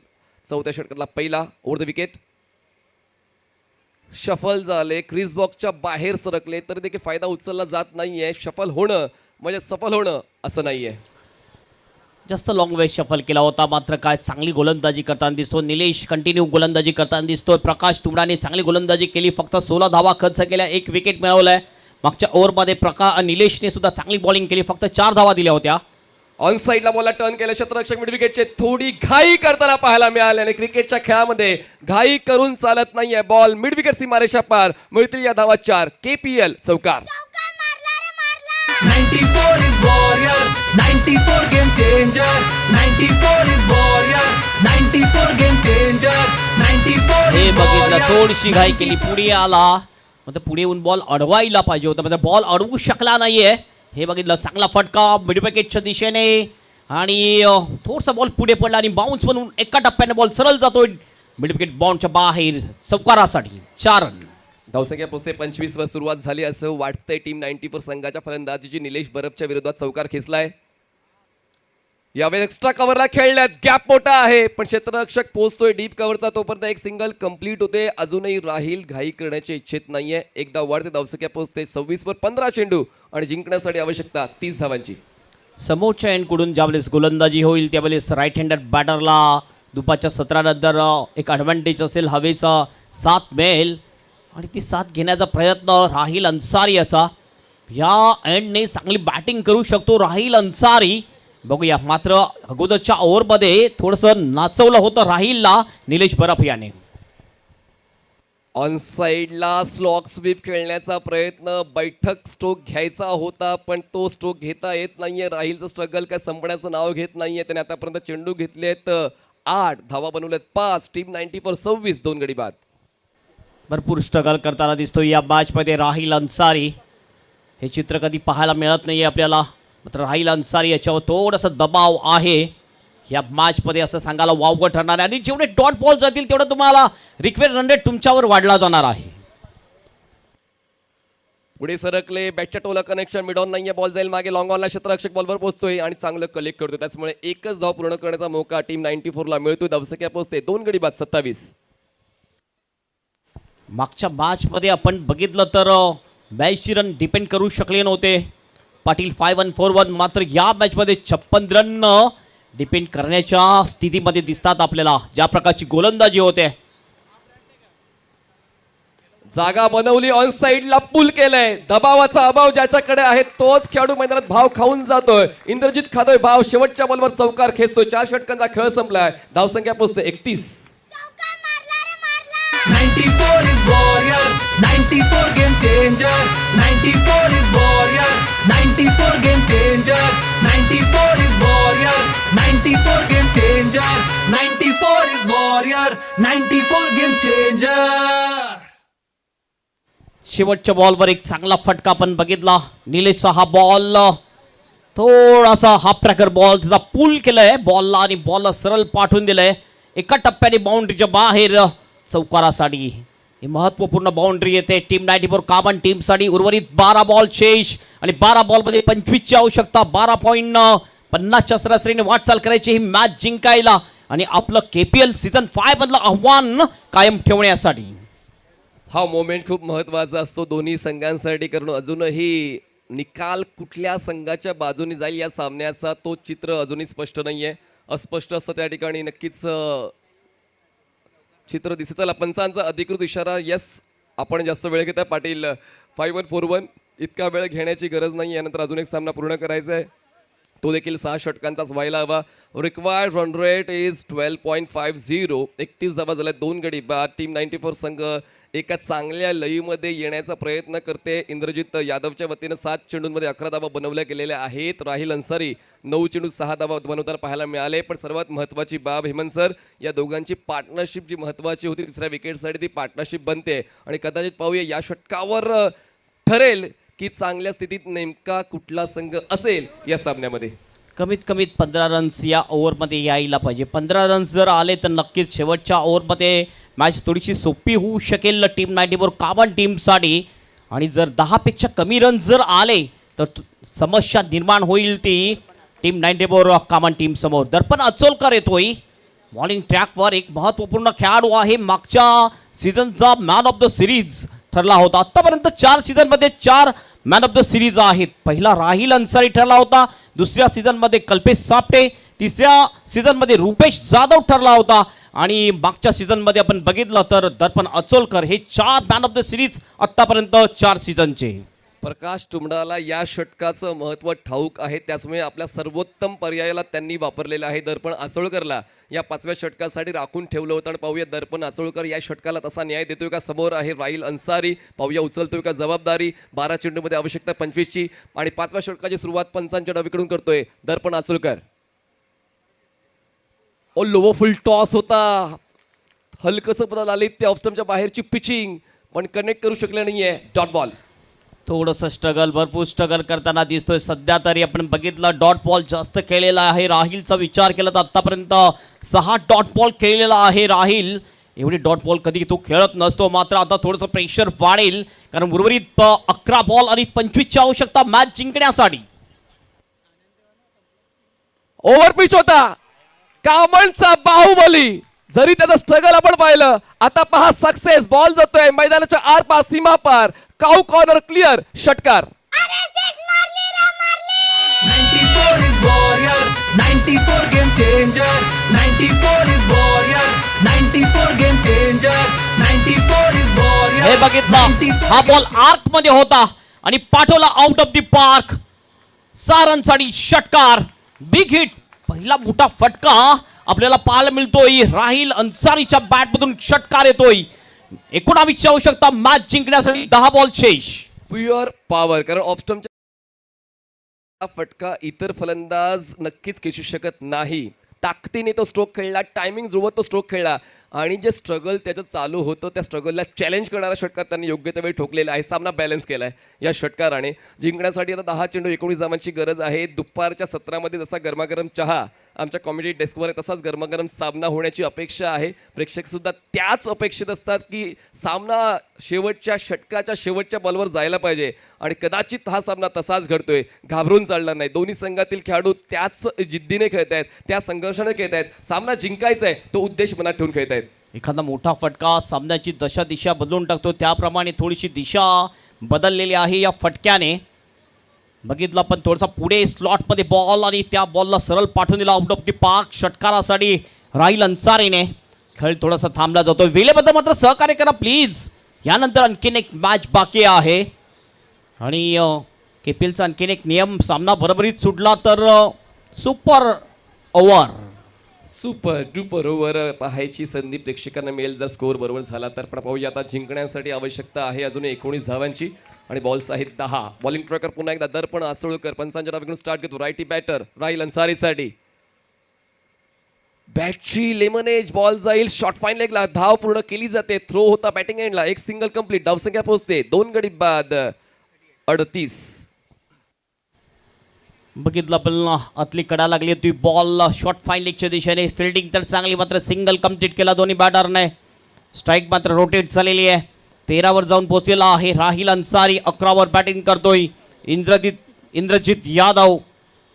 Speaker 5: चौथ्या षटकातला पहिला ओव्हर द विकेट. शफल झाले, क्रिस बॉक्सच्या बाहेर सरकले तरी देखील फायदा उचलला जात नाहीये. शफल होणं म्हणजे सफल होणं असं नाहीये.
Speaker 6: जास्त लॉंग वे शफल केला होता, मात्र काय चांगली गोलंदाजी करताना दिसतो. निलेश कंटिन्यू गोलंदाजी करताना दिसतोय. प्रकाश तुंबडाने चांगली गोलंदाजी केली, फक्त 16 धावा खर्च केल्या, 1 विकेट मिळवलाय. मागच्या ओव्हरमध्ये निलेशने सुद्धा चांगली बॉलिंग केली, फक्त 4 धावा दिल्या होत्या.
Speaker 5: ऑन साईडला बॉलला टर्न केलं क्षेत्ररक्षक मिड विकेटचे थोडी घाई करताना पाहायला मिळाले, आणि क्रिकेटच्या खेळामध्ये घाई करून चालत नाहीये. बॉल मिड विकेट सीमारेषा पार, मिळतील या धावा 4. KPL चौकार.
Speaker 4: 94 is warrior, 94 game changer, 94 is warrior, 94 game changer, 94
Speaker 6: हे
Speaker 4: is
Speaker 6: बघितलं,
Speaker 4: warrior.
Speaker 6: थोडीशी घाई केली, पुढे आला, म्हणजे पुढे येऊन बॉल अडवायला पाहिजे होता, म्हणजे बॉल अडवू शकला नाहीये. हे बघितलं, चांगला फटका मिड विकेटच्या दिशेने, आणि थोडासा बॉल पुढे पडला आणि बाउन्स म्हणून एका टप्प्याने बॉल सरळ जातोय मिड विकेट बाउंडच्या बाहेर चौकारासाठी. 4 रन.
Speaker 5: धावसंख्या पोहोचते 25 वर सुरुवात झाली असं वाटतंय. टीम 94 संघाच्या फलंदाजीची निलेश बरपच्या विरोधात चौकार खेचलाय. यावेळी एक्स्ट्रा कव्हरला खेळण्यात गॅप मोठा आहे, पण क्षेत्ररक्षक पोहोचतोय डीप कव्हरचा, तोपर्यंत एक सिंगल कंप्लीट होते. अजूनही राहील घाई करण्याची इच्छित नाहीये. एकदा वाढते, धावसंख्या पोहोचते 26 वर. 15 चेंडू आणि जिंकण्यासाठी आवश्यकता 30 धावांची.
Speaker 6: समोरच्या एंडकडून ज्यावेळेस गोलंदाजी होईल त्यावेळेस राईट हँडर बॅटरला दुपारच्या 17 नंतर एक ॲडव्हान्टेज असेल, हवेचा साथ मिळेल, आणि ती साथ घेण्याचा प्रयत्न राहिल अन्सारी याचा. या एंडने चांगली बॅटिंग करू शकतो राहिल अन्सारी. बघूया, मात्र अगोदरच्या ओव्हरमध्ये थोडंसं नाचवलं होतं राहिलला निलेश बरप याने.
Speaker 5: ऑन साईडला स्लॉक स्वीप खेळण्याचा प्रयत्न, बैठक स्ट्रोक घ्यायचा होता पण तो स्ट्रोक घेता येत नाहीये. राहिलचं स्ट्रगल काय संपण्याचं नाव घेत नाहीये. त्याने आतापर्यंत चेंडू घेतलेत 8, धावा बनवल्यात 5. टीम 94 26, 2 गडी बाद.
Speaker 6: भरपूर स्ट्रगल करताना दिसतो या मॅचमध्ये राहिल अन्सारी. हे चित्र कधी पाहायला मिळत नाही आहे आपल्याला, मात्र राहिल अन्सारी याच्यावर थोडंसं दबाव आहे या मॅचमध्ये असं सांगायला वावगं ठरणार आहे. आणि जेवढे डॉट बॉल जातील तेवढं तुम्हाला रिक्वेस्ट रन रेट तुमच्यावर वाढला जाणार आहे.
Speaker 5: पुढे सरकले, बॅटच्या टोला कनेक्शन, मिड ऑन नाहीये, बॉल जाईल मागे. लॉंग ऑनला क्षेत्ररक्षक बॉलवर पोहोचतोय आणि चांगलं कलेक्ट करतोय, त्याचमुळे एकच धाव पूर्ण करण्याचा मौका टीम 94 ला मिळतोय. धावसंख्या पोहोचते 2 गडी बाद 27.
Speaker 6: मागच्या मॅचमध्ये आपण बघितलं तर 82 रन डिपेंड करू शकले नव्हते पाटील 5-1-4-1, मात्र या मॅचमध्ये 56 रन डिपेंड करण्याच्या स्थितीमध्ये दिसतात आपल्याला. ज्या प्रकारची गोलंदाजी होते,
Speaker 5: जागा बनवली, ऑन साईडला पुल केलंय. दबावाचा अभाव ज्याच्याकडे आहे तोच खेळाडू मैदानात भाव खाऊन जातोय. इंद्रजित खातोय भाव, शेवटच्या बॉलवर चौकार खेचतोय. 4 षटकांचा खेळ संपलाय. धावसंख्या पोहोचते 31.
Speaker 4: 94 is warrior, 94 game changer, 94 is warrior, 94 game changer, 94 is warrior, 94 game changer, 94 is warrior, 94 game changer.
Speaker 6: शेवटच्या बॉलवर एक चांगला फटका आपण बघितला. निलेशचा हा बॉल थोडासा हाफ ट्रॅकर बॉल त्याचा पुल केलंय बॉलला आणि बॉलला सरळ पाठवून दिलंय. एका टप्प्याने बाउंड्रीच्या बाहेर चौकारासाठी. ही महत्त्वपूर्ण बाउंड्री येते टीम 94 कामन टीमसाठी. उर्वरित 12 बॉल शेष आणि 12 बॉलमध्ये 25ची आवश्यकता. 12.50च्या सरासरीने वाटचाल करायची ही मॅच जिंकायला आणि आपलं KPL सीझन 5 मधलं आव्हान कायम ठेवण्यासाठी.
Speaker 5: हा मोमेंट खूप महत्त्वाचा असतो दोन्ही संघांसाठी, कारण अजूनही निकाल कुठल्या संघाच्या बाजूने जाईल या सामन्याचा तो चित्र अजूनही स्पष्ट नाहीये. अस्पष्ट असतं त्या ठिकाणी. नक्कीच चित्र दिसेल. चला, पंचांचा अधिकृत इशारा. यस, आपण जास्त वेळ घेताय पाटील. 5-1-4-1 इतका वेळ घेण्याची गरज नाही. यानंतर अजून एक सामना पूर्ण करायचा आहे, तो देखील 6 षटकांचाच व्हायला हवा. Required run rate is 12.50. 31 धावा झाल्या, 2 गडी बाद. टीम 94 संघ एका चांगल्या लयीमध्ये येण्याचा प्रयत्न करते. इंद्रजित यादवच्या वतीनं 7 चेंडूंमध्ये 11 धावा बनवल्या गेलेल्या आहेत. राहिल अन्सारी 9 चेंडू 6 धावा बनवताना पाहायला मिळाले. पण सर्वात महत्त्वाची बाब हेमंत सर, या दोघांची पार्टनरशिप जी महत्त्वाची होती तिसऱ्या विकेटसाठी ती पार्टनरशिप बनते, आणि कदाचित पाहूया या षटकावर ठरेल की चांगल्या स्थितीत नेमका कुठला संघ असेल या सामन्यामध्ये.
Speaker 6: कमीत कमीत 15 रन्स या ओव्हरमध्ये यायला पाहिजे. 15 रन्स जर आले तर नक्कीच शेवटच्या ओव्हरमध्ये मॅच थोडीशी सोपी होऊ शकेल टीम 94 कामन टीमसाठी. आणि जर 10पेक्षा कमी रन्स जर आले तर समस्या निर्माण होईल ती टीम 94 कामन टीम समोर. दर्पण अचोलकर येतोय बॉलिंग ट्रॅकवर. एक महत्त्वपूर्ण खेळाडू आहे, मागच्या सीझनचा मॅन ऑफ द सिरीज ठरला होता. आतापर्यंत 4 सीझनमध्ये 4 मॅन ऑफ द सिरीज आहेत. पहिला राहिल अन्सारी ठरला होता, दुसऱ्या सीझनमध्ये कल्पेश सापटे, तिसऱ्या सीझनमध्ये रुपेश जाधव ठरला होता आणि मागच्या सीझनमध्ये आपण बघितलं तर दर्पण अचोलकर. हे 4 मॅन ऑफ द सिरीज आतापर्यंत 4 सीझनचे.
Speaker 5: प्रकाश टुमडाला या षटकाचं महत्त्व ठाऊक आहे, त्याचमुळे आपल्या सर्वोत्तम पर्यायाला त्यांनी वापरलेलं आहे. दर्पण आचोळकरला या 5व्या षटकासाठी राखून ठेवलं होतं आणि पाहूया दर्पण आचोळकर या षटकाला तसा न्याय देतोय का. समोर आहे राहिल अन्सारी, पाहूया उचलतोय का जबाबदारी. 12 चेंडूमध्ये आवश्यकता 25ची आणि 5व्या षटकाची सुरुवात पंचांच्या डावीकडून करतोय दर्पण आचोळकर. ओ लो फुल टॉस होता, हलकसं बदल आले ते ऑफस्टमच्या बाहेरची पिचिंग पण कनेक्ट करू शकले नाहीये. Dot ball.
Speaker 6: थोडंसं स्ट्रगल, भरपूर स्ट्रगल करताना दिसतोय. सध्या तरी आपण बघितलं डॉट बॉल जास्त खेळलेला आहे. राहिलचा विचार केला तर आतापर्यंत 6 डॉट बॉल खेळलेला आहे राहिल. एवढी डॉट बॉल कधी तो खेळत नसतो, मात्र आता थोडंसं प्रेशर वाढेल कारण उर्वरित 11 बॉल आणि 25ची आवश्यकता मॅच जिंकण्यासाठी.
Speaker 5: ओव्हर पिच होता कामनचा बाहुबली. जरी त्याचं स्ट्रगल आपण पाहिलं, आता पहा सक्सेस. बॉल जातोय मैदानाच्या आरपार सीमा पार. काऊ कॉर्नर क्लिअर. षटकार.
Speaker 4: 94 is warrior, 94 game changer. 94 is warrior, 94 game changer. 94 is warrior.
Speaker 6: हे बघितलं, हा बॉल आर्क मध्ये होता आणि पाठवला आउट ऑफ द पार्क. 6 रनसाठी षटकार. बिग हिट, पहिला मोठा फटका आपल्याला पाहायला मिळतोय. राहिल अन्सारीच्या बॅटमधून षटकार येतोय. 19ची आवश्यकता मॅच जिंकण्यासाठी. 10 बॉल शेष.
Speaker 5: प्युअर पॉवर, कारण ऑफस्टमच्या फटका इतर फलंदाज नक्कीच खेचू शकत नाही. ताकदीने तो स्ट्रोक खेळला, टायमिंग जुळवत तो स्ट्रोक खेळला आणि जे स्ट्रगल त्याचं चालू होतं त्या स्ट्रगलला चॅलेंज करणारा षटकार त्यांनी योग्य त्या वेळी ठोकलेला आहे. सामना बॅलन्स केला आहे या षटकाराने. जिंकण्यासाठी आता 10 चेंडू 19 धावांची गरज आहे. दुपारच्या सत्रामध्ये जसा गरमागरम चहा आमच्या कॉमेडी डेस्कवर आहे, तसाच गरमागरम सामना होण्याची अपेक्षा आहे. प्रेक्षक सुद्धा त्याच अपेक्षित असतात की सामना शेवटच्या षटकाच्या शेवटच्या बॉलवर जायला पाहिजे आणि कदाचित हा सामना तसाच घडतोय. घाबरून चालणार नाही. दोन्ही संघातील खेळाडू त्याच जिद्दीने खेळत आहेत, त्या संघर्षाने खेळत आहेत. सामना जिंकायचा आहे तो उद्देश मनात ठेवून खेळत आहेत.
Speaker 6: एखादा मोठा फटका सामन्याची दिशा बदलून टाकतो, त्याप्रमाणे थोडीशी दिशा बदललेली आहे या फटक्याने. बघितलं पण थोडासा पुढे स्लॉटमध्ये बॉल आणि त्या बॉलला सरळ पाठवून दिला आउट ऑफ द पार्क. षटकारासाठी राहिल अन्सारीने. खेळ थोडासा थांबला जातो. वेळेबद्दल मात्र सहकार्य करा प्लीज. यानंतर आणखीन एक मॅच बाकी आहे आणि केपीएलचा आणखीन एक नियम, सामना बरोबरीत सुटला तर super over.
Speaker 5: Super duper over पाहायची संधी प्रेक्षकांना मिळेल जर स्कोअर बरोबर झाला तर. पण पाहूया आता जिंकण्यासाठी आवश्यकता आहे अजून 19 धावांची आणि बॉल्स आहेत 10. बॉलिंग ट्रॅकर पुन्हा एकदा दर्पण आचोळकर पंचांच्या डावीकडून स्टार्ट घेतो. रायटी बॅटर राहिल अन्सारीसाठी. बॅटची लेमनेज, बॉल जाईल शॉर्ट फाईन लेगला. धाव पूर्ण केली जाते. थ्रो होता बॅटिंग एंडला. एक सिंगल कंप्लीट. धावसंख्या पोहोचते 2 गडी बाद 38.
Speaker 6: बघितलं पण आतली कडा लागली होती. बॉल शॉर्ट फाईन लेगच्या दिशेने. फिल्डिंग तर चांगली, मात्र सिंगल कंप्लीट केला दोन्ही बॅटरने. स्ट्राईक मात्र रोटेट झालेली आहे. 13वर जाऊन पोहोचलेला आहे राहिल अन्सारी. 11वर बॅटिंग करतोय इंद्रजित यादव.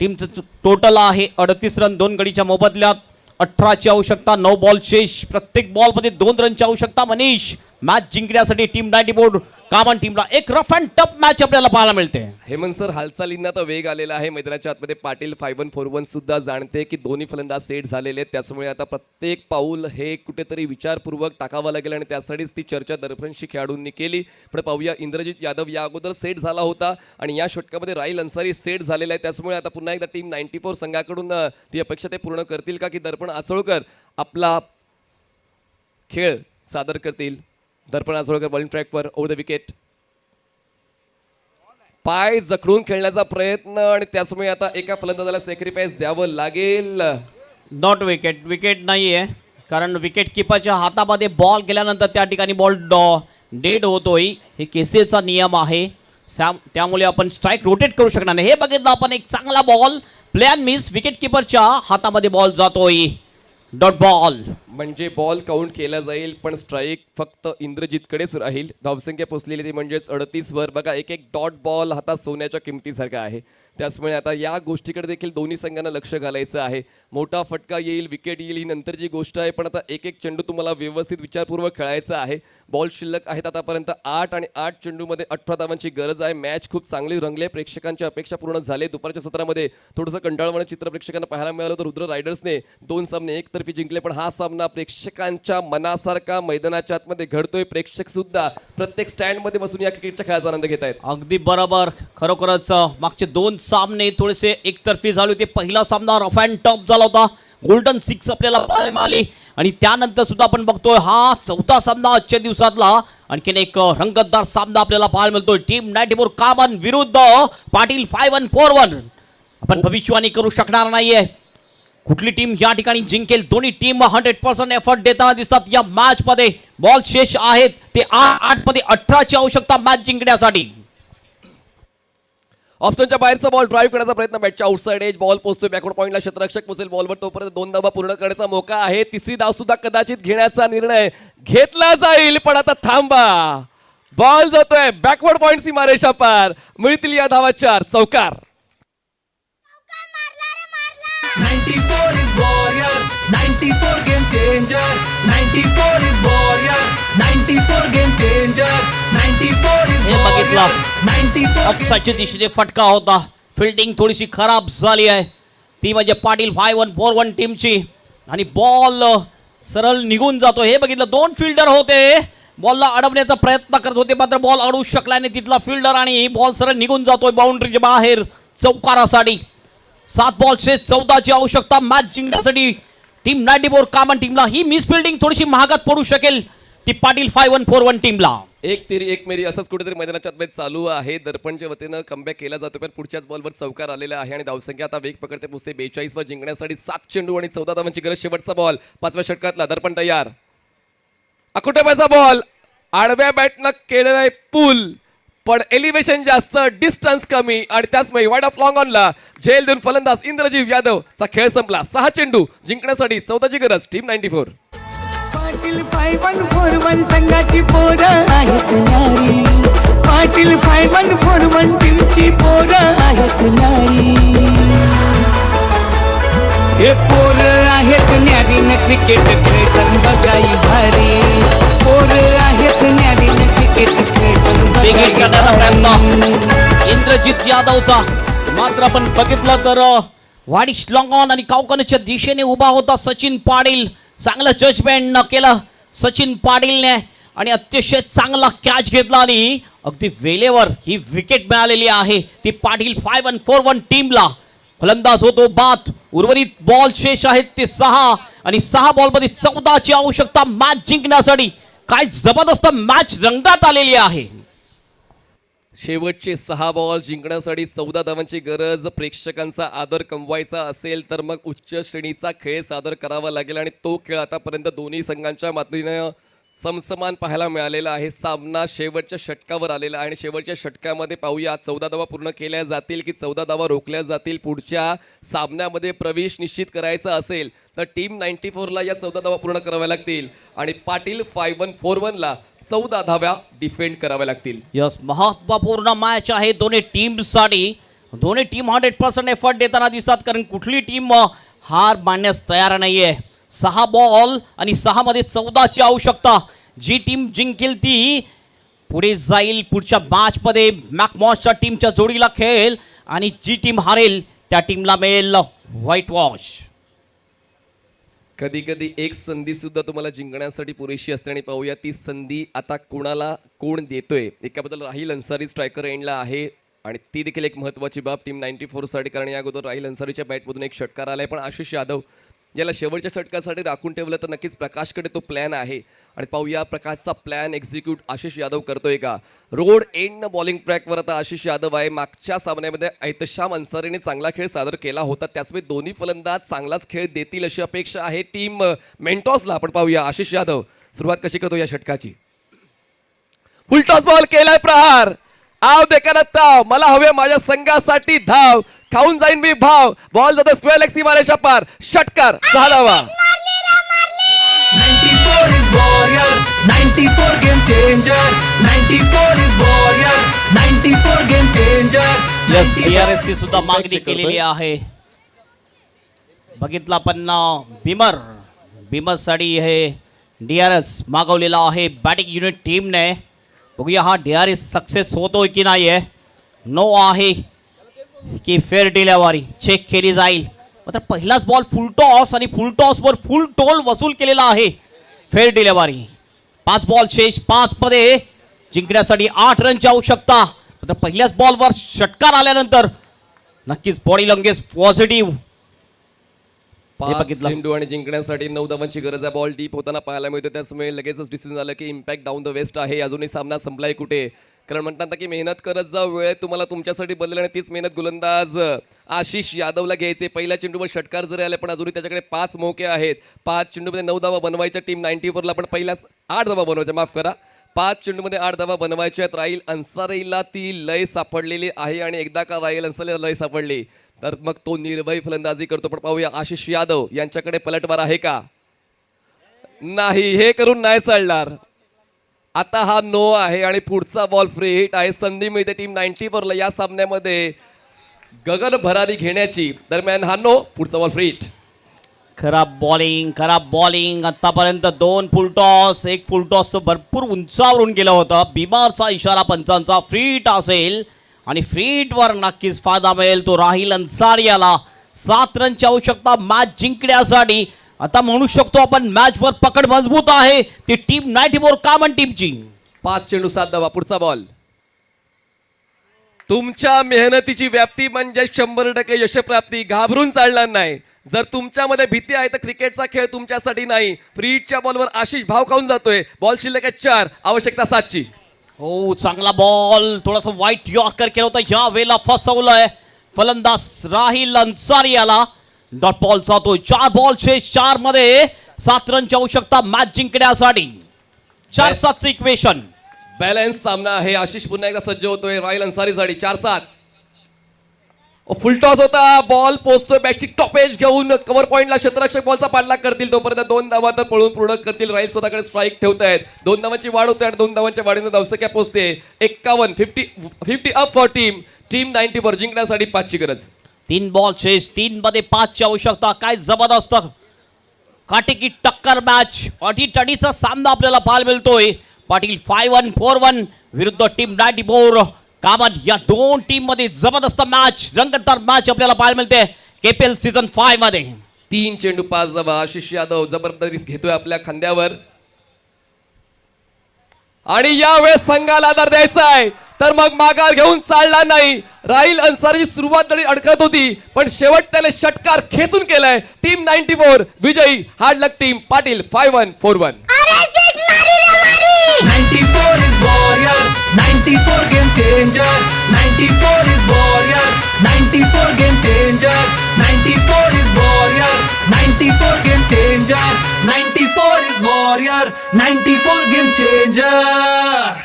Speaker 6: टीमचं टोटल आहे 38 रन 2 गडीच्या मोबदल्यात. 18ची आवश्यकता. 9 बॉल शेष. प्रत्येक बॉलमध्ये 2 रनची आवश्यकता. मनीष, मॅच जिंकण्यासाठी टीम 94 कामन टीमला एक रफ अँड टफ मॅच आपल्याला पाहायला मिळते.
Speaker 5: हेमंत सर, हालचालींना तर वेग आलेला आहे मैदानाच्या आतमध्ये. पाटील 5-1-4-1 सुद्धा जाणते की दोन्ही फलंदाज सेट झालेले आहेत. त्याच्यामुळे आता प्रत्येक पाऊल हे कुठेतरी विचारपूर्वक टाकावं लागेल आणि त्यासाठीच ती चर्चा दर्पणशी खेळाडूंनी केली. पण पाहूया, इंद्रजित यादव या अगोदर सेट झाला होता आणि या षटकामध्ये राहिल अन्सारी सेट झालेला आहे. त्याच्यामुळे आता पुन्हा एकदा टीम 94 संघाकडून ती अपेक्षा ते पूर्ण करतील का की दर्पण आचोळकर आपला खेळ सादर करतील. दर्पण आचोळकर बॉलिंग ट्रॅकवर. Over the wicket. पाय जखडून खेळण्याचा प्रयत्न आणि त्याचमुळे आता एका फलंदाजाला सॅक्रिफाईस द्यावं लागेल.
Speaker 6: Not wicket. विकेट नाही आहे कारण विकेट किपरच्या हातामध्ये बॉल गेल्यानंतर त्या ठिकाणी बॉल डेड होतोय. हे केसीएचा नियम आहे. त्यामुळे आपण स्ट्राईक रोटेट करू शकणार नाही. हे बघितलं आपण, एक चांगला बॉल प्लॅन मिस, विकेट किपरच्या हातामध्ये बॉल जातोय, डॉट बॉल.
Speaker 5: म्हणजे बॉल काउंट केला जाईल पण स्ट्राईक फक्त इंद्रजितकडेच राहील. धावसंख्या पोचलेली ती म्हणजेच 38 वर. बघा एक एक डॉट बॉल हातात सोन्याच्या किमतीसारखा आहे. त्याचमुळे आता या गोष्टीकडे देखील दोन्ही संघांना लक्ष घालायचं आहे. मोठा फटका येईल, विकेट येईल ही नंतरची गोष्ट आहे, पण आता एक एक चेंडू तुम्हाला व्यवस्थित विचारपूर्वक खेळायचा आहे. बॉल शिल्लक आहेत आतापर्यंत 8 आणि 8 चेंडूमध्ये 18 धावांची गरज आहे. मॅच खूप चांगली रंगली, प्रेक्षकांच्या अपेक्षा पूर्ण झाले. दुपारच्या सत्रामध्ये थोडंसं कंटाळवाणं चित्र प्रेक्षकांना पाहायला मिळालं तर रुद्र रायडर्सने 2 सामने एकतर्फी जिंकले, पण हा सामना प्रेक्षकांच्या मनासारखा मैदानाच्या आतमध्ये घडतोय. प्रेक्षक सुद्धा प्रत्येक स्टँडमध्ये बसून या क्रिकेटच्या खेळाचा आनंद घेत आहेत.
Speaker 6: अगदी बरोबर. खरोखरच मागचे 2 सामने थोडेसे एकतर्फी झाले होते. पहिला सामना रफ अँड टफ झाला होता, गोल्डन 6 आपल्याला पाहायला मिळाली, आणि त्यानंतर सुद्धा आपण बघतोय हा चौथा सामना आजच्या दिवसातला आणखीन एक रंगतदार सामना आपल्याला पाहायला मिळतोय. टीम 94 कामन विरुद्ध पाटील 5141. आपण भविष्यवाणी करू शकणार नाहीये कुठली टीम या ठिकाणी जिंकेल. दोन्ही टीम 100% एफर्ट देताना दिसतात या मॅच मध्ये. बॉल शेष आहेत ते 8 मध्ये 18ची आवश्यकता मॅच जिंकण्यासाठी.
Speaker 5: ऑप्शनच्या बाहेरचा बॉल ड्राईव्ह करण्याचा प्रयत्न, बॅटच्या आउटसाइड एज बॉल पोहोचतोय बॅकवर्ड पॉईंटला. क्षेत्ररक्षक पोहोचेल बॉलवर, तोपर्यंत 2 धावा पूर्ण करण्याचा मौका आहे. तिसरी धाव सुद्धा कदाचित घेण्याचा निर्णय घेतला जाईल, पण आता थांबा. बॉल जातोय बॅकवर्ड पॉईंट सीमारेषा पार. मिळतील या धावा 4. चौकार.
Speaker 4: 94 is warrior, 94 game changer. 94 is warrior, 94 game changer. 94 is
Speaker 6: हे बघितलं.
Speaker 4: warrior, 94 game
Speaker 6: ऑफसाईडच्या दिशेने फटका होता. फिल्डिंग थोडीशी खराब झाली आहे ती म्हणजे पाटील 5141 टीमची, आणि बॉल सरळ निघून जातो. हे बघितलं, 2 फिल्डर होते, बॉलला अडवण्याचा प्रयत्न करत होते, मात्र बॉल अडवू शकला नाही तिथला फिल्डर, आणि बॉल सरळ निघून जातोय बाउंड्रीच्या बाहेर चौकारासाठी. 7 बॉल शेष 14ची आवश्यकता मॅच जिंकण्यासाठी टीम 94 कामन टीमला. ही मिस फिल्डिंग थोडीशी महागात पडू शकेल ती पाटील 5141 टीमला.
Speaker 5: एक तिरी एक मेरी असंच कुठेतरी मैदानाच्या आतमध्ये चालू आहे. दर्पणच्या वतीनं कमबॅक केला जातो, पण पुढच्याच बॉलवर चौकार आलेला आहे आणि धावसंख्या आता वेग पकडते पोहोचते 42 वर. जिंकण्यासाठी 7 चेंडू आणि 14 धावांची गरज. शेवटचा बॉल 5व्या षटकातला. दर्पण तयार. अकुटेबाचा बॉल आडव्या बॅटनं केलेला आहे पूल, पण एलिव्हेशन जास्त, डिस्टन्स कमी, आणि त्याचमुळे वाईड ऑफ लॉंग ऑनला झेल देऊन फलंदाज इंद्रजीत यादवचा खेळ संपला. 6 चेंडू जिंकण्यासाठी 14ची गरज. टीम 94.
Speaker 3: पाटील 5141 संघाची पोरं आहेत नारी. पाटील 5141 टीमची पोरं आहेत नारी. हे पोरं आहेत न्यारीनं क्रिकेट खेळतान बघाई भारी. पोरं आहेत न्यारीनं क्रिकेट खेळतान
Speaker 6: विकेट करण्याचा
Speaker 3: बघाई
Speaker 6: प्रयत्न इंद्रजित यादवचा, मात्र आपण बघितलं तर वाडिश लॉंग ऑन आणि कावकनच्या दिशेने उभा होता सचिन पाटील. चांगलं जजमेंट केलं सचिन पाटीलने आणि अतिशय चांगला कॅच घेतला आणि अगदी वेळेवर ही विकेट मिळालेली आहे ती पाटील 5141 टीमला. फलंदाज होतो बाद. उर्वरित बॉल शेष आहेत ते 6 आणि 6 बॉलमध्ये 14ची आवश्यकता मॅच जिंकण्यासाठी. काय जबरदस्त मॅच रंगात आलेली आहे.
Speaker 5: शेवटचे 6 बॉल जिंकण्यासाठी 14 धावांची गरज. प्रेक्षकांचा आदर कमवायचा असेल तर मग उच्च श्रेणीचा खेळ सादर करावा लागेल, आणि तो खेळ आतापर्यंत दोन्ही संघांच्या मातीनं समसमान पाहायला मिळालेला आहे. सामना शेवटच्या षटकावर आलेला आहे आणि शेवटच्या षटकामध्ये पाहूया 14 धावा पूर्ण केल्या जातील की 14 धावा रोखल्या जातील. पुढच्या सामन्यामध्ये प्रवेश निश्चित करायचा असेल तर टीम 94ला या 14 धावा पूर्ण कराव्या लागतील आणि पाटील 5141ला 14 धाव्या डिफेंड कराव्या लागतील.
Speaker 6: यस, महत्त्वपूर्ण मॅच आहे दोन्ही टीमसाठी. दोन्ही टीम 100% एफर्ट देताना दिसतात, कारण कुठली टीम हार मानण्यास तयार नाही आहे. 6 बॉल आणि 6 मध्ये 14ची आवश्यकता. जी टीम जिंकेल ती पुढे जाईल पुढच्या मॅचमध्ये मॅकमॉसच्या टीमच्या जोडीला खेळेल, आणि जी टीम हारेल त्या टीमला मिळेल व्हाईट वॉश.
Speaker 5: कधी कधी एक संधी सुद्धा तुम्हाला जिंकण्यासाठी पुरेशी असते, आणि पाहूया ती संधी आता कोणाला कोण देतोय. एकाबद्दल राहिल अन्सारी स्ट्रायकर एंडला आहे, आणि ती देखील एक महत्त्वाची बाब टीम 94 साठी, कारण या अगोदर राहिल अन्सारीच्या बॅटमधून एक षटकार आलाय. पण आशिष यादव ज्याला शेवटच्या षटकासाठी राखून ठेवलं तर नक्कीच प्रकाशकडे तो प्लॅन आहे, आणि पाहूया प्रकाशचा प्लॅन एक्झिक्यूट आशिष यादव करतोय का. रोड एंडनं बॉलिंग ट्रॅकवर आता आशिष यादव आहे. मागच्या सामन्यामध्ये एहतशाम अन्सारीने चांगला खेळ सादर केला होता, त्याचमुळे दोन्ही फलंदाज चांगलाच खेळ देतील अशी अपेक्षा आहे टीम मेंटॉसला. आपण पाहूया आशिष यादव सुरुवात कशी करतो या षटकाची. फुलटॉस बॉल केलाय प्रहार. आव देखाना ताव, मला हवे माझ्या संघासाठी धाव, खाऊन जाईन मी भाव, बॉल जातो स्क्वेअर लेग सीमारेषा पार, षटकार 6 धावा.
Speaker 4: 94 is warrior, 94 game changer, 94 is warrior, 94 game changer.
Speaker 6: Yes DRS ची सुद्धा मागणी केलेली आहे. बघितलं आपण बिमर साठी हे DRS मागवलेला आहे बॅटिंग युनिट टीमने. बघूया हा DRS सक्सेस होतोय की नाही आहे. नो आहे की फेअर डिलेवरी चेक केली जाईल. मात्र पहिलाच बॉल फुल टॉस आणि फुल टॉसवर फुल टोल वसूल केलेला आहे. Fair delivery. 5 बॉल शेष, 5 मध्ये जिंकण्यासाठी 8 रनची आवश्यकता. मात्र पहिल्याच बॉलवर षटकार आल्यानंतर नक्कीच बॉडी लँग्वेज पॉझिटिव्ह.
Speaker 5: 5 चेंडू आणि जिंकण्यासाठी 9 धावांची गरज आहे. बॉल डीप होताना पाहायला मिळतो, त्याचमुळे लगेचच डिसिजन झालं की इम्पॅक्ट डाऊन द वेस्ट आहे. अजूनही सामना संपलाय कुठे, कारण म्हणतात ना की मेहनत करत जा, वेळ तुम्हाला तुमच्यासाठी बदलेल आणि तीच मेहनत गोलंदाज आशिष यादवला घ्यायचे. पहिल्या चेंडूवर षटकार जरी आले पण अजूनही त्याच्याकडे 5 मौके आहेत. 5 चेंडूमध्ये 9 धावा बनवायच्या. टीम 94ला पण पहिल्याच 8 धावा बनवायच्या, माफ करा, 5 चेंडूमध्ये 8 धावा बनवायच्या आहेत. राहील अन्सारीला ती लय सापडलेली आहे आणि एकदा का राहील अन्सारीला लय सापडली तर मग तो निर्भय फलंदाजी करतो. पण पाहूया आशिष यादव यांच्याकडे पलटवार आहे का, नाही, हे करून नाही चालणार. आता हा नो आहे आणि पुढचा बॉल फ्री हिट आहे. संधी मिळते टीम 94ला या सामन्यामध्ये गगन भरारी घेण्याची. दरम्यान हा नो, पुढचा बॉल फ्री हिट.
Speaker 6: खराब बॉलिंग आतापर्यंत 2 फुल टॉस, 1 फुल टॉस भरपूर उंचावरून गेला होता. बिमारचा इशारा पंचांचा. फ्री हिट असेल आणि फ्री हिटवर नक्कीच फायदा मिळेल तो राहील अन्सारियाला. 7 रनची आवश्यकता मॅच जिंकण्यासाठी. आता म्हणू शकतो आपण मॅचवर पकड मजबूत आहे ती टीम 94 कामन टीमची.
Speaker 5: 5 चेंडू 7 धावा. पुढचा बॉल. तुमच्या मेहनतीची व्याप्ती म्हणजे 100% यशप्राप्ती. घाबरून चालणार नाही. जर तुमच्यामध्ये भीती आहे तर क्रिकेटचा खेळ तुमच्यासाठी नाही. फ्री हिटच्या बॉलवर आशिष भाव खाऊन जातोय. बॉल शिल्लक आहे 4, आवश्यकता 7ची.
Speaker 6: हो, चांगला बॉल, थोडासा वाईट यॉर्कर केला होता, या वेळेला फसवलंय फलंदाज राहील अन्सारियाला. डॉट बॉल जातोय. 4 बॉल शेष, 4 मध्ये 7 रनची आवश्यकता मॅच जिंकण्यासाठी. 4-7चं इक्वेशन.
Speaker 5: बॅलन्स सामना आहे. आशिष पुन्हा एकदा सज्ज होतोय राहील अन्सारीसाठी. 4-7. फुल टॉस होता, बॉल पोहोचतोय बॅटची टॉप एज घेऊन कव्हर पॉइंटला. क्षेत्ररक्षक बॉलचा पाठलाग करतील, तोपर्यंत 2 धावा तर पळून पूर्ण करतील. राहील स्वतःकडे स्ट्राईक ठेवतायत. 2 धावांची वाढ होते आणि 2 धावांच्या वाढीने धावसंख्या पोहोचते 51. 50 अप फॉर टीम 94 जिंकण्यासाठी 5ची गरज.
Speaker 6: 3 बॉल शेष, 3 मध्ये 5ची आवश्यकता. काय जबरदस्त काटेकी टक्कर मॅच, अटीतटीचा सामना आपल्याला पाहायला मिळतोय. पाटील 5-1-4-1 विरुद्ध टीम 94 कामन. या 2 टीम मध्ये जबरदस्त मॅच, रंगतदार मॅच आपल्याला पाहायला मिळते KPL सीझन 5 मध्ये.
Speaker 5: 3 चेंडू 5 धावा. आशिष यादव जबरदस्त घेतोय आपल्या खांद्यावर आणि यावेळेस संघाला आधार द्यायचा आहे तर मग माघार घेऊन चालला नाही. राहील अन्सारी सुरुवात जरी अडकत होती पण शेवट त्याने षटकार खेचून केलाय. टीम 94 विजयी. Hard luck team Patil. 5-1-4-1.
Speaker 4: 94 is warrior, 94 game changer, 94 is warrior, 94 game changer, 94 is warrior, 94 game changer, 94 is warrior, 94 game changer.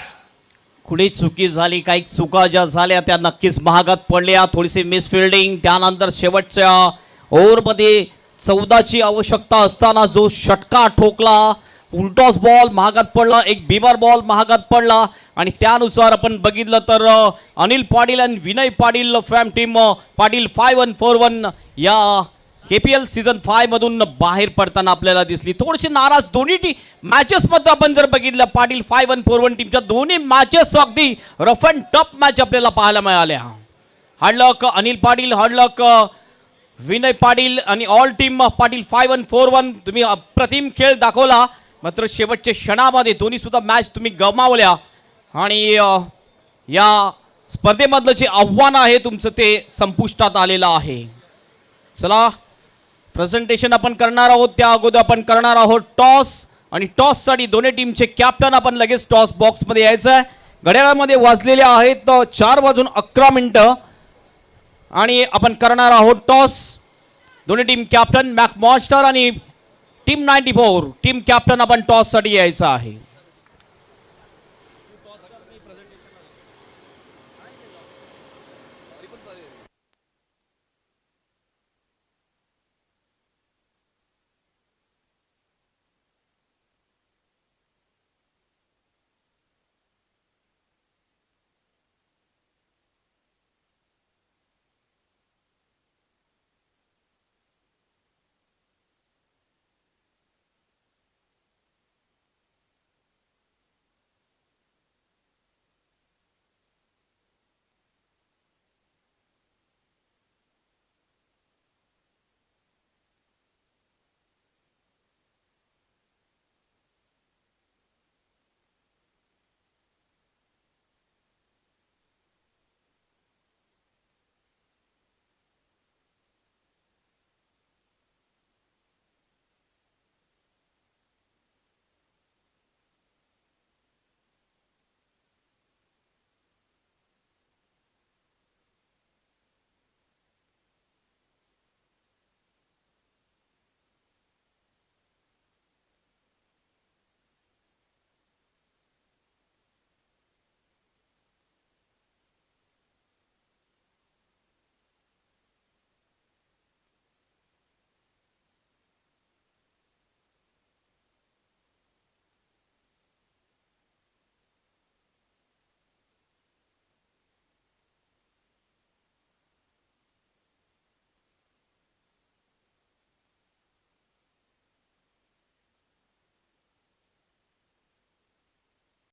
Speaker 6: कुठे चुकी झाली, काही चुका ज्या झाल्या त्या नक्कीच महागात पडल्या. थोडीशी मिसफिल्डिंग, त्यानंतर शेवटच्या ओव्हरमध्ये 14ची आवश्यकता असताना जो षटकार ठोकला, उलटॉस बॉल महागात पडला, एक बिमार बॉल महागात पडला. आणि त्यानुसार आपण बघितलं तर अनिल पाटील आणि विनय पाटील फ्रॅम टीम पाटील 5-1-4-1 या KPL सीझन 5 मधून बाहेर पडताना आपल्याला दिसली. थोडीशी नाराज दोन्ही मॅचेसमध्ये आपण जर बघितलं पाटील 5-1-4-1 टीमच्या दोन्ही मॅचेस अगदी रफ अँड टफ मॅच आपल्याला पाहायला मिळाल्या. हार्डलक अनिल पाटील, हार्डलक विनय पाटील आणि ऑल टीम पाटील 5-1-4-1. तुम्ही अप्रतिम खेळ दाखवला, मात्र शेवटच्या क्षणामध्ये दोन्ही सुद्धा मॅच तुम्ही गमावल्या. आणि या स्पर्धेमधलं जे आव्हान आहे तुमचं ते संपुष्टात आलेलं आहे. चला, प्रेझेंटेशन आपण करणार आहोत. त्या अगोदर आपण करणार आहोत टॉस. आणि टॉससाठी दोन्ही टीमचे कॅप्टन आपण लगेच टॉस बॉक्समध्ये यायचं आहे. घड्याळामध्ये वाजलेले आहेत 4:11 आणि आपण करणार आहोत टॉस. दोन्ही टीम कॅप्टन मॅक मॉन्स्टर आणि टीम 94 टीम कॅप्टन आपण टॉससाठी यायचं आहे.